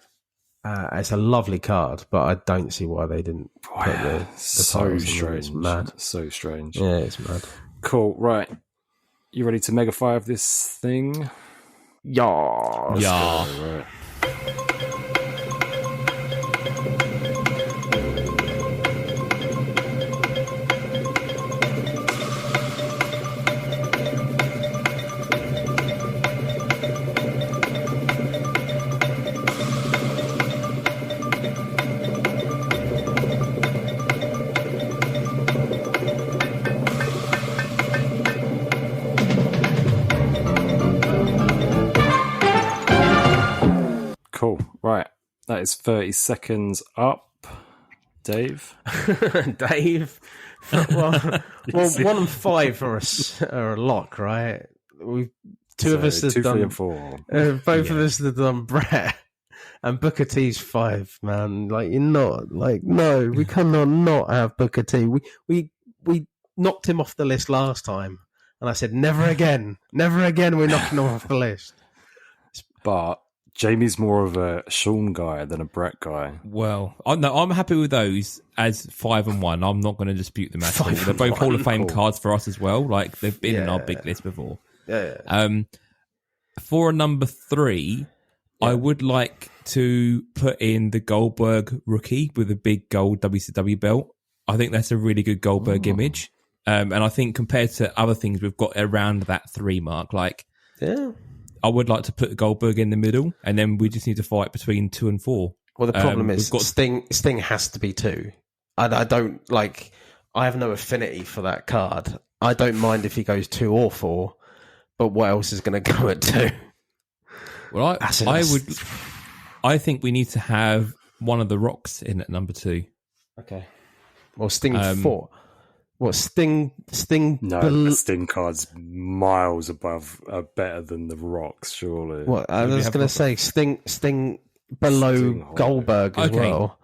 S4: It's a lovely card, but I don't see why they didn't put the
S3: so
S4: titles in there.
S3: strange.
S4: It's mad.
S3: So strange.
S4: Yeah, it's mad.
S3: Cool. Right. You ready to Mega 5 this thing?
S4: Yeah.
S1: Yeah.
S3: Right. Cool. Right. That is 30 seconds up. Dave?
S4: Dave. Well, 1 and 5 are a lock, right? Two of us have
S3: 2, 3,
S4: done.
S3: and 4.
S4: Both of us have done Brett. And Booker T's 5, man. Like, you're not. Like, no, we cannot not have Booker T. We knocked him off the list last time. And I said, never again. Never again we're knocking him off the list.
S3: But Jamie's more of a Sean guy than a Brett guy.
S1: Well, I'm happy with those as 5 and 1. I'm not going to dispute them at all. They're both Hall of Fame cards for us as well. Like, they've been in our big list before.
S4: Yeah.
S1: For number 3, I would like to put in the Goldberg rookie with a big gold WCW belt. I think that's a really good Goldberg image. And I think compared to other things we've got around that 3 mark, like, I would like to put Goldberg in the middle, and then we just need to fight between 2 and 4.
S4: Well, the problem is Sting has to be 2. I don't like. I have no affinity for that card. I don't mind if he goes 2 or 4, but what else is going to go at 2?
S1: Well, I think we need to have one of the Rocks in at number 2.
S4: Okay. Well, Sting 4. What Sting?
S3: No, the Sting card's miles above, better than the Rocks, surely.
S4: What I was going to say, Sting below
S3: Sting
S4: Goldberg as well.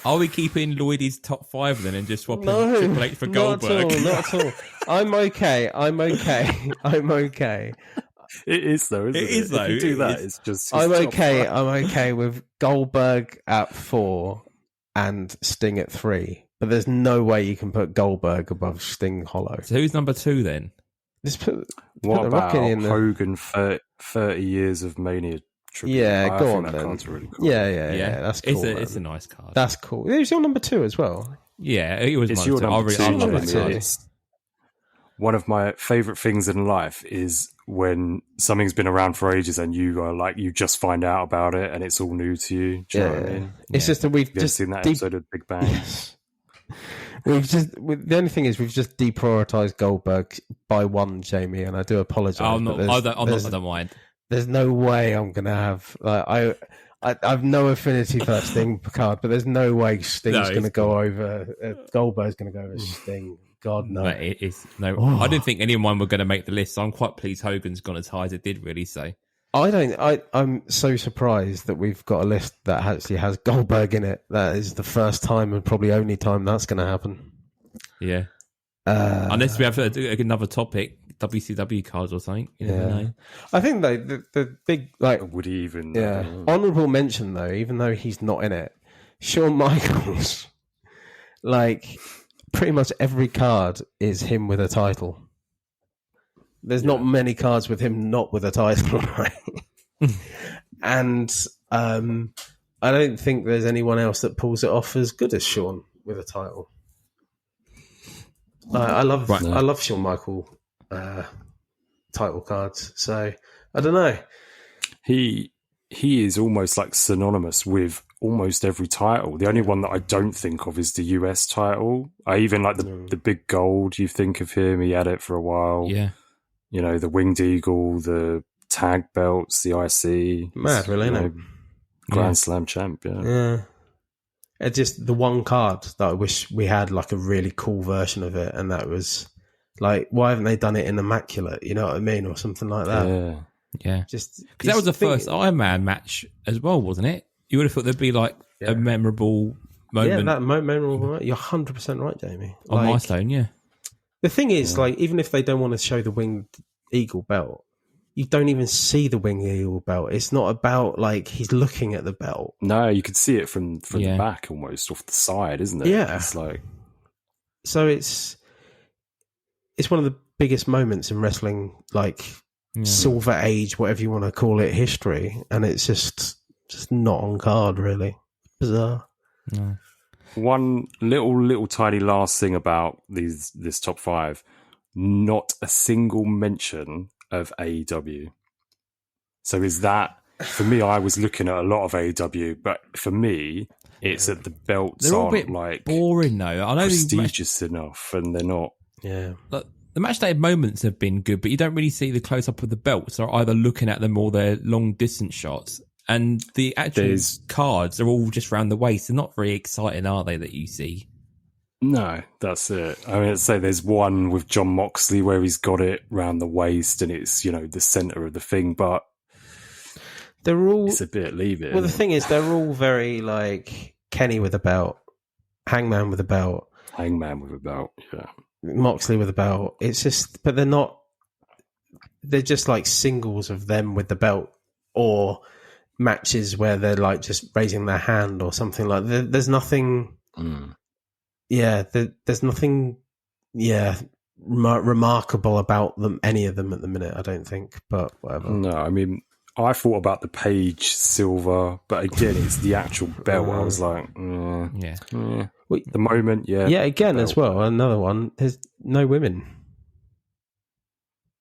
S1: Are we keeping Lloydy's top 5 then and just swapping
S4: No,
S1: Triple H for Goldberg?
S4: Not at all. I'm okay.
S3: It is though, isn't it?
S1: It is though.
S3: If you do that, it's just.
S4: I'm okay. I'm okay with Goldberg at 4 and Sting at 3. But there's no way you can put Goldberg above Sting Hollow.
S1: So who's number 2 then?
S4: Just put
S3: What
S4: the
S3: about
S4: Rocket in there.
S3: Hogan 30 years of Mania tribute.
S4: Yeah,
S3: I
S4: go
S3: think
S4: on
S3: that
S4: then.
S3: card's really cool.
S4: Yeah. That's cool.
S1: It's a nice card.
S4: That's cool. It was your number 2 as well.
S1: Yeah, it was
S3: It's
S1: my
S3: your
S1: number
S3: number
S1: two.
S3: two,
S1: I love that
S4: Jamie.
S1: card.
S3: It's one of my favourite things in life is when something's been around for ages and you are like, you just find out about it and it's all new to you. Do you know what I mean?
S4: It's just that we've
S3: Have you
S4: just
S3: seen that episode of Big Bang?
S4: Yes. The only thing is we've just deprioritised Goldberg by one, Jamie, and I do apologise.
S1: I don't mind.
S4: There's no way I'm gonna have I've no affinity for that Sting card, but there's no way Sting's going to go over. Goldberg's going to go over Sting. God no.
S1: But I didn't think anyone were going to make the list. So I'm quite pleased Hogan's gone as high as it did. Really, so
S4: I'm so surprised that we've got a list that actually has Goldberg in it. That is the first time and probably only time that's going to happen.
S1: Yeah. Unless we have another topic, WCW cards or something. You never know.
S4: I think though the big
S3: would he even?
S4: Honourable mention though, even though he's not in it, Shawn Michaels, pretty much every card is him with a title. There's not many cards with him not with a title, right? And I don't think there's anyone else that pulls it off as good as Shawn with a title. I love Shawn Michael title cards. So I don't know.
S3: He is almost like synonymous with almost every title. The only one that I don't think of is the US title. I even like the big gold. You think of him, he had it for a while.
S1: Yeah.
S3: You know, the Winged Eagle, the tag belts, the IC.
S4: Mad, really, isn't it?
S3: Grand Slam champ,
S4: Yeah. It's just the one card that I wish we had like a really cool version of it, and that was like, why haven't they done it in Immaculate? You know what I mean, or something like that.
S1: Yeah.
S4: Just
S1: because that was the first Iron Man match as well, wasn't it? You would have thought there'd be like a memorable moment.
S4: Yeah, that memorable moment. You're 100% right, Jamie.
S1: On Milestone, yeah.
S4: The thing is, even if they don't want to show the Winged Eagle belt, you don't even see the Winged Eagle belt. It's not about he's looking at the belt.
S3: No, you could see it from the back, almost off the side, isn't it?
S4: Yeah,
S3: it's
S4: so it's one of the biggest moments in wrestling, Silver Age, whatever you want to call it, history, and it's just not on card, really. Bizarre.
S1: No.
S3: One little tiny last thing about this top 5: not a single mention of AEW. So is that, for me, I was looking at a lot of AEW, but for me, it's that the belts
S1: they're all
S3: aren't
S1: a bit boring though. I know
S3: prestigious enough, and they're not.
S4: Yeah.
S1: The match day moments have been good, but you don't really see the close up of the belts. They're either looking at them or they're long distance shots. And the actual cards are all just around the waist. They're not very exciting, are they, that you see?
S3: No, that's it. I mean, I'd say there's one with John Moxley where he's got it round the waist and it's, the centre of the thing, but
S4: they're all...
S3: It's a bit, leave it.
S4: Well, the thing is, they're all very, Kenny with a belt, Hangman with a belt.
S3: Hangman with a belt, yeah.
S4: Moxley with a belt. It's just... But they're not... They're just, singles of them with the belt, or matches where they're, just raising their hand or something like that. There's nothing... Yeah, there's nothing, remarkable about them, any of them at the minute, I don't think, but whatever.
S3: No, I mean, I thought about the Page Silver, but again, it's the actual belt. I was like, the moment,
S4: Yeah, again, as well, another one, there's no women.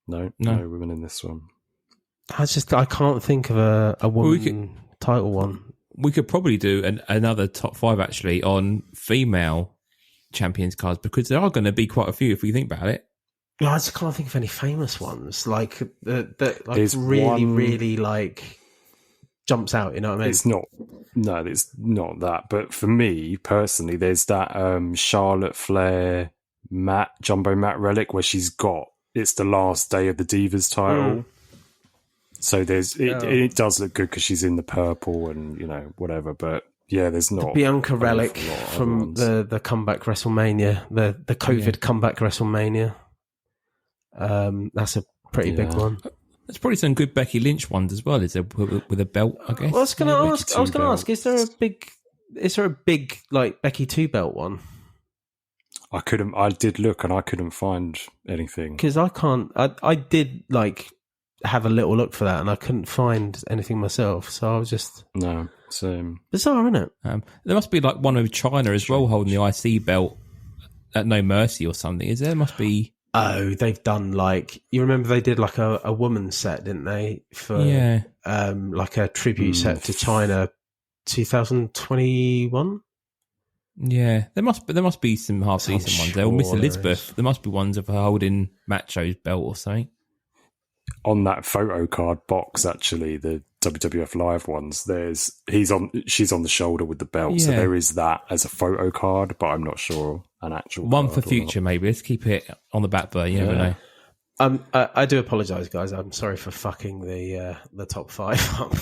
S3: No women in this one.
S4: I can't think of a woman title one.
S1: We could probably do another top 5, actually, on female champions cards, because there are going to be quite a few if we think about it.
S4: No, I just can't think of any famous ones that really jumps out. You know what I mean?
S3: It's not that. But for me personally, there's that Charlotte Flair Jumbo Matt relic where it's the last day of the Divas title. So it does look good because she's in the purple and whatever, but. Yeah, there's not.
S4: The Bianca relic from the comeback WrestleMania, the COVID comeback WrestleMania. That's a pretty big one.
S1: There's probably some good Becky Lynch ones as well. Is there with a belt? I guess.
S4: Well, I was going to ask, is there a big Becky 2 belt one?
S3: I did look and I couldn't find anything
S4: because I can't. I did have a little look for that, and I couldn't find anything myself. So I was just
S3: same.
S4: Bizarre, isn't it?
S1: There must be like one of China as well holding the IC belt at No Mercy or something. Is there? Must be.
S4: Oh, they've done like, you remember they did like a woman's set, didn't they? For like a tribute set to China, 2021.
S1: Yeah, there must be some half decent ones there. Or Miss Elizabeth, there must be ones of her holding Macho's belt or something.
S3: On that photo card box, actually, the WWF Live ones, she's on the shoulder with the belt, so there is that as a photo card, but I'm not sure an actual
S1: one for future. Maybe let's keep it on the back burner. You never know.
S4: I do apologise, guys. I'm sorry for fucking the top 5 up.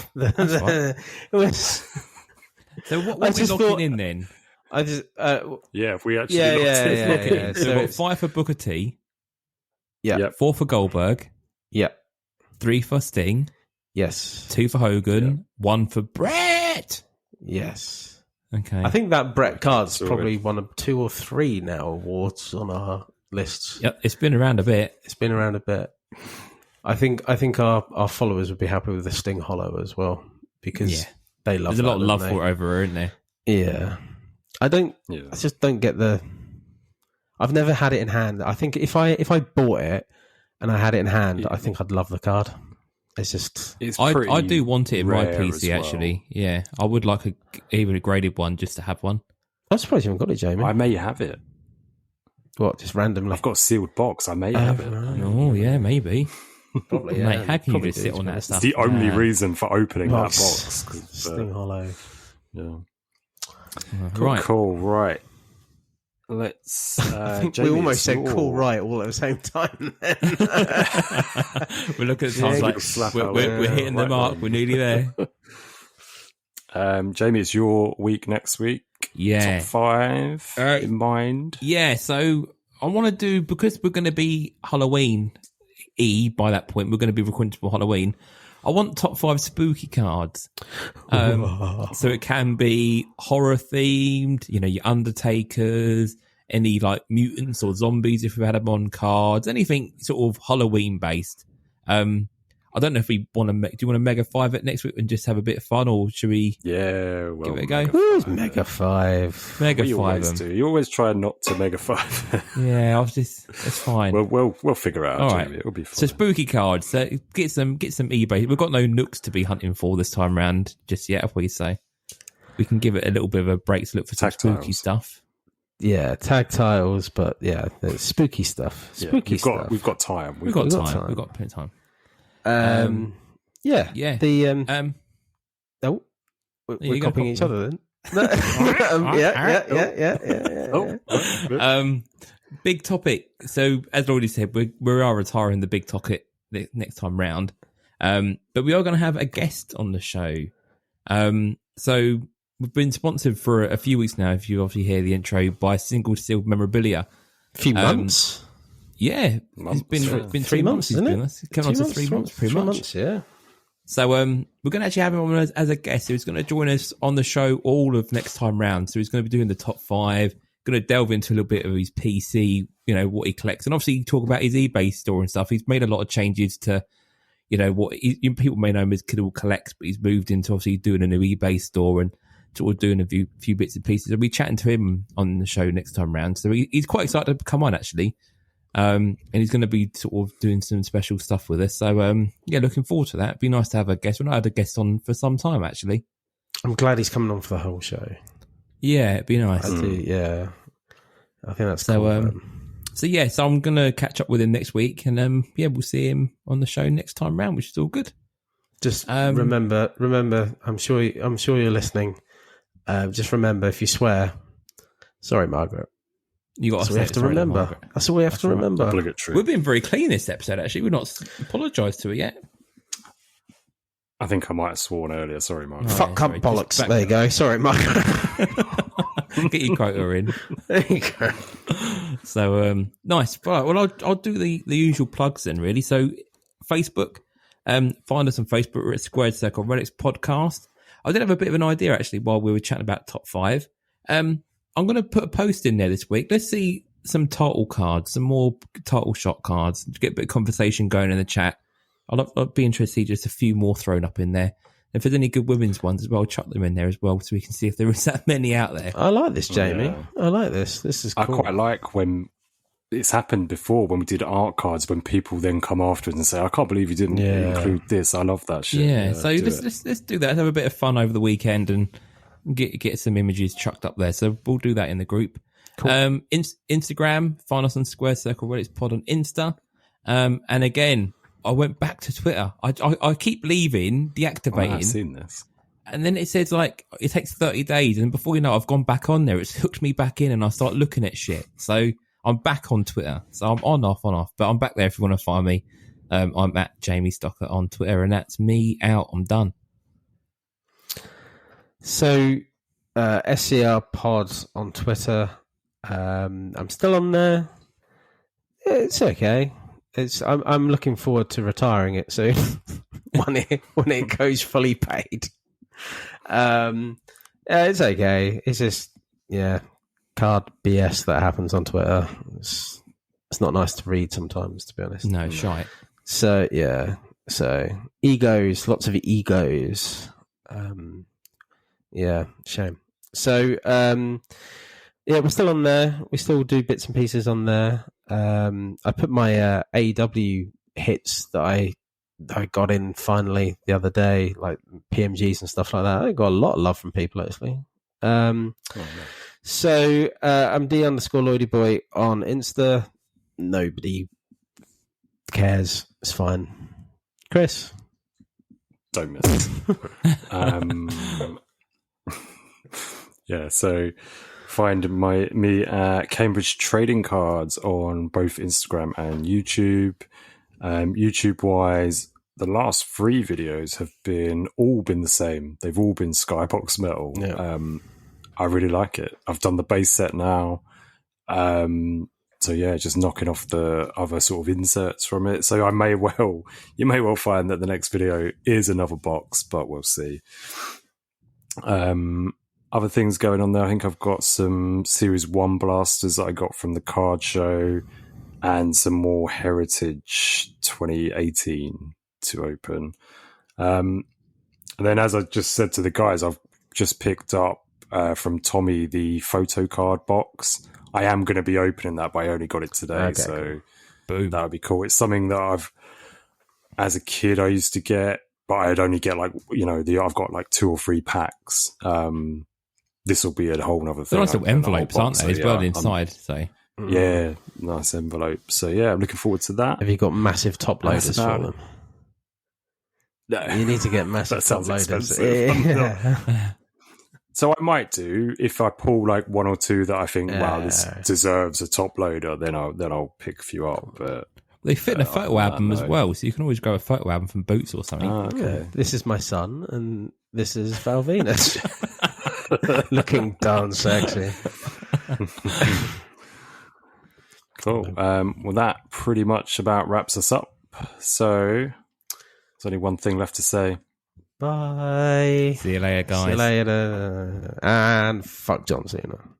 S1: So what are we locking in then?
S4: I just
S3: if we actually
S1: So we've got 5 for Booker T.
S4: Yeah.
S1: 4 for Goldberg.
S4: Yeah.
S1: 3 for Sting.
S4: Yes.
S1: 2 for Hogan. 1 for Brett.
S4: Yes.
S1: Okay.
S4: I think that Brett card's probably one of 2 or 3 now awards on our lists.
S1: Yep, it's been around a bit.
S4: I think our followers would be happy with the Sting Hollow as well, because they love.
S1: There's a lot of love for it over here, isn't there?
S4: Yeah. I just don't get I've never had it in hand. I think if I bought it and I had it in hand, I think I'd love the card.
S1: I do want it in my PC actually. Yeah, I would like even a graded one just to have one.
S4: I'm surprised you haven't got it, Jamie.
S3: I may have it.
S4: What? Just randomly?
S3: I've got a sealed box. I may have it.
S4: Right.
S1: Oh yeah, maybe.
S4: Probably.
S1: Mate, how can you just sit on that stuff?
S3: It's the only reason for opening that box.
S4: Sting Hollow.
S3: Yeah.
S1: Right.
S3: Cool. Right. Let's.
S4: We almost said "cool, right" all at the same time. Then
S1: we look at the times like we're hitting the mark. We're nearly there.
S3: Jamie, it's your week next week.
S1: Yeah,
S3: top 5 in mind.
S1: Yeah, so I want to do, because we're going to be Halloween by that point. We're going to be recording for Halloween. I want top 5 spooky cards. So it can be horror themed, your Undertakers, any like mutants or zombies if we had them on cards, anything sort of Halloween based. I don't know if we want to. Do you want to Mega 5 it next week and just have a bit of fun, or should we?
S3: Yeah,
S1: give it a go.
S4: Mega 5.
S1: Mega 5.
S3: You always try not to Mega 5.
S1: Yeah, it's fine.
S3: We'll figure it out.
S1: All
S3: Jamie.
S1: right,
S3: it'll be fun.
S1: So spooky cards. So get some eBay. We've got no nooks to be hunting for this time round just yet. If we say we can give it a little bit of a break to look for some spooky stuff.
S4: Yeah, tag tiles, but yeah, there's spooky stuff. Spooky stuff.
S3: We've got time.
S1: We've got time. We've got plenty of time.
S4: Yeah.
S1: The
S4: we're copying each other then.
S1: Big topic. So as I already said, we are retiring the big topic next time round. But we are going to have a guest on the show. So we've been sponsored for a few weeks now, if you obviously hear the intro, by Single Sealed Memorabilia.
S4: A few months.
S1: Yeah, it's been 3 months, isn't it? It's coming on to 3 months, pretty much.
S4: 3 months, yeah.
S1: So we're going to actually have him on as a guest. He's going to join us on the show all of next time round. So he's going to be doing the top 5, going to delve into a little bit of his PC, what he collects, and obviously talk about his eBay store and stuff. He's made a lot of changes to, what people may know him as Kiddle Collects, but he's moved into obviously doing a new eBay store and sort of doing a few bits and pieces. I'll be chatting to him on the show next time round. So he's quite excited to come on, actually. And he's going to be sort of doing some special stuff with us. So, looking forward to that. It'd be nice to have a guest. We've not had a guest on for some time, actually. I'm
S4: glad he's coming on for the whole show.
S1: Yeah, it'd be nice.
S4: I do, yeah. I think that's cool.
S1: So I'm going to catch up with him next week. And, we'll see him on the show next time round, which is all good.
S4: Just remember, I'm sure you're listening. Just remember, if you swear, sorry, Margaret.
S1: That's
S4: what we have to remember. That's what we have to remember.
S3: Obligatory.
S1: We've been very clean this episode, actually. We've not apologised to her yet.
S3: I think I might have sworn earlier. Sorry, Mark.
S4: Fuck cunt bollocks. There you go. Sorry, Mark.
S1: Get your quota in.
S4: There you go.
S1: So, nice. Right, well, I'll do the usual plugs then, really. So, Facebook. Find us on Facebook. We're at Squared Circle Relics Podcast. I did have a bit of an idea, actually, while we were chatting about top 5. I'm going to put a post in there this week. Let's see some title cards, some more title shot cards, to get a bit of conversation going in the chat. I'd be interested to see just a few more thrown up in there. If there's any good women's ones as well, chuck them in there as well, so we can see if there is that many out there.
S4: I like this, Jamie.
S3: Yeah.
S4: I like this. This is cool.
S3: I quite like when it's happened before when we did art cards, when people then come afterwards and say, I can't believe you didn't include this. I love that shit.
S1: Yeah, so let's do that. Let's have a bit of fun over the weekend and get some images chucked up there. So we'll do that in the group.
S4: Cool.
S1: Instagram, find us on Square Circle Reddit's pod on Insta. And again, I went back to Twitter. I keep leaving, deactivating.
S3: I've seen this.
S1: And then it says like it takes 30 days, and before you know, I've gone back on there. It's hooked me back in, and I start looking at shit. So I'm back on Twitter. So I'm on, off, but I'm back there if you want to find me. I'm at Jamie Stocker on Twitter, and that's me out. I'm done.
S4: So SCR Pod on Twitter. I'm still on there. It's okay. I'm looking forward to retiring it soon when it goes fully paid. It's okay. It's just card BS that happens on Twitter. It's not nice to read sometimes, to be honest.
S1: No, shite.
S4: So egos, lots of egos. Shame. So we're still on there. We still do bits and pieces on there. I put my AEW hits that I got in finally the other day, like PMGs and stuff like that. I got a lot of love from people actually. So I'm D_Lloydy boy on Insta. Nobody cares. It's fine. Chris,
S3: Don't miss it. So find me at Cambridge Trading Cards on both Instagram and YouTube. YouTube-wise, the last 3 videos have all been the same. They've all been Skybox Metal.
S4: Yeah.
S3: I really like it. I've done the base set now. Just knocking off the other sort of inserts from it. So you may well find that the next video is another box, but we'll see. Other things going on there. I think I've got some Series 1 blasters that I got from the card show and some more Heritage 2018 to open. And then, as I just said to the guys, I've just picked up from Tommy the photo card box. I am going to be opening that, but I only got it today.
S1: Cool.
S3: Boom. That would be cool. It's something that as a kid, I used to get, but I'd only get I've got like 2 or 3 packs. This will be a whole other thing.
S1: They're nice little envelopes, aren't they, as well inside?
S3: Yeah, nice envelope. So I'm looking forward to that.
S4: have you got massive top loaders for them?
S3: No,
S4: You need to get massive top loaders.
S3: So I might do if I pull like 1 or 2 that I think, wow, this deserves a top loader. Then I'll pick a few up. But
S1: they fit in a photo album as well, so you can always grab a photo album from Boots or something.
S3: Okay.
S4: This is my son, and this is Val Venus. Looking darn sexy.
S3: Cool. Well, that pretty much about wraps us up. So there's only one thing left to say.
S4: Bye.
S1: See you later, guys.
S4: See you later. And fuck John Cena.